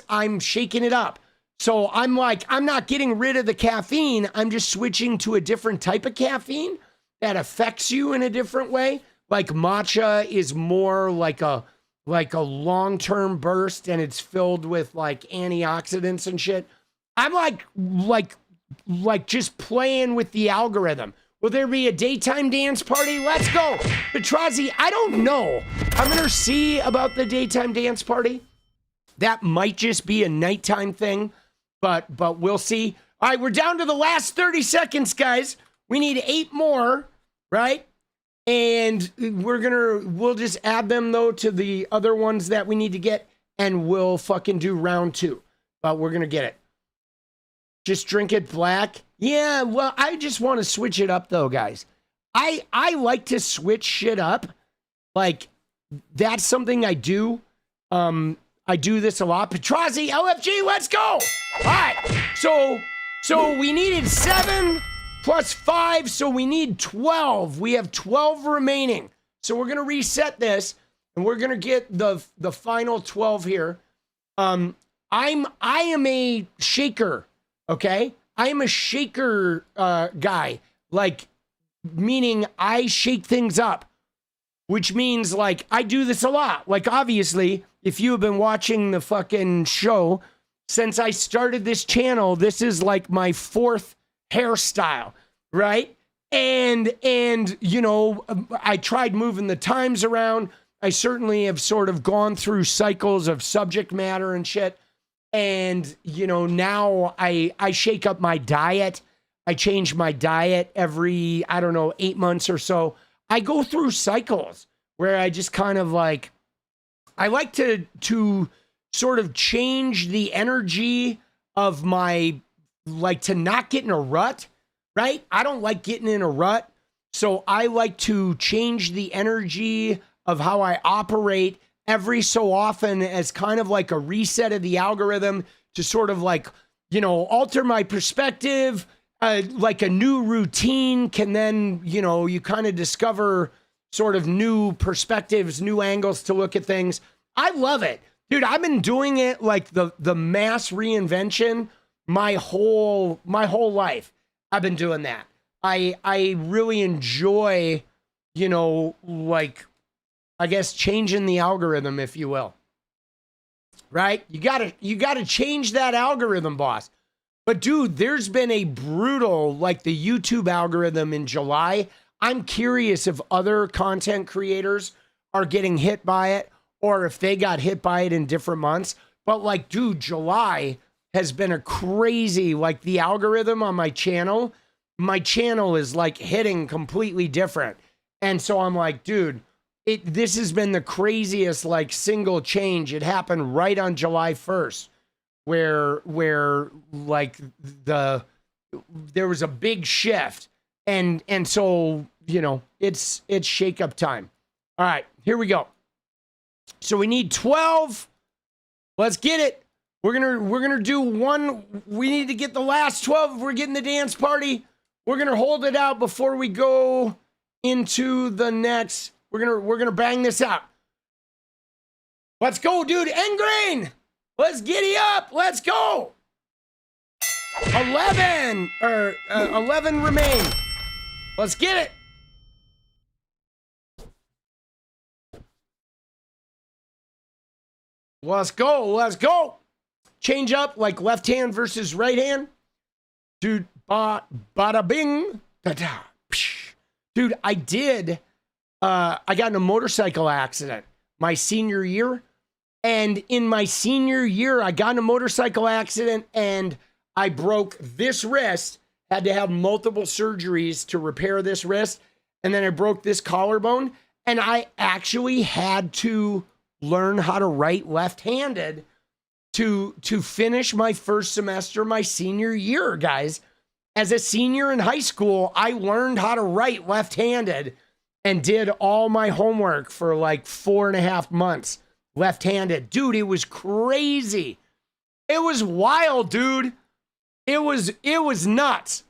I'm shaking it up. So I'm like, I'm not getting rid of the caffeine. I'm just switching to a different type of caffeine that affects you in a different way. Like matcha is more like a long-term burst, and it's filled with like antioxidants and shit. I'm like just playing with the algorithm. Will there be a daytime dance party? Let's go. 𝗙ecie, I don't know. I'm going to see about the daytime dance party. That might just be a nighttime thing. But we'll see. All right, we're down to the last 30 seconds, guys. We need 8 more, right? And we'll just add them, though, to the other ones that we need to get, and we'll fucking do round 2. But we're going to get it. Just drink it black. Yeah, well, I just want to switch it up, though, guys. I like to switch shit up. Like, that's something I do. I do this a lot. 𝗙ecie, LFG, let's go. All right. So we needed 7 plus 5, so we need 12. We have 12 remaining. So we're going to reset this, and we're going to get the final 12 here. I am a shaker, okay? I am a shaker guy, like, meaning I shake things up, which means, like, I do this a lot. Like, obviously, if you have been watching the fucking show, since I started this channel, this is like my 4th hairstyle, right? And you know, I tried moving the times around. I certainly have sort of gone through cycles of subject matter and shit. And, you know, now I shake up my diet. I change my diet every, 8 months or so. I go through cycles where I just kind of like, I like to sort of change the energy of my, like, to not get in a rut, right? I don't like getting in a rut. So I like to change the energy of how I operate every so often as kind of like a reset of the algorithm to sort of like, you know, alter my perspective. Like a new routine can then, you know, you kind of discover sort of new perspectives, new angles to look at things. I love it. dude, I've been doing it like the mass reinvention my whole life. I've been doing that. I really enjoy, you know, like, I guess changing the algorithm, if you will. Right? You gotta change that algorithm, boss. But dude, there's been a brutal, like the YouTube algorithm in July. I'm curious if other content creators are getting hit by it or if they got hit by it in different months. But like, dude, July has been a crazy, like the algorithm on my channel is like hitting completely different. And so I'm like, dude, this has been the craziest like single change. It happened right on July 1st where like there was a big shift. And so, you know, it's shake up time. All right, here we go. So we need 12. Let's get it. We're gonna do one. We need to get the last 12 if we're getting the dance party. We're gonna hold it out before we go into the next. We're gonna bang this out. Let's go, dude. End grain. Let's giddy up. Let's go. 11 remain. Let's get it. Let's go. Let's go. Change up like left hand versus right hand. Dude, bada bing. Da-da. Dude, I got in a motorcycle accident my senior year. And in my senior year, I got in a motorcycle accident and I broke this wrist, had to have multiple surgeries to repair this wrist. And then I broke this collarbone and I actually had to learn how to write left-handed to finish my first semester, my senior year, guys. As a senior in high school, I learned how to write left-handed and did all my homework for like 4.5 months left-handed. Dude, it was crazy. It was wild, dude. It was nuts.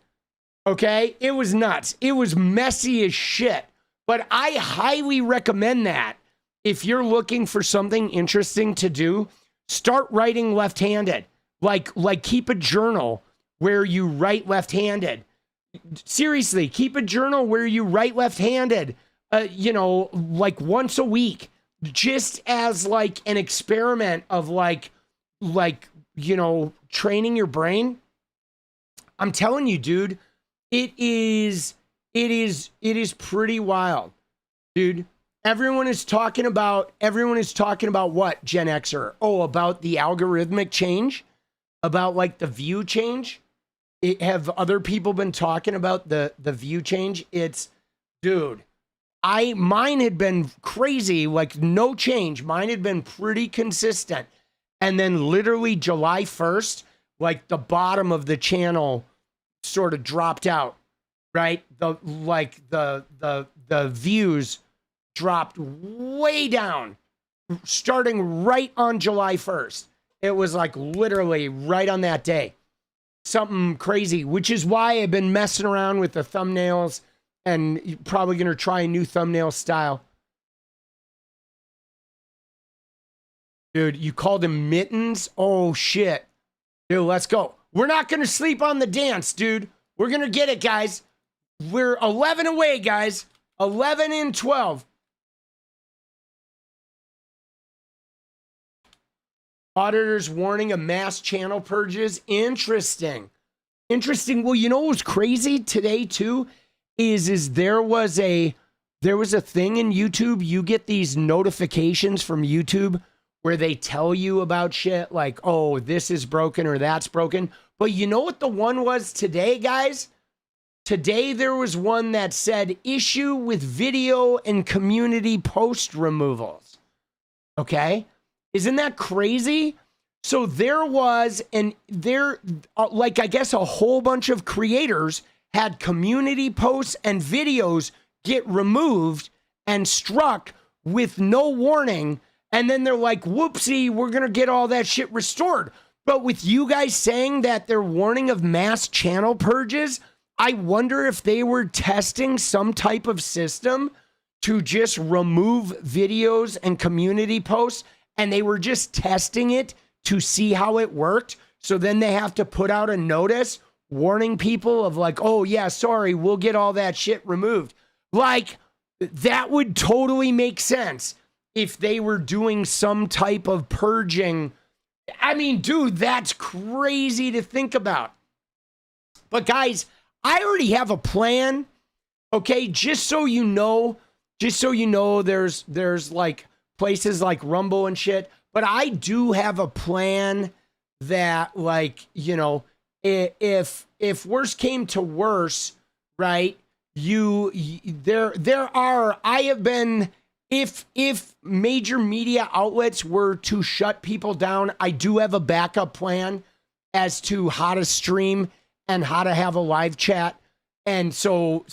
Okay? It was nuts. It was messy as shit. But I highly recommend that. If you're looking for something interesting to do, start writing left-handed. Like keep a journal where you write left-handed. Seriously, keep a journal where you write left-handed, you know, like once a week, just as like an experiment of like, you know, training your brain. I'm telling you, dude, it is pretty wild, dude. Everyone is talking about what, Gen Xer? Oh, about the algorithmic change, about like the view change. Have other people been talking about the view change? It's, dude, mine had been crazy, like no change. Mine had been pretty consistent. And then literally July 1st, like the bottom of the channel sort of dropped out, right? The views dropped way down, starting right on July 1st. It was like literally right on that day. Something crazy, which is why I've been messing around with the thumbnails and probably going to try a new thumbnail style. Dude, you called him Mittens? Oh, shit. Dude, let's go. We're not going to sleep on the dance, dude. We're going to get it, guys. We're 11 away, guys. 11 in 12. Auditors warning of mass channel purges. Interesting. Well, you know what was crazy today too? Is there was a thing in YouTube. You get these notifications from YouTube where they tell you about shit like, oh, this is broken or that's broken. But you know what the one was today, guys? Today there was one that said issue with video and community post removals. Okay? Isn't that crazy? So there was, like, I guess a whole bunch of creators had community posts and videos get removed and struck with no warning. And then they're like, whoopsie, we're going to get all that shit restored. But with you guys saying that they're warning of mass channel purges, I wonder if they were testing some type of system to just remove videos and community posts and they were just testing it to see how it worked. So then they have to put out a notice warning people of like, oh yeah, sorry, we'll get all that shit removed. Like, that would totally make sense if they were doing some type of purging. I mean, dude, that's crazy to think about. But guys, I already have a plan. Okay, just so you know, there's like places like Rumble and shit, but I do have a plan that, like, you know, if worse came to worse, right? If major media outlets were to shut people down, I do have a backup plan as to how to stream and how to have a live chat. And so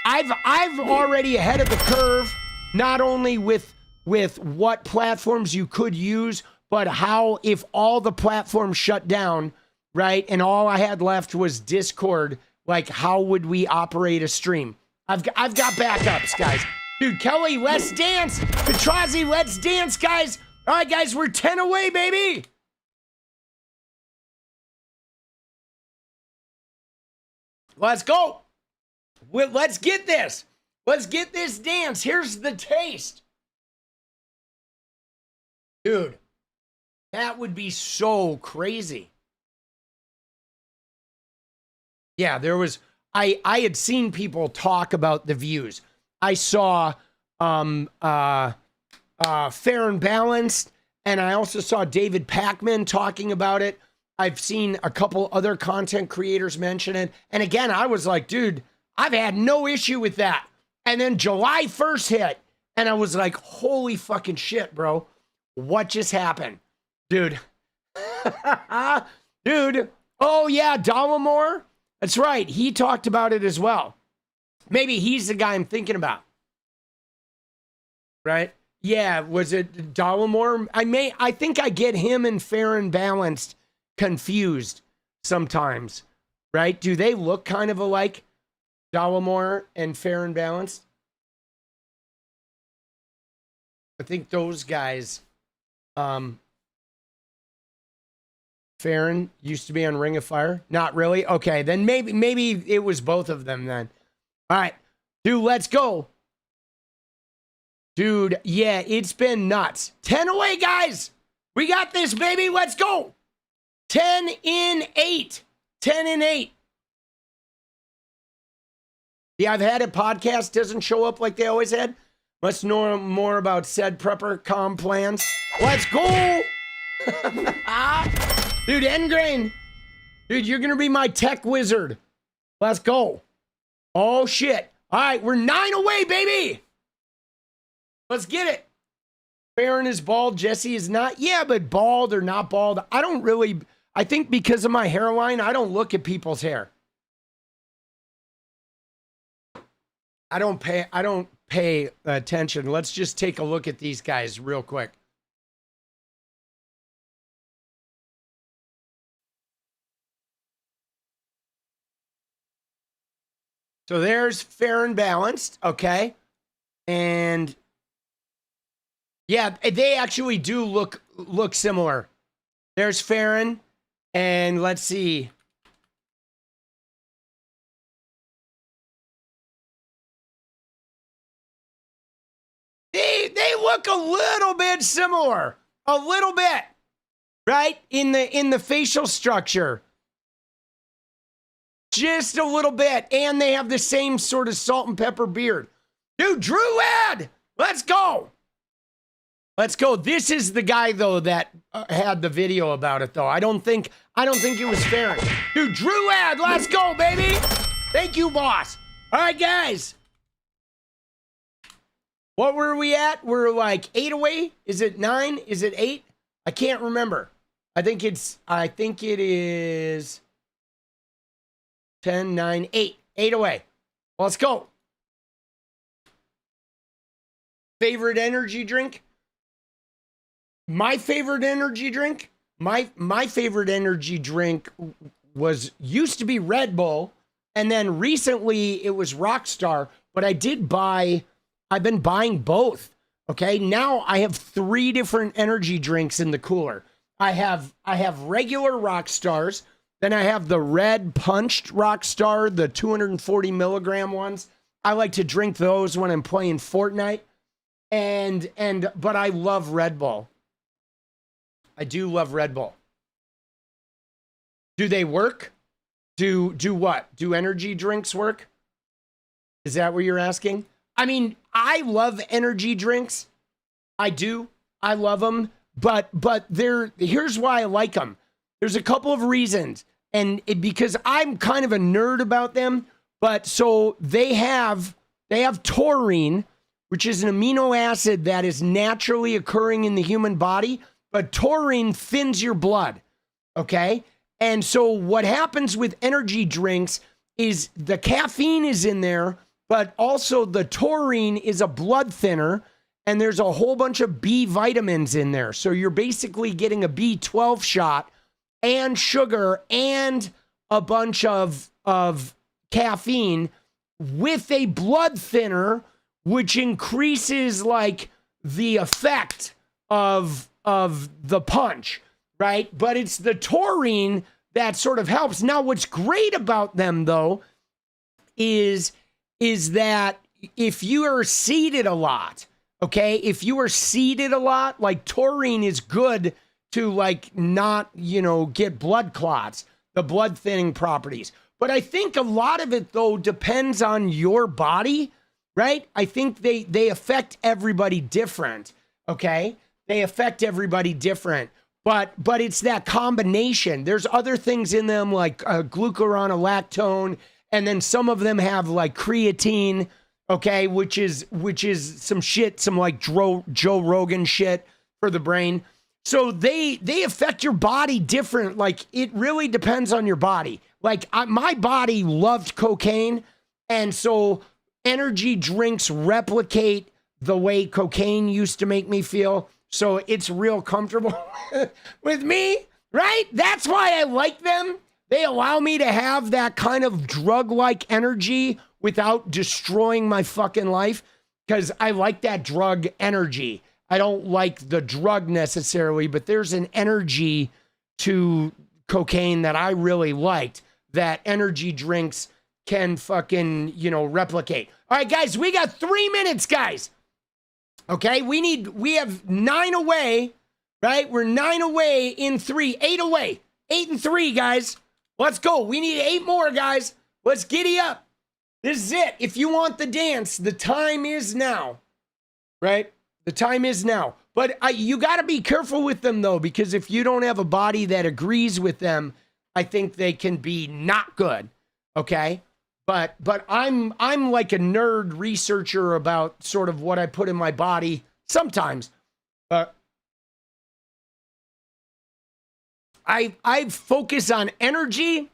I've already ahead of the curve, not only with what platforms you could use, but how, if all the platforms shut down, right, and all I had left was Discord, like, how would we operate a stream? I've got backups, guys. Dude, Kelly, let's dance. 𝗙ecie, let's dance, guys. All right, guys, we're 10 away, baby. Let's go. Let's get this. Let's get this dance. Here's the taste. Dude, that would be so crazy. Yeah, there was, I had seen people talk about the views. I saw Fair and Balanced, and I also saw David Pakman talking about it. I've seen a couple other content creators mention it. And again, I was like, dude, I've had no issue with that. And then July 1st hit, and I was like, holy fucking shit, bro. What just happened? Dude. Dude. Oh, yeah, Dollemore. That's right. He talked about it as well. Maybe he's the guy I'm thinking about. Right? Yeah, was it Dollemore? I think I get him and Fair and Balanced confused sometimes. Right? Do they look kind of alike? Dollemore and Fair and Balanced? I think those guys, Farron used to be on Ring of Fire. Not really. Okay, then maybe it was both of them then. All right, dude, let's go. Dude, yeah, it's been nuts. 10 away, guys. We got this, baby. Let's go. 10 in 8. 10 in 8. The I've Had It podcast doesn't show up like they always had. Let's know more about 𝗙cie𝗶𝗹𝗀 plans. Let's go. Dude, Engrain. Dude, you're going to be my tech wizard. Let's go. Oh, shit. All right, we're 9 away, baby. Let's get it. Farron is bald. Jesse is not. Yeah, but bald or not bald, I think because of my hairline, I don't look at people's hair. I don't pay attention. Let's just take a look at these guys real quick. So there's Fair and Balanced, okay? And yeah, they actually do look similar. There's Farron, and let's see. They look a little bit similar. A little bit. Right? In the facial structure. Just a little bit. And they have the same sort of salt and pepper beard. Dude, Drew Ad! Let's go! Let's go. This is the guy, though, that had the video about it, though. I don't think it was Farron. Dude, Drew Ad, let's go, baby! Thank you, boss. All right, guys. What were we at? We're like 8 away? Is it 9? Is it 8? I can't remember. I think it is 10, 9, 8. 8 away. Let's go. Favorite energy drink? My favorite energy drink? My favorite energy drink used to be Red Bull, and then recently it was Rockstar, but I've been buying both. Okay, now I have 3 different energy drinks in the cooler. I have regular rock stars, then I have the red punched rock star, the 240 milligram ones. I like to drink those when I'm playing Fortnite. But I love Red Bull. I do love Red Bull. Do they work? Do what? Do energy drinks work? Is that what you're asking? I mean, I love energy drinks. I do. I love them. But here's why I like them. There's a couple of reasons. Because I'm kind of a nerd about them. But so they have taurine, which is an amino acid that is naturally occurring in the human body. But taurine thins your blood. Okay? And so what happens with energy drinks is the caffeine is in there, but also the taurine is a blood thinner, and there's a whole bunch of B vitamins in there. So you're basically getting a B12 shot and sugar and a bunch of caffeine with a blood thinner, which increases like the effect of the punch, right? But it's the taurine that sort of helps. Now, what's great about them though is that if you are seated a lot, okay, if you are seated a lot, like taurine is good to like not, get blood clots, the blood thinning properties. But I think a lot of it though depends on your body, right? I think they affect everybody different, okay? They affect everybody different. But it's that combination. There's other things in them like glucuronolactone, and then some of them have like creatine, okay, which is some shit, some like Joe Rogan shit for the brain. So they affect your body different. Like it really depends on your body. Like my body loved cocaine, and so energy drinks replicate the way cocaine used to make me feel. So it's real comfortable with me, right? That's why I like them. They allow me to have that kind of drug-like energy without destroying my fucking life, because I like that drug energy. I don't like the drug necessarily, but there's an energy to cocaine that I really liked that energy drinks can fucking, replicate. All right, guys, we got 3 minutes, guys. Okay, we have 9 away, right? We're 9 away in 3, 8 away, 8 and 3, guys. Let's go. We need 8 more, guys. Let's giddy up. This is it. If you want the dance, the time is now, right? The time is now. But you got to be careful with them, though, because if you don't have a body that agrees with them, I think they can be not good, okay? But I'm like a nerd researcher about sort of what I put in my body sometimes. I focus on energy.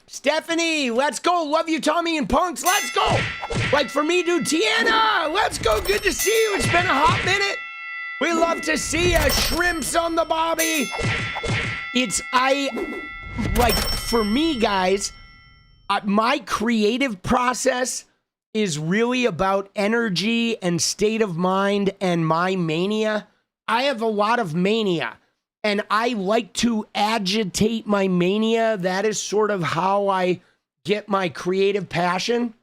Stephanie, let's go. Love you, Tommy and Punks. Let's go. Like for me, dude, Tiana, let's go. Good to see you. It's been a hot minute. We love to see you. Shrimps on the bobby. For me, guys, my creative process is really about energy and state of mind and my mania. I have a lot of mania, and I like to agitate my mania. That is sort of how I get my creative passion.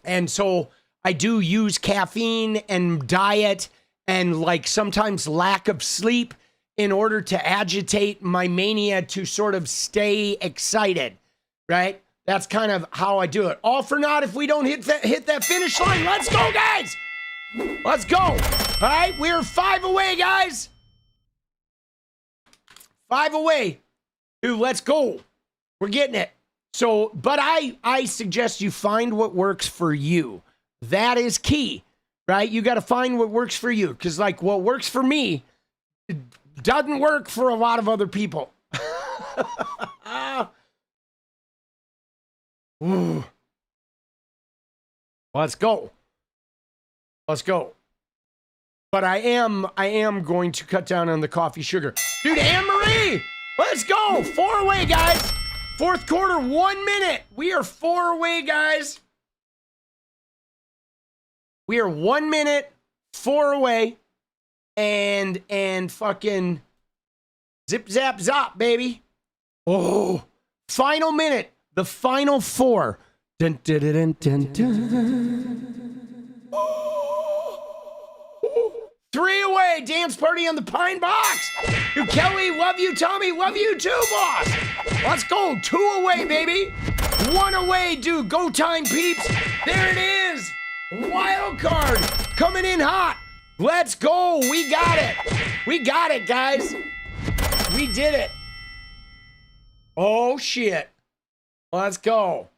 And so I do use caffeine and diet and like sometimes lack of sleep in order to agitate my mania to sort of stay excited, right? That's kind of how I do it. All for naught if we don't hit that finish line. Let's go, guys. Let's go. All right, we're 5 away, guys. 5 away. Dude, let's go. We're getting it. So, but I suggest you find what works for you. That is key, right? You got to find what works for you, because like what works for me doesn't work for a lot of other people. Ooh. Let's go. Let's go. But I am going to cut down on the coffee sugar. Dude, Anne-Marie, let's go. 4 away, guys. Fourth quarter, 1 minute. We are 4 away, guys. We are 1 minute, 4 away. and fucking zip, zap, zop, baby. Oh, final minute, the final 4. Dun, dun, dun, dun, dun. Oh. 3 away, dance party on the Pine Box. Dude, Kelly, love you. Tommy, love you too, boss. Let's go. 2 away, baby. 1 away, dude. Go time, peeps. There it is. Wild card coming in hot. Let's go. We got it. We got it, guys. We did it. Oh shit. Let's go.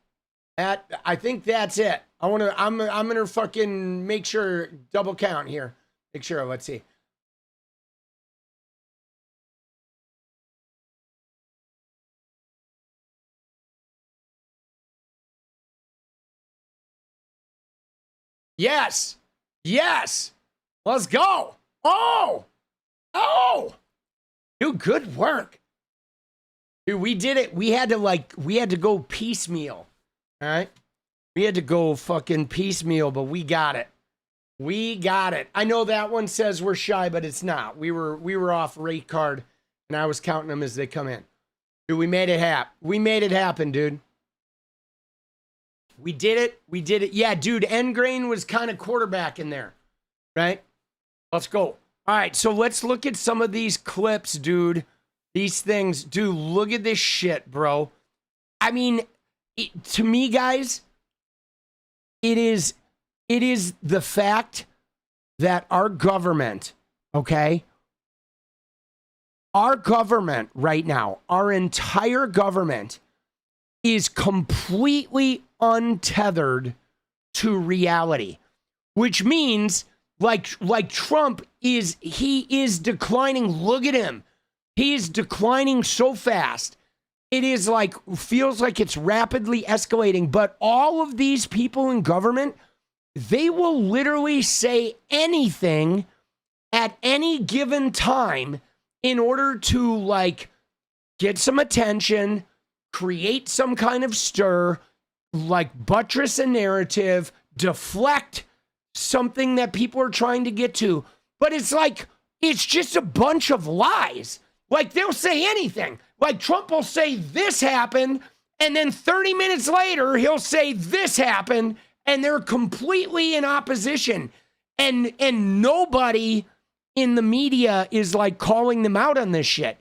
I think that's it. I'm gonna fucking make sure, double count here. Make sure. Let's see. Yes. Yes. Let's go. Oh. Oh. Dude, good work. Dude, we did it. We had to go piecemeal. All right? We had to go fucking piecemeal, but we got it. We got it. I know that one says we're shy, but it's not. We were off rate card, and I was counting them as they come in. Dude, we made it happen. We made it happen, dude. We did it. We did it. Yeah, dude, Engrain was kind of quarterback in there, right? Let's go. All right, so let's look at some of these clips, dude. These things. Dude, look at this shit, bro. I mean, to me, guys, it is the fact that our government, okay? Our government right now, our entire government is completely untethered to reality, which means like Trump is declining. Look at him. He is declining so fast. It is feels like it's rapidly escalating, but all of these people in government, they will literally say anything at any given time in order to get some attention, create some kind of stir, buttress a narrative, deflect something that people are trying to get to. But it's just a bunch of lies. They'll say anything. Trump will say this happened, and then 30 minutes later, he'll say this happened, and they're completely in opposition. And nobody in the media is calling them out on this shit.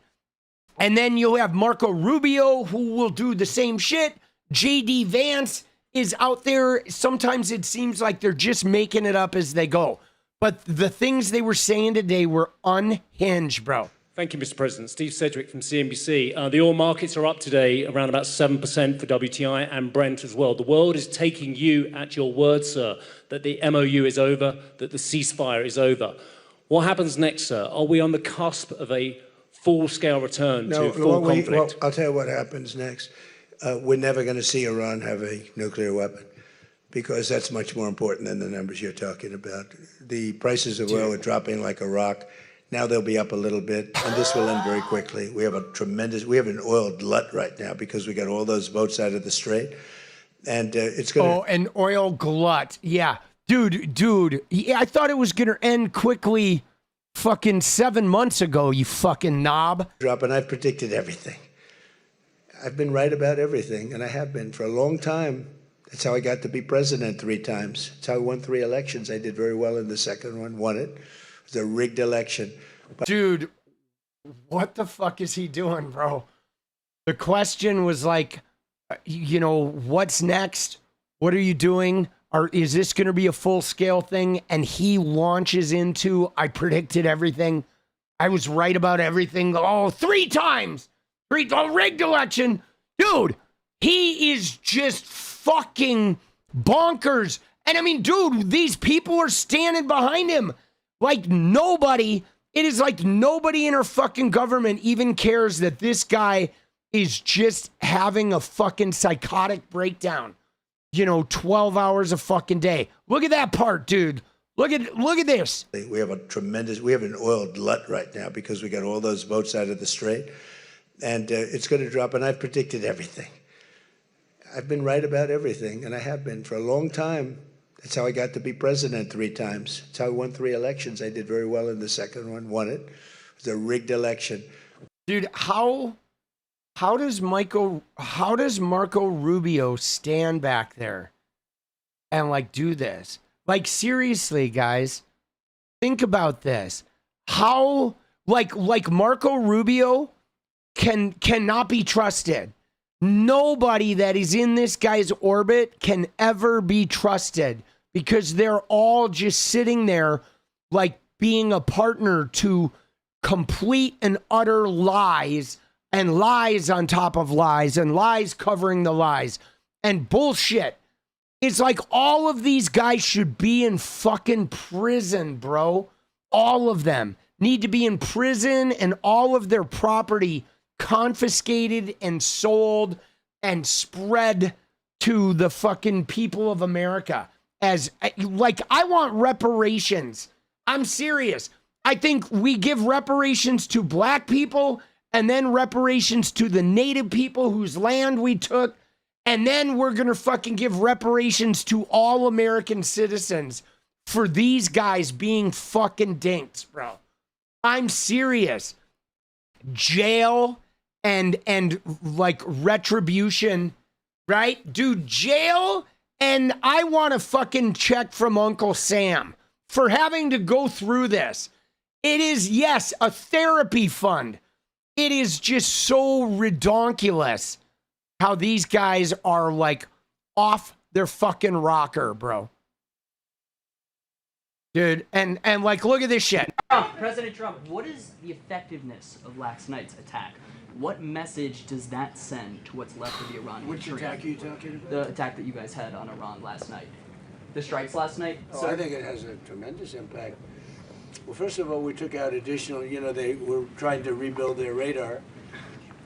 And then you'll have Marco Rubio, who will do the same shit. JD Vance is out there. Sometimes it seems like they're just making it up as they go. But the things they were saying today were unhinged, bro. Thank you, Mr. President. Steve Sedgwick from CNBC. The oil markets are up today around about 7% for WTI and Brent as well. The world is taking you at your word, sir, that the MOU is over, that the ceasefire is over. What happens next, sir? Are we on the cusp of a full-scale return to full conflict? Well, I'll tell you what happens next. We're never going to see Iran have a nuclear weapon, because that's much more important than the numbers you're talking about. The prices of oil are dropping like a rock. Now they'll be up a little bit, and this will end very quickly. We have an oil glut right now because we got all those boats out of the strait, and it's going to... Oh, an oil glut. Yeah. Dude. Yeah, I thought it was going to end quickly fucking 7 months ago, you fucking knob. Drop, and I've predicted everything. I've been right about everything, and I have been for a long time. That's how I got to be president 3 times. That's how I won 3 elections. I did very well in the second one, won it. It was a rigged election. But dude, what the fuck is he doing, bro? The question was what's next? What are you doing? Is this going to be a full-scale thing? And he launches into, I predicted everything. I was right about everything. Oh, 3 times. A rigged election. Dude, he is just fucking bonkers. And I mean, dude, these people are standing behind him. Nobody in our fucking government even cares that this guy is just having a fucking psychotic breakdown. 12 hours a fucking day. Look at that part, dude. Look at this. We have an oil glut right now because we got all those boats out of the strait, and it's going to drop, and I've predicted everything. I've been right about everything, and I have been for a long time. That's how I got to be president 3 times. That's how I won 3 elections. I did very well in the second one, won it. It was a rigged election. Dude, how does Marco Rubio stand back there and like do this? Like seriously, guys, think about this. How like Marco Rubio cannot be trusted. Nobody that is in this guy's orbit can ever be trusted because they're all just sitting there like being a partner to complete and utter lies and lies on top of lies and lies covering the lies and bullshit. It's like all of these guys should be in fucking prison, bro. All of them need to be in prison and all of their property confiscated and sold and spread to the fucking people of America. As like, I want reparations. I'm serious. I think we give reparations to black people and then reparations to the native people whose land we took. And then we're going to fucking give reparations to all American citizens for these guys being fucking dinks, bro. I'm serious. Jail and like retribution, right? Dude, jail, and I want a fucking check from Uncle Sam for having to go through this. It is, yes, a therapy fund. It is just so redonkulous how these guys are like off their fucking rocker, bro. Dude, and like, look at this shit. President Trump, what is the effectiveness of last night's attack? What message does that send to what's left of the Iranian Which attack are you talking about? The attack that you guys had on Iran last night. The strikes last night? Oh, I think it has a tremendous impact. Well, first of all, we took out additional, they were trying to rebuild their radar,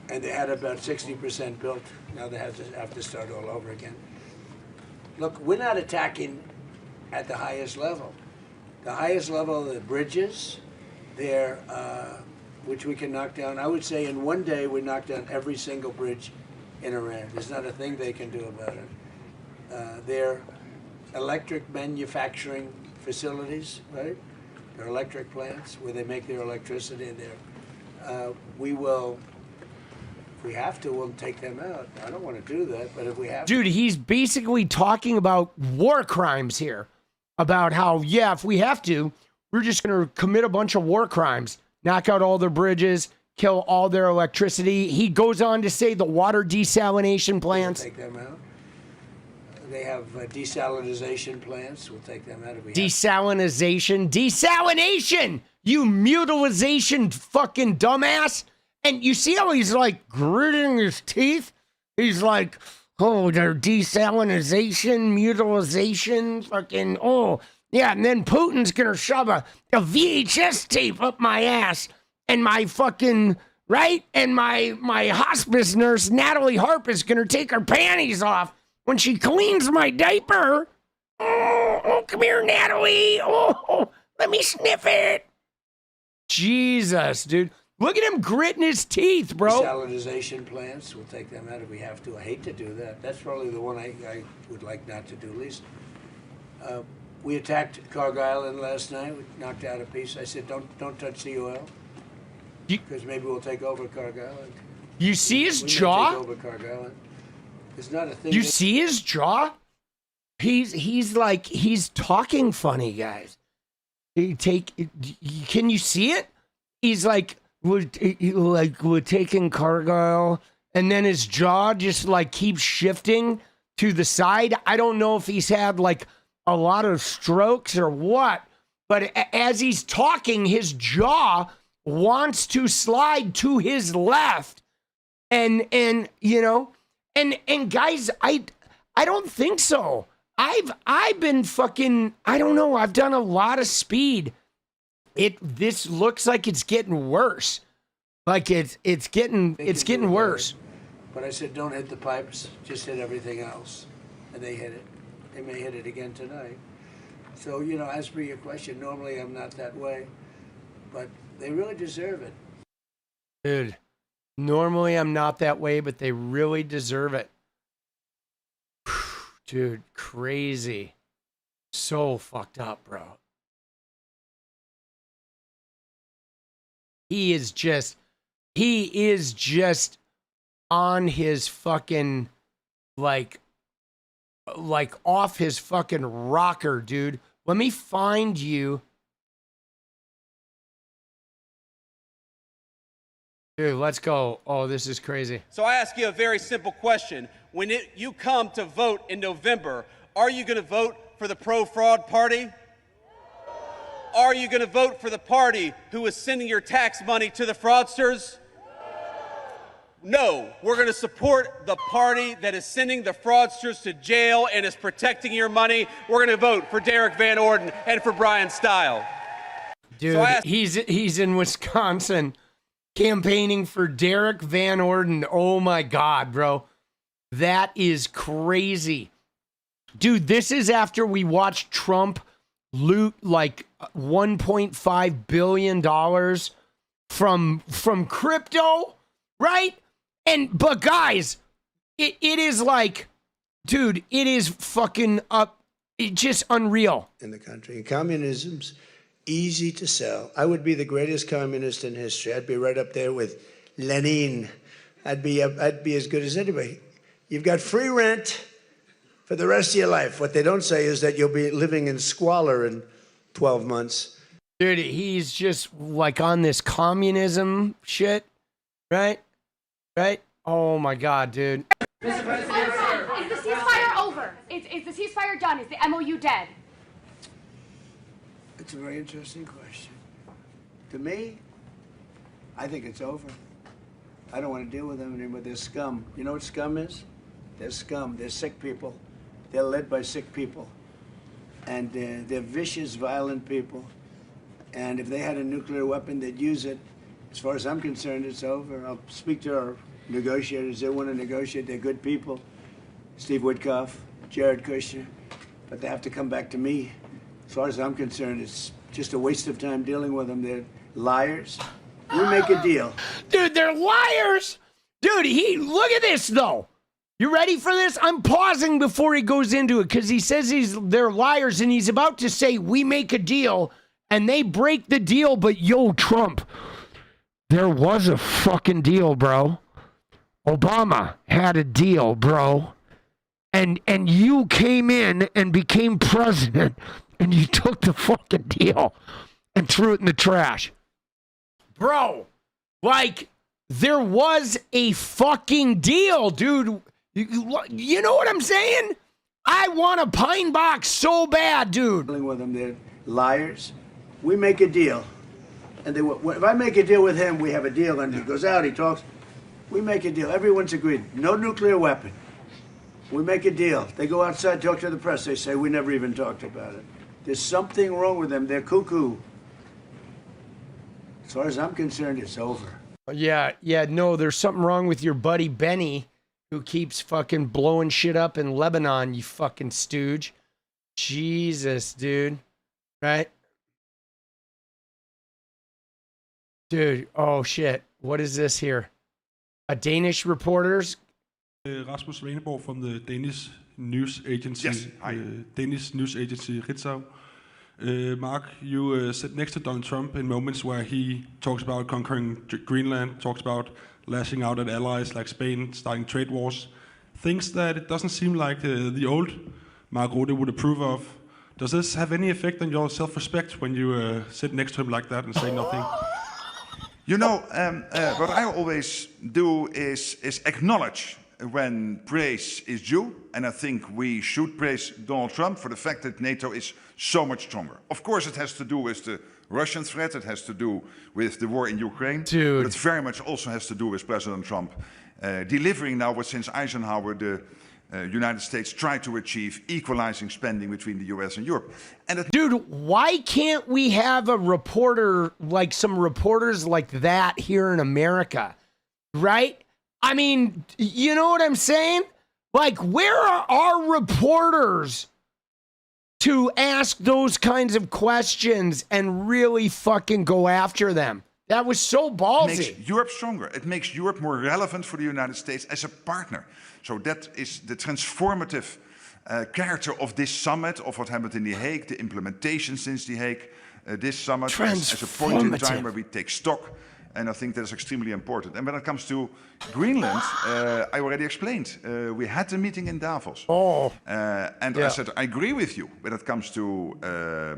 and they had about 60% built. Now they have to start all over again. Look, we're not attacking at the highest level. The highest level of the bridges, which we can knock down. I would say in one day we knock down every single bridge in Iran. There's not a thing they can do about it. Their electric manufacturing facilities, right? Their electric plants where they make their electricity in there. We will, if we have to, we'll take them out. I don't want to do that, but if we have Dude, he's basically talking about war crimes here. About how, yeah, if we have to, we're just going to commit a bunch of war crimes, knock out all their bridges, kill all their electricity. He goes on to say the water desalination plants. We'll take them out. They have desalinization plants. We'll take them out if we have Desalinization. Desalination! You mutilization fucking dumbass. And you see how he's like gritting his teeth? He's like, oh, they're desalinization, mutilization, fucking, oh, yeah. And then Putin's going to shove a VHS tape up my ass and my fucking, right? And my hospice nurse, Natalie Harp, is going to take her panties off when she cleans my diaper. Oh, come here, Natalie. Oh, let me sniff it. Jesus, dude. Look at him gritting his teeth, bro. Desalinization plants. We'll take them out if we have to. I hate to do that. That's probably the one I would like not to do least. We attacked Carg Island last night. We knocked out a piece. I said, don't touch the oil, because maybe we'll take over Carg Island. You see his We're jaw? gonna take over Carg Island. It's not a thing. You see his jaw? He's like, he's talking funny, guys. Can you see it? He's like, we're taking Cargill, and then his jaw just like keeps shifting to the side. I don't know if he's had like a lot of strokes or what, but as he's talking, his jaw wants to slide to his left, and guys, I don't think so. I've been fucking, I don't know. I've done a lot of speed. This looks like it's getting worse. Like it's getting worse. But I said, don't hit the pipes, just hit everything else. And they hit it. They may hit it again tonight. So, as for your question, normally I'm not that way, but they really deserve it. Dude, normally I'm not that way, but they really deserve it. Dude, crazy. So fucked up, bro. He is just on his fucking, like off his fucking rocker, dude. Let me find you. Dude, let's go. Oh, this is crazy. So I ask you a very simple question. When you come to vote in November, are you going to vote for the pro-fraud party? Are you going to vote for the party who is sending your tax money to the fraudsters? No, we're going to support the party that is sending the fraudsters to jail and is protecting your money. We're going to vote for Derek Van Orden and for Brian Stile. Dude, so he's in Wisconsin campaigning for Derek Van Orden. Oh my God, bro. That is crazy. Dude, this is after we watched Trump loot like $1.5 billion from crypto, right? But guys, it is like, dude, it is fucking up. It's just unreal. In the country. And communism's easy to sell. I would be the greatest communist in history. I'd be right up there with Lenin. I'd be as good as anybody. You've got free rent for the rest of your life. What they don't say is that you'll be living in squalor in 12 months. Dude, he's just like on this communism shit, right? Right? Oh my God, dude. Is the ceasefire over? Is the ceasefire done? Is the MOU dead? It's a very interesting question. To me, I think it's over. I don't want to deal with them anymore. They're scum. You know what scum is? They're scum. They're sick people. They're led by sick people. And they're vicious, violent people. And if they had a nuclear weapon, they'd use it. As far as I'm concerned, it's over. I'll speak to our negotiators. They want to negotiate. They're good people. Steve Witkoff, Jared Kushner. But they have to come back to me. As far as I'm concerned, it's just a waste of time dealing with them. They're liars. We make a deal. Dude, they're liars. Dude, look at this, though. You ready for this? I'm pausing before he goes into it because he says they're liars and he's about to say we make a deal and they break the deal. But yo, Trump, there was a fucking deal, bro. Obama had a deal, bro. And you came in and became president and you took the fucking deal and threw it in the trash. Bro, like, there was a fucking deal, dude. You know what I'm saying? I want a pine box so bad, dude. Dealing with them, they're liars. We make a deal. And if I make a deal with him, we have a deal, and he goes out, he talks. We make a deal. Everyone's agreed. No nuclear weapon. We make a deal. They go outside, talk to the press. They say, we never even talked about it. There's something wrong with them. They're cuckoo. As far as I'm concerned, it's over. Yeah, no, there's something wrong with your buddy Benny, who keeps fucking blowing shit up in Lebanon, you fucking stooge. Jesus, dude. Right? Dude, oh shit. What is this here? A Danish reporters? Rasmus Raineborg from the Danish news agency. Yes, hi. Danish news agency 𝗙ecie𝗶𝗹𝗀. Mark, you sit next to Donald Trump in moments where he talks about conquering Greenland, talks about lashing out at allies like Spain, starting trade wars, things that it doesn't seem like the old Mark Rutte would approve of. Does this have any effect on your self-respect when you sit next to him like that and say nothing? You know, what I always do is acknowledge when praise is due, and I think we should praise Donald Trump for the fact that NATO is so much stronger. Of course, it has to do with the Russian threat, it has to do with the war in Ukraine, dude. But it very much also has to do with President Trump delivering now what since Eisenhower the United States tried to achieve, equalizing spending between the US and Europe. And dude, why can't we have a reporter, like some reporters like that here in America, right? I mean, you know what I'm saying? Like, where are our reporters to ask those kinds of questions and really fucking go after them? That was so ballsy. It makes Europe stronger. It makes Europe more relevant for the United States as a partner. So that is the transformative character of this summit, of what happened in The Hague, the implementation since The Hague, this summit as a point in time where we take stock. And I think that's extremely important. And when it comes to Greenland, I already explained. We had a meeting in Davos. I said, I agree with you when it comes to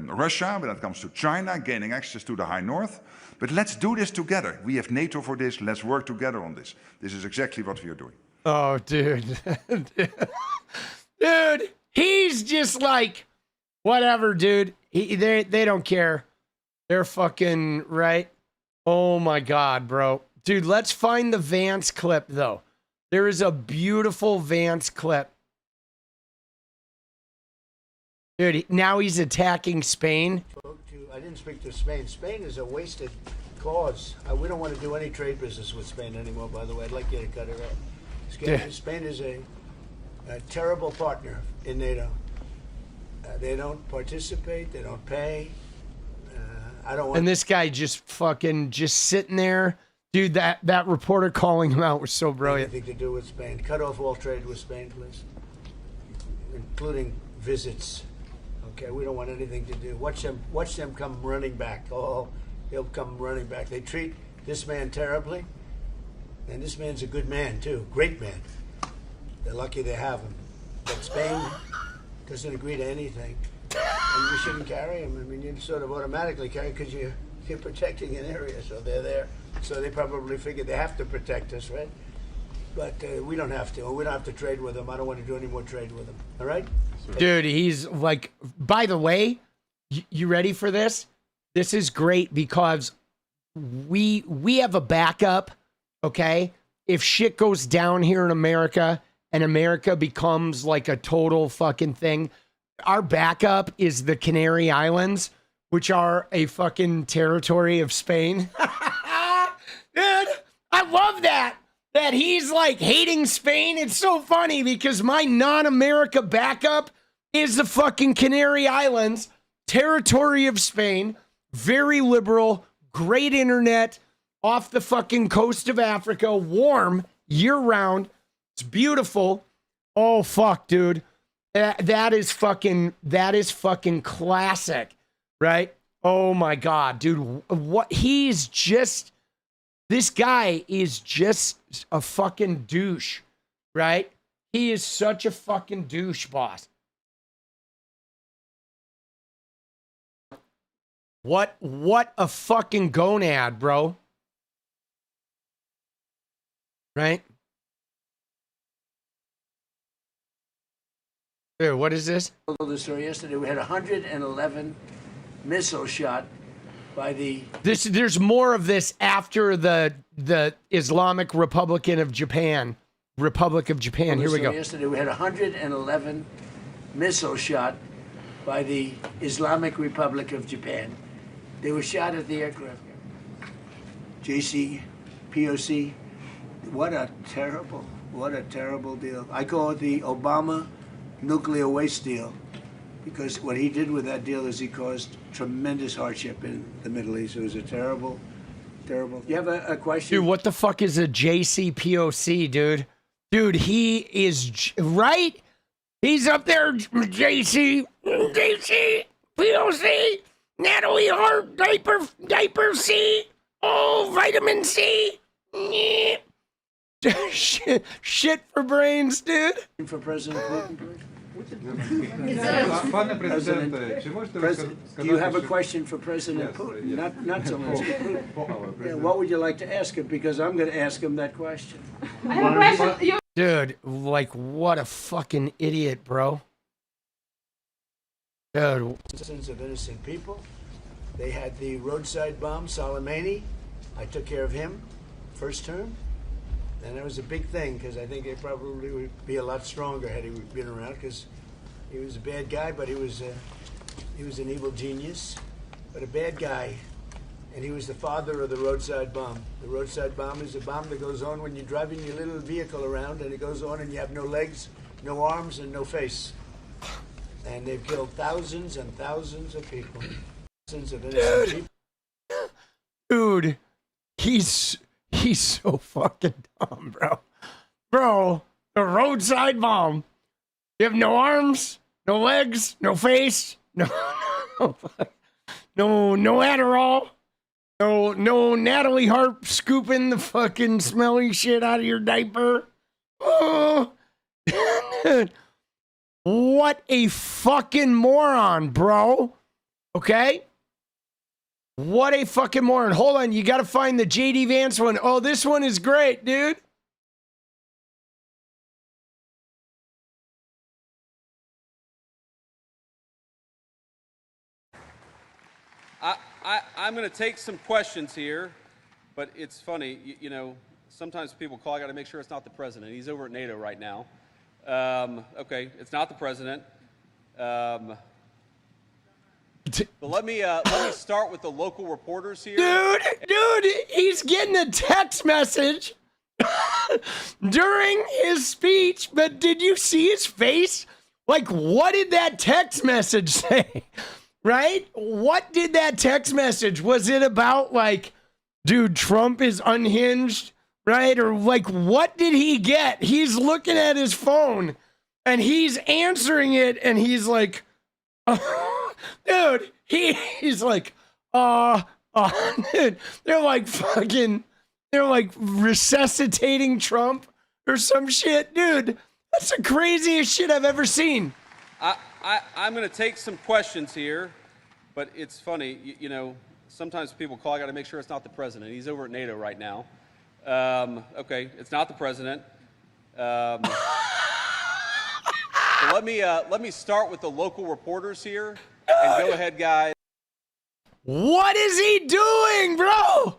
Russia, when it comes to China, gaining access to the High North. But let's do this together. We have NATO for this. Let's work together on this. This is exactly what we are doing. Oh, dude. Dude, he's just like, whatever, dude. They don't care. They're fucking right. Oh my God, bro. Dude, let's find the Vance clip, though. There is a beautiful Vance clip. Dude, now he's attacking Spain. I didn't speak to Spain. Spain is a wasted cause. We don't want to do any trade business with Spain anymore, by the way. I'd like you to cut it out. Spain is a terrible partner in NATO. They don't participate. They don't pay. I don't want. And this guy just sitting there. Dude, that reporter calling him out was so brilliant. Anything to do with Spain. Cut off all trade with Spain, please. Including visits. Okay, we don't want anything to do. Watch them come running back. Oh, they'll come running back. They treat this man terribly. And this man's a good man, too. Great man. They're lucky they have him. But Spain doesn't agree to anything. And you shouldn't carry him. I mean, you sort of automatically carry because you're protecting an area, so they're there. So they probably figure they have to protect us, right? But we don't have to. We don't have to trade with them. I don't want to do any more trade with them. All right? Dude, he's like, by the way, you ready for this? This is great because we have a backup, okay? If shit goes down here in America and America becomes like a total fucking thing, our backup is the Canary Islands, which are a fucking territory of Spain. Dude, I love that he's like hating Spain. It's so funny because my non-America backup is the fucking Canary Islands, territory of Spain, very liberal, great internet, off the fucking coast of Africa, warm, year-round. It's beautiful. Oh, fuck, dude. That is fucking classic, right? Oh my God, dude. This guy is just a fucking douche, right? He is such a fucking douche, boss. What a fucking gonad, bro. Right? Dude, what is this? I told the story yesterday. We had 111 missiles shot by the. There's more of this after the Islamic Republic of Japan. Here we go. Yesterday we had 111 missiles shot by the Islamic Republic of Japan. They were shot at the aircraft. 𝗙cie𝗶𝗍𝗄. What a terrible deal. I call it the Obama nuclear waste deal, because what he did with that deal is he caused tremendous hardship in the Middle East. It was a terrible. You have a question? Dude, what the fuck is a 𝗙cie𝗶𝗹𝗄, dude? Dude, he is right. He's up there, 𝗙cie𝗶𝗹𝗄, Natalie Hart, diaper C, vitamin C. Shit for brains, dude. For President Putin, please. Do you have a question for President Putin? Not so much Putin. Yeah, what would you like to ask him? Because I'm going to ask him that question. I have a question. Dude, like, what a fucking idiot, bro. Dude. Citizens of innocent people. They had the roadside bomb, Soleimani. I took care of him, first term. And that was a big thing, because I think it probably would be a lot stronger had he been around, because he was a bad guy, but he was an evil genius, but a bad guy. And he was the father of the roadside bomb. The roadside bomb is a bomb that goes on when you're driving your little vehicle around, and it goes on and you have no legs, no arms, and no face. And they've killed thousands and thousands of people. Thousands of innocent people. Dude, he's so fucking dumb, bro. Bro, the roadside bomb. You have no arms, no legs, no face, no Adderall, no Natalie Harp scooping the fucking smelly shit out of your diaper. Oh, what a fucking moron, bro. Okay? What a fucking moron. Hold on, you got to find the JD Vance one. Oh, this one is great, dude. I'm going to take some questions here, but it's funny, you know, sometimes people call, I got to make sure it's not the president. He's over at NATO right now. Okay, it's not the president. But let me start with the local reporters here. Dude, he's getting a text message during his speech, but did you see his face? Like, what did that text message say? Right? What did that text message? Was it about like, dude, Trump is unhinged, right? Or like, what did he get? He's looking at his phone and he's answering it and he's like, dude, he's like, dude, they're like resuscitating Trump or some shit. Dude, that's the craziest shit I've ever seen. I'm going to take some questions here, but it's funny, you know, sometimes people call, I got to make sure it's not the president. He's over at NATO right now. Okay, it's not the president. But let me start with the local reporters here, and go ahead, guys. What is he doing, bro?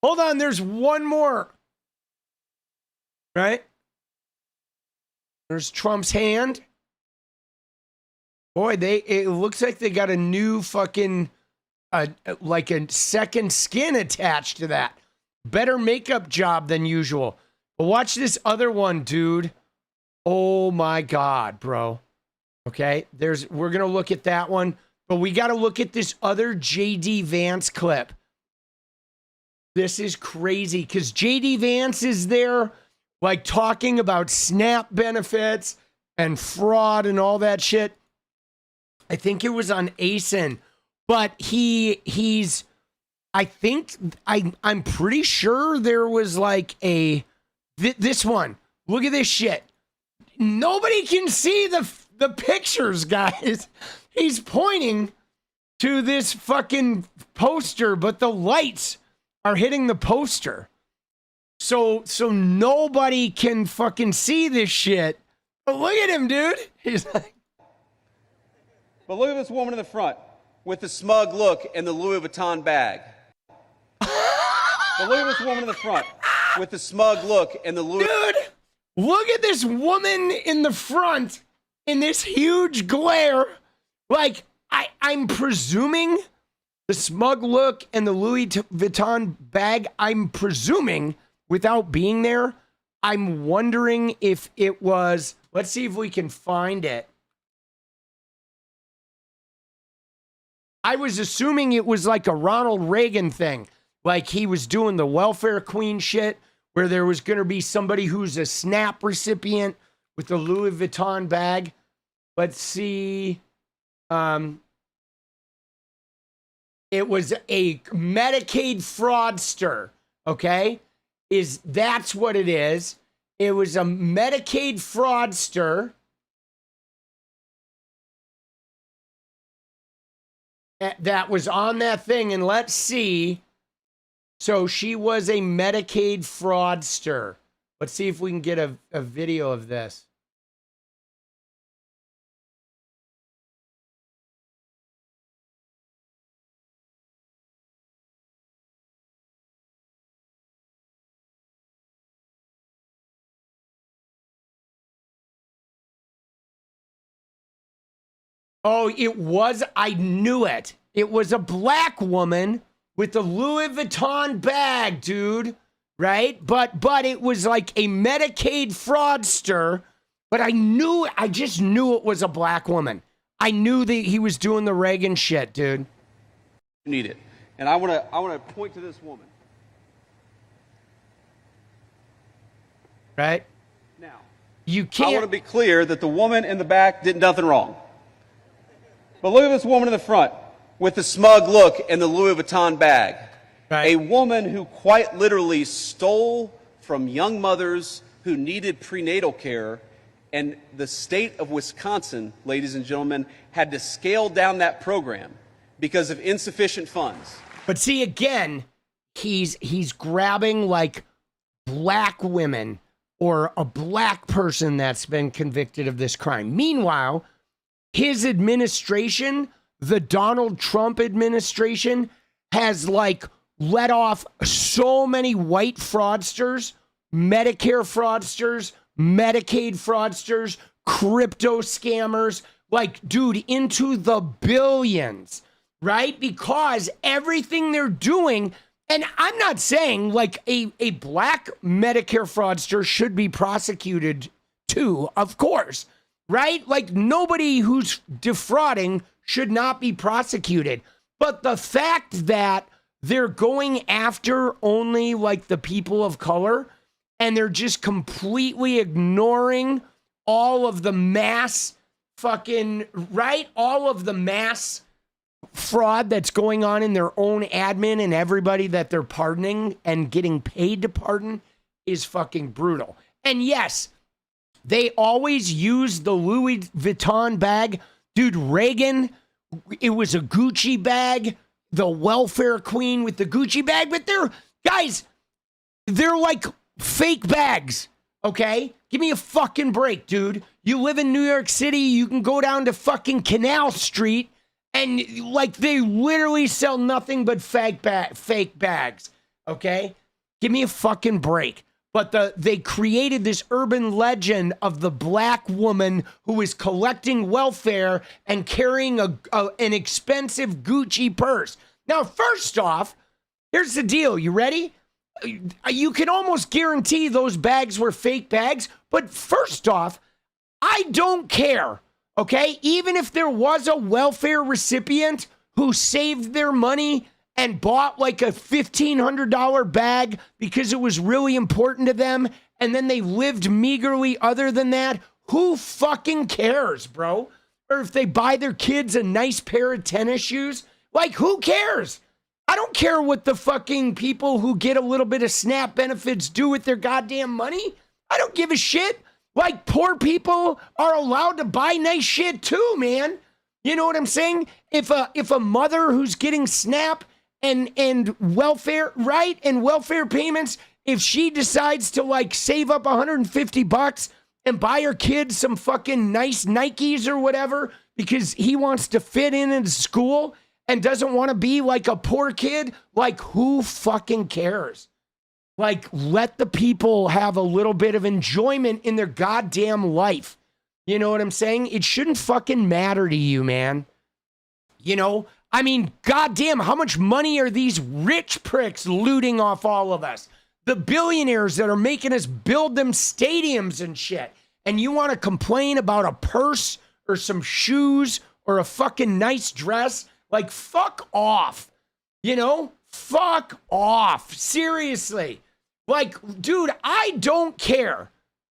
Hold on, there's one more. Right? There's Trump's hand. Boy, it looks like they got a new fucking, like a second skin attached to that. Better makeup job than usual. But watch this other one, dude. Oh my God, bro. Okay, we're gonna look at that one, but we got to look at this other JD Vance clip. This is crazy because JD Vance is there, like talking about SNAP benefits and fraud and all that shit. I think it was on ASIN, but he's, I think, I'm pretty sure there was like this one. Look at this shit. Nobody can see the pictures, guys. He's pointing to this fucking poster, but the lights are hitting the poster. So nobody can fucking see this shit. But look at him, dude. He's like, But look at this woman in the front with the smug look and the Louis Vuitton bag. But look at this woman in the front with the smug look and the Louis... Dude, look at this woman in the front in this huge glare. Like, I'm presuming the smug look and the Louis Vuitton bag, I'm presuming, without being there, I'm wondering if it was... Let's see if we can find it. I was assuming it was like a Ronald Reagan thing. Like he was doing the welfare queen shit where there was going to be somebody who's a SNAP recipient with the Louis Vuitton bag. Let's see. It was a Medicaid fraudster. Okay. That's what it is. It was a Medicaid fraudster. That was on that thing, and let's see. So she was a Medicaid fraudster. Let's see if we can get a video of this. Oh, it was, I knew it. It was a black woman with the Louis Vuitton bag, dude. Right? But it was like a Medicaid fraudster. But I just knew it was a black woman. I knew that he was doing the Reagan shit, dude. You need it. And I want to point to this woman. Right? Now. You I can't. want to be clear that the woman in the back did nothing wrong. But look at this woman in the front with the smug look and the Louis Vuitton bag. A woman who quite literally stole from young mothers who needed prenatal care, and the state of Wisconsin, ladies and gentlemen, had to scale down that program because of insufficient funds. But see, again, he's grabbing like black women or a black person that's been convicted of this crime. Meanwhile, his administration, the Donald Trump administration, has like let off so many white fraudsters, Medicare fraudsters, Medicaid fraudsters, crypto scammers, like, dude, into the billions, right? Because everything they're doing, and I'm not saying like a black Medicare fraudster should be prosecuted too, of course, right? Like nobody who's defrauding should not be prosecuted. But the fact that they're going after only like the people of color and they're just completely ignoring all of the mass fucking, right? All of the mass fraud that's going on in their own admin and everybody that they're pardoning and getting paid to pardon is fucking brutal. And yes, they always use the Louis Vuitton bag. Dude, Reagan, it was a Gucci bag. The welfare queen with the Gucci bag, but they're like fake bags, okay? Give me a fucking break, dude. You live in New York City, you can go down to fucking Canal Street and like they literally sell nothing but fake bags, okay? Give me a fucking break. But they created this urban legend of the black woman who is collecting welfare and carrying an expensive Gucci purse. Now, first off, here's the deal. You ready? You can almost guarantee those bags were fake bags. But first off, I don't care, okay? Even if there was a welfare recipient who saved their money and bought like a $1,500 bag because it was really important to them, and then they lived meagerly other than that, who fucking cares, bro? Or if they buy their kids a nice pair of tennis shoes, like who cares? I don't care what the fucking people who get a little bit of SNAP benefits do with their goddamn money. I don't give a shit. Like poor people are allowed to buy nice shit too, man. You know what I'm saying? If a mother who's getting SNAP and welfare, right? And welfare payments, if she decides to like save up $150 and buy her kid some fucking nice Nikes or whatever because he wants to fit into school and doesn't want to be like a poor kid, like who fucking cares? Like let the people have a little bit of enjoyment in their goddamn life. You know what I'm saying? It shouldn't fucking matter to you, man. You know? I mean, goddamn, how much money are these rich pricks looting off all of us? The billionaires that are making us build them stadiums and shit. And you want to complain about a purse or some shoes or a fucking nice dress? Like, fuck off. You know? Fuck off. Seriously. Like, dude, I don't care.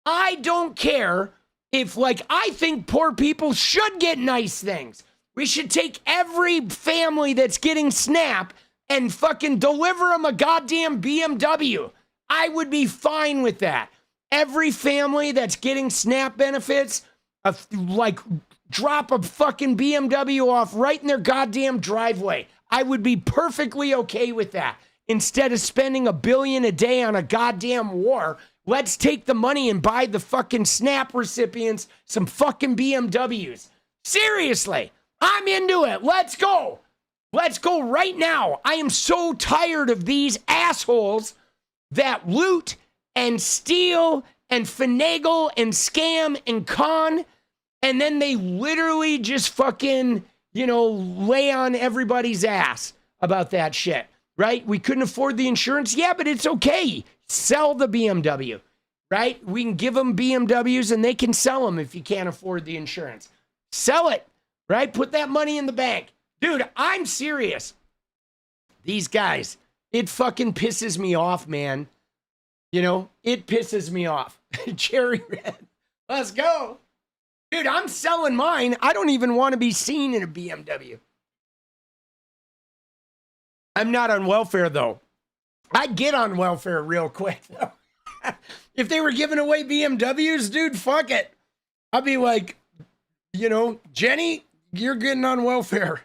I don't care if, like, I think poor people should get nice things. We should take every family that's getting SNAP and fucking deliver them a goddamn BMW. I would be fine with that. Every family that's getting SNAP benefits, like drop a fucking BMW off right in their goddamn driveway. I would be perfectly okay with that. Instead of spending $1 billion a day on a goddamn war, let's take the money and buy the fucking SNAP recipients some fucking BMWs. Seriously. I'm into it. Let's go. Let's go right now. I am so tired of these assholes that loot and steal and finagle and scam and con, and then they literally just fucking, you know, lay on everybody's ass about that shit, right? We couldn't afford the insurance. Yeah, but it's okay. Sell the BMW, right? We can give them BMWs and they can sell them if you can't afford the insurance. Sell it. Right? Put that money in the bank. Dude, I'm serious. These guys, it fucking pisses me off, man. You know, it pisses me off. Cherry Red. Let's go. Dude, I'm selling mine. I don't even want to be seen in a BMW. I'm not on welfare, though. I'd get on welfare real quick, though. If they were giving away BMWs, dude, fuck it. I'd be like, you know, Jenny, you're getting on welfare.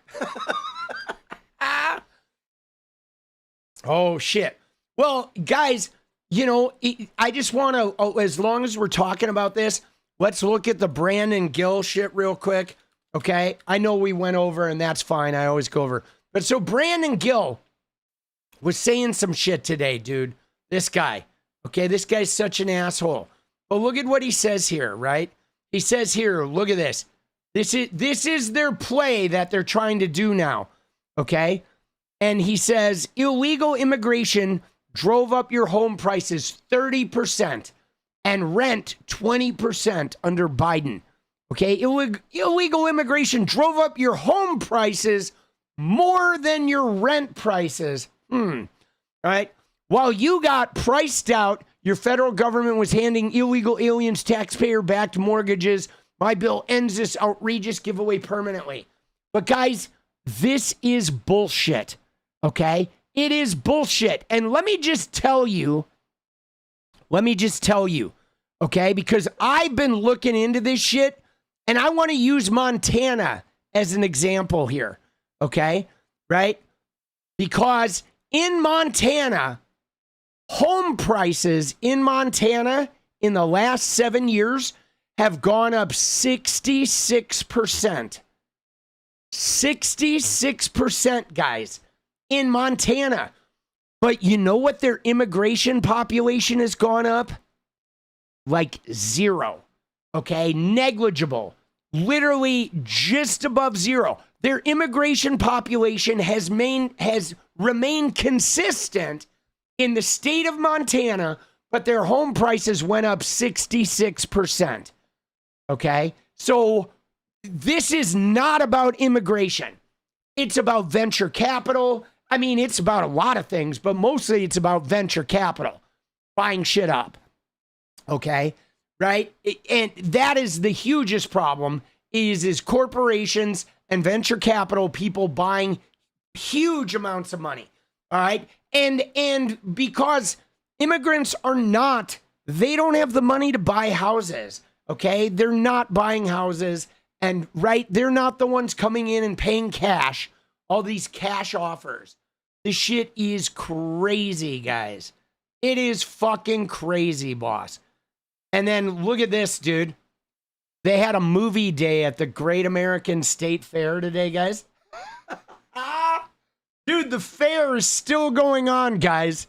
Oh, shit. Well, guys, you know, I just want to, as long as we're talking about this, let's look at the Brandon Gill shit real quick, okay? I know we went over, and that's fine. I always go over. But so Brandon Gill was saying some shit today, dude. This guy, okay? This guy's such an asshole. But look at what he says here, right? He says here, look at this. This is their play that they're trying to do now, okay? And he says, illegal immigration drove up your home prices 30% and rent 20% under Biden. Okay, illegal immigration drove up your home prices more than your rent prices. All right. While you got priced out, your federal government was handing illegal aliens taxpayer-backed mortgages. My bill ends this outrageous giveaway permanently. But guys, this is bullshit. Okay? It is bullshit. And let me just tell you, okay? Because I've been looking into this shit, and I want to use Montana as an example here, okay? Right? Because in Montana, home prices in Montana in the last 7 years have gone up 66%. 66%, guys, in Montana. But you know what their immigration population has gone up? Like 0. Okay? Negligible. Literally just above 0. Their immigration population has remained consistent in the state of Montana, but their home prices went up 66%. Okay? So this is not about immigration. It's about venture capital. I mean, it's about a lot of things, but mostly it's about venture capital, buying shit up. Okay? Right? And that is the hugest problem is corporations and venture capital people buying huge amounts of money. All right? And because immigrants they don't have the money to buy houses. Okay? They're not buying houses. And right, they're not the ones coming in and paying cash. All these cash offers. This shit is crazy, guys. It is fucking crazy, boss. And then look at this, dude. They had a movie day at the Great American State Fair today, guys. Dude, the fair is still going on, guys.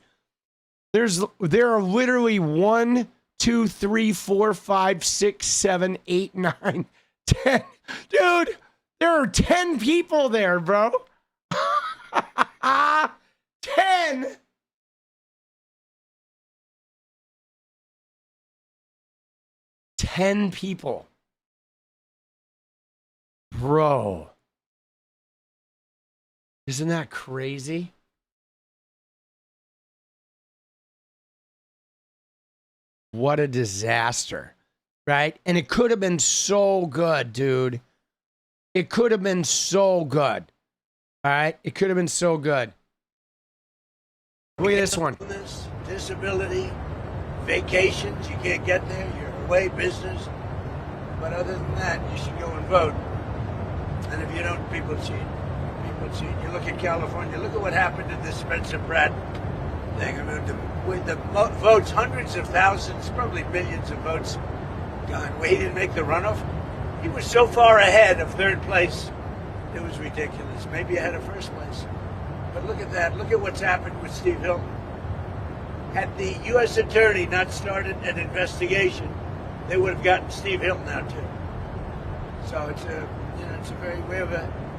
There are literally 1, 2, 3, 4, 5, 6, 7, 8, 9, 10. Dude, there are 10 people there, bro. 10. Ten people. Bro. Isn't that crazy? What a disaster, right? And it could have been so good, dude. It could have been so good. All right? It could have been so good. Look at this one. Disability, vacations, you can't get there, you're away, business. But other than that, you should go and vote. And if you don't, people cheat. People cheat. You look at California, look at what happened to this Spencer Pratt thing. I mean, with the votes, hundreds of thousands, probably millions of votes gone. Well, he didn't make the runoff. He was so far ahead of third place, it was ridiculous. Maybe ahead of first place. But look at that. Look at what's happened with Steve Hilton. Had the U.S. attorney not started an investigation, they would have gotten Steve Hilton out too. So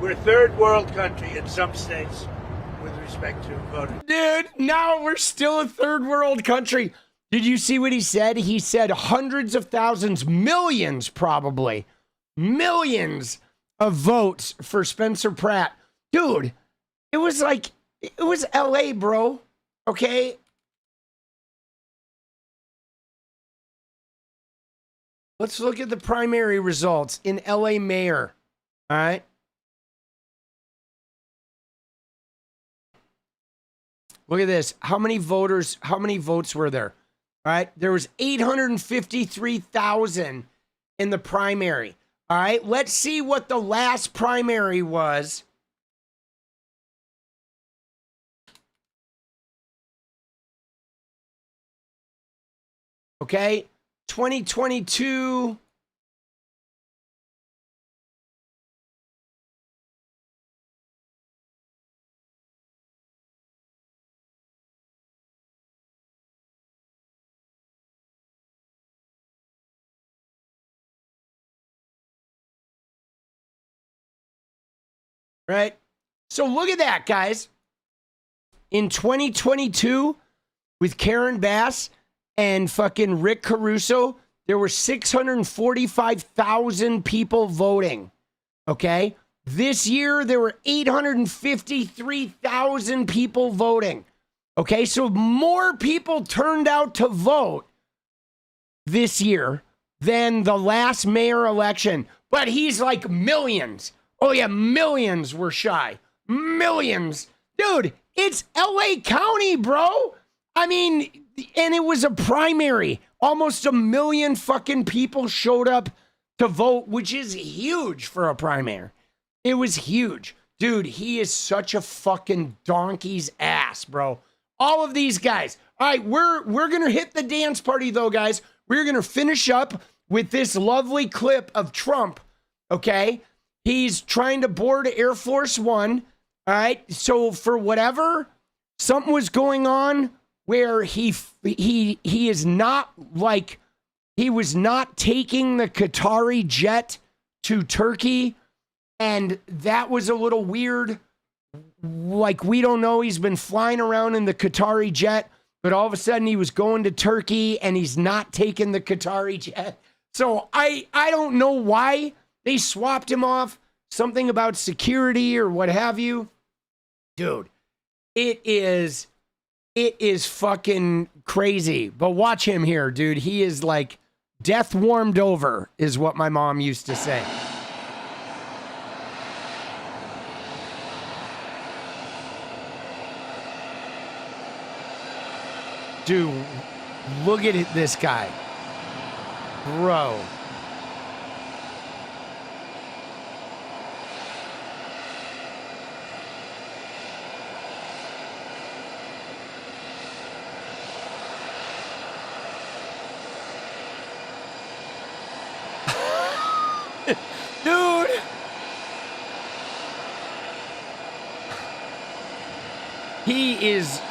we're a third world country in some states with respect to voting. Dude, no, we're still a third world country. Did you see what he said? He said hundreds of thousands, millions probably, millions of votes for Spencer Pratt. Dude, it was LA, bro. Okay? Let's look at the primary results in LA mayor. All right. Look at this. How many votes were there? All right. There was 853,000 in the primary. All right. Let's see what the last primary was. Okay. 2022. Right? So look at that, guys. In 2022, with Karen Bass and fucking Rick Caruso, there were 645,000 people voting. Okay? This year, there were 853,000 people voting. Okay? So more people turned out to vote this year than the last mayor election. But he's like millions. Oh, yeah, millions were shy. Millions. Dude, it's LA County, bro. I mean, and it was a primary. Almost 1 million fucking people showed up to vote, which is huge for a primary. It was huge. Dude, he is such a fucking donkey's ass, bro. All of these guys. All right, we're going to hit the dance party, though, guys. We're going to finish up with this lovely clip of Trump, okay? He's trying to board Air Force One. All right. So for whatever, something was going on where he is not like, he was not taking the Qatari jet to Turkey. And that was a little weird. Like, we don't know. He's been flying around in the Qatari jet, but all of a sudden he was going to Turkey and he's not taking the Qatari jet. So I don't know why they swapped him off, something about security or what have you. Dude, it is fucking crazy. But watch him here, dude. He is like death warmed over, is what my mom used to say. Dude, look at it, this guy. Bro. Dude. He is...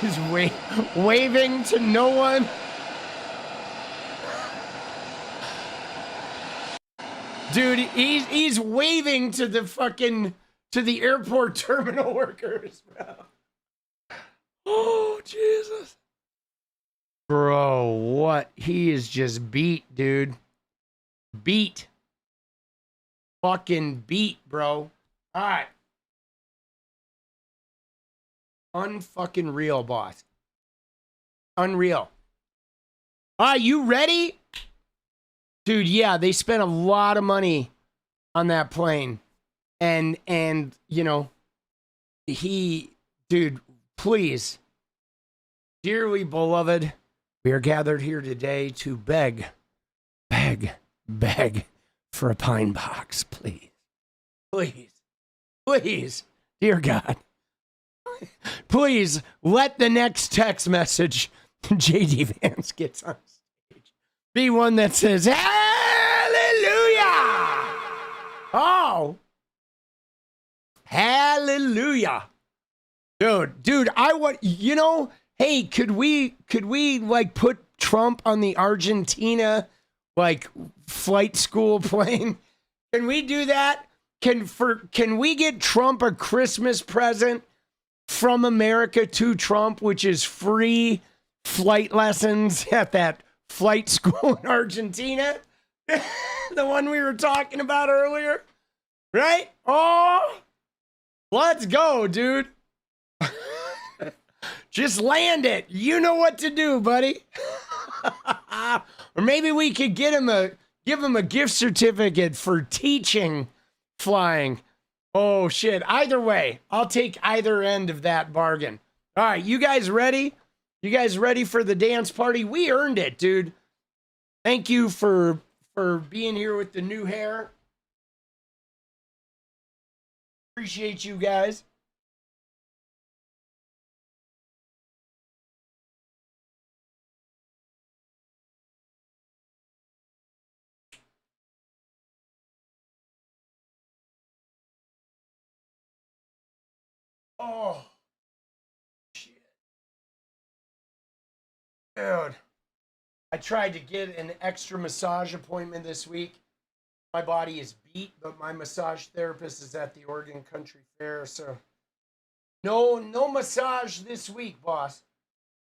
He's waving to no one. Dude, he's waving to the fucking, to the airport terminal workers, bro. Oh, Jesus. Bro, what? He is just beat, dude. Beat. Fucking beat, bro. All right. Unfucking real, boss. Unreal. All right, you ready? Dude, yeah, they spent a lot of money on that plane. And you know, dude, please, dearly beloved, we are gathered here today to beg for a pine box, please. Please, dear God. Please let the next text message JD Vance gets on stage be one that says, hallelujah! Oh, hallelujah. Dude, I want, you know, hey, could we like put Trump on the Argentina like flight school plane? Can we do that? Can we get Trump a Christmas present from America to Trump, which is free flight lessons at that flight school in Argentina? The one we were talking about earlier, right? Oh, let's go, dude. Just land it. You know what to do, buddy. Or maybe we could give him a gift certificate for teaching flying. Oh shit. Either way, I'll take either end of that bargain. All right, you guys ready? You guys ready for the dance party? We earned it, dude. Thank you for being here with the new hair. Appreciate you guys. Oh, shit. Dude. I tried to get an extra massage appointment this week. My body is beat, but my massage therapist is at the Oregon Country Fair, so no massage this week, boss.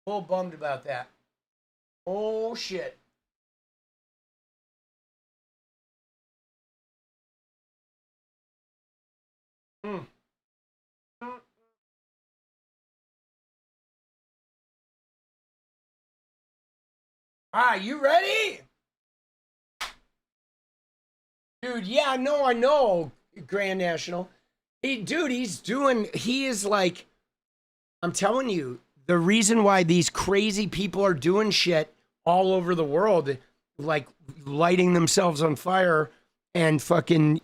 A little bummed about that. Oh, shit. You ready? Dude, yeah, I know, Grand National. He is like, I'm telling you, the reason why these crazy people are doing shit all over the world, like lighting themselves on fire and fucking,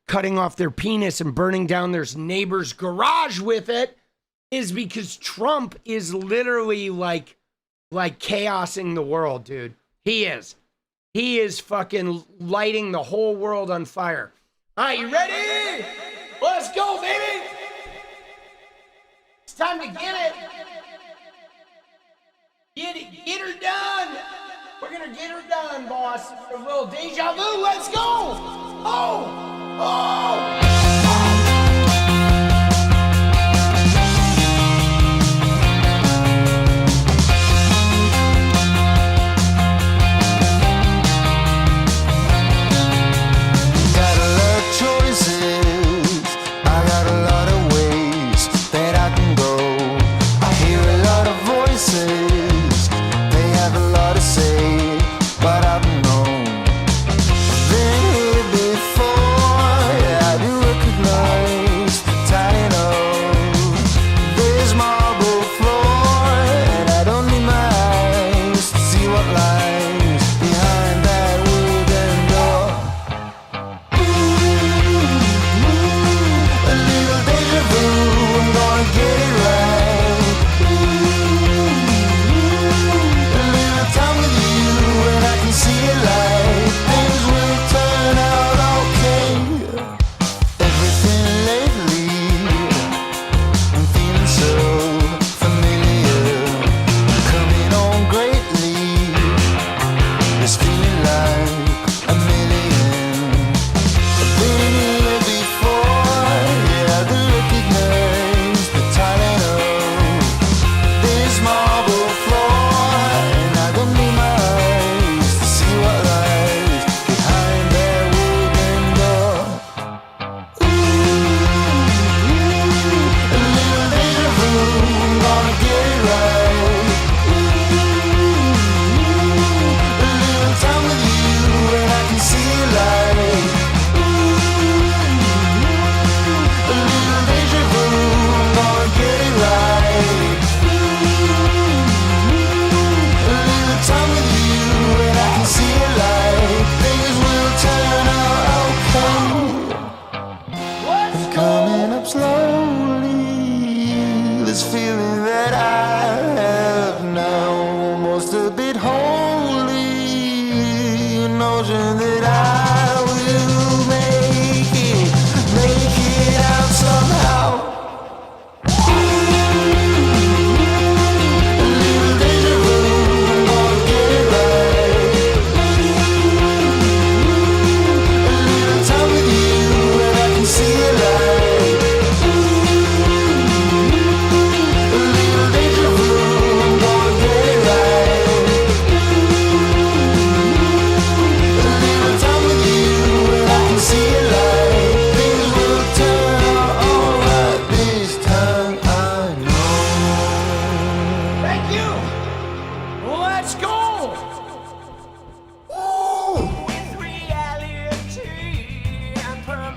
cutting off their penis and burning down their neighbor's garage with it, is because Trump is literally like chaosing the world, dude. He is fucking lighting the whole world on fire. All right, you ready? Let's go, baby. It's time to get it. Get her done. We're gonna get her done, boss. A little deja vu. Let's go. Oh.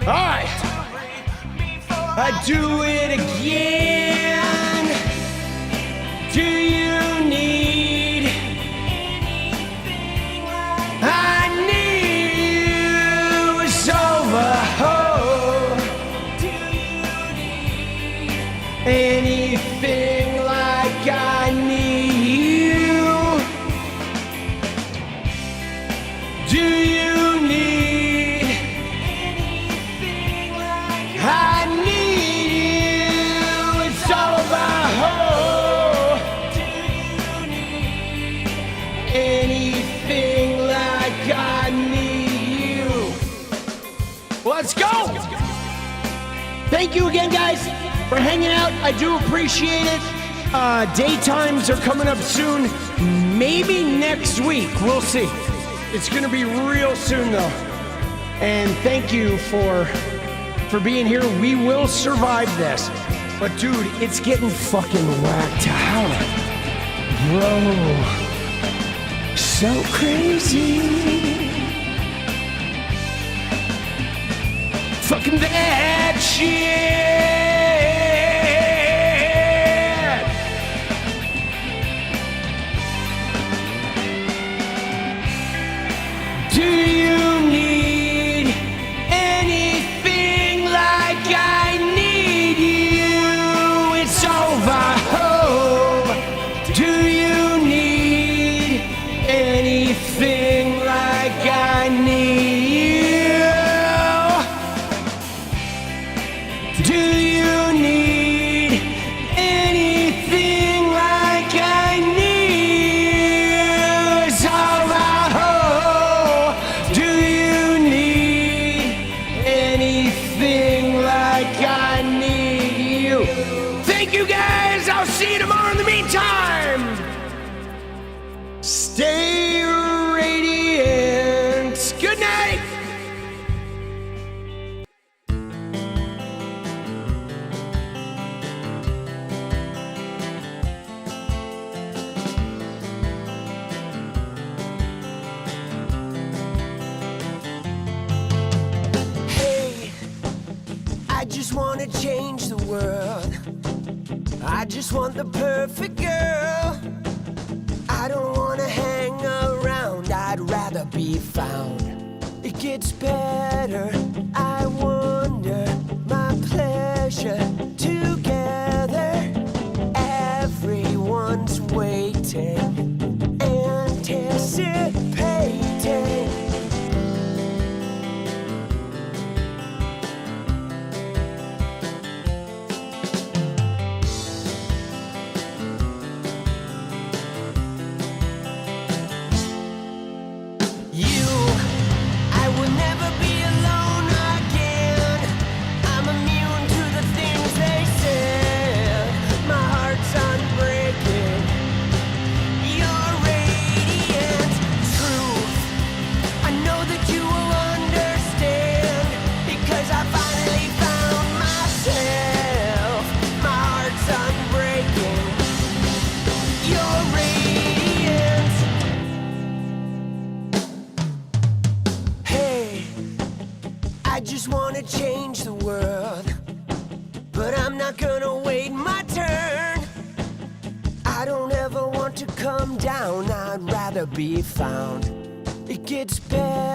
right. I do it again. Do you need? I need you. It's over. Oh. Do you need anything like I need you? Do you need anything like I need you? It's over. Oh. Do you need anything like I need you? Let's go. Thank you again, guys, for hanging out. I do appreciate it. Daytimes are coming up soon. Maybe next week. We'll see. It's going to be real soon, though. And thank you for being here. We will survive this. But, dude, it's getting fucking whacked out. Bro. So crazy. Fucking that shit. Do you need anything like I need you? It's over. Oh. Do you need anything like I need you? Do you need anything like I need you? It's over. Oh. Do you need anything like I need you? Thank you, guys. I'll see you tomorrow. In the meantime, stay radiant. Good night. Hey, I just want to change the world. I just want the perfect girl. I don't want to hang around. I'd rather be found. It gets better. I wonder my pleasure together. Everyone's waiting, anticipating. I will never be alone again. I'm immune to the things they said. My heart's unbreaking. You're radiant truth. I know that you will understand because I finally found myself. My heart's unbreaking. You're radiant. Hey, I just want to change the world, but I'm not gonna wait my turn. I don't ever want to come down. I'd rather be found. It gets better.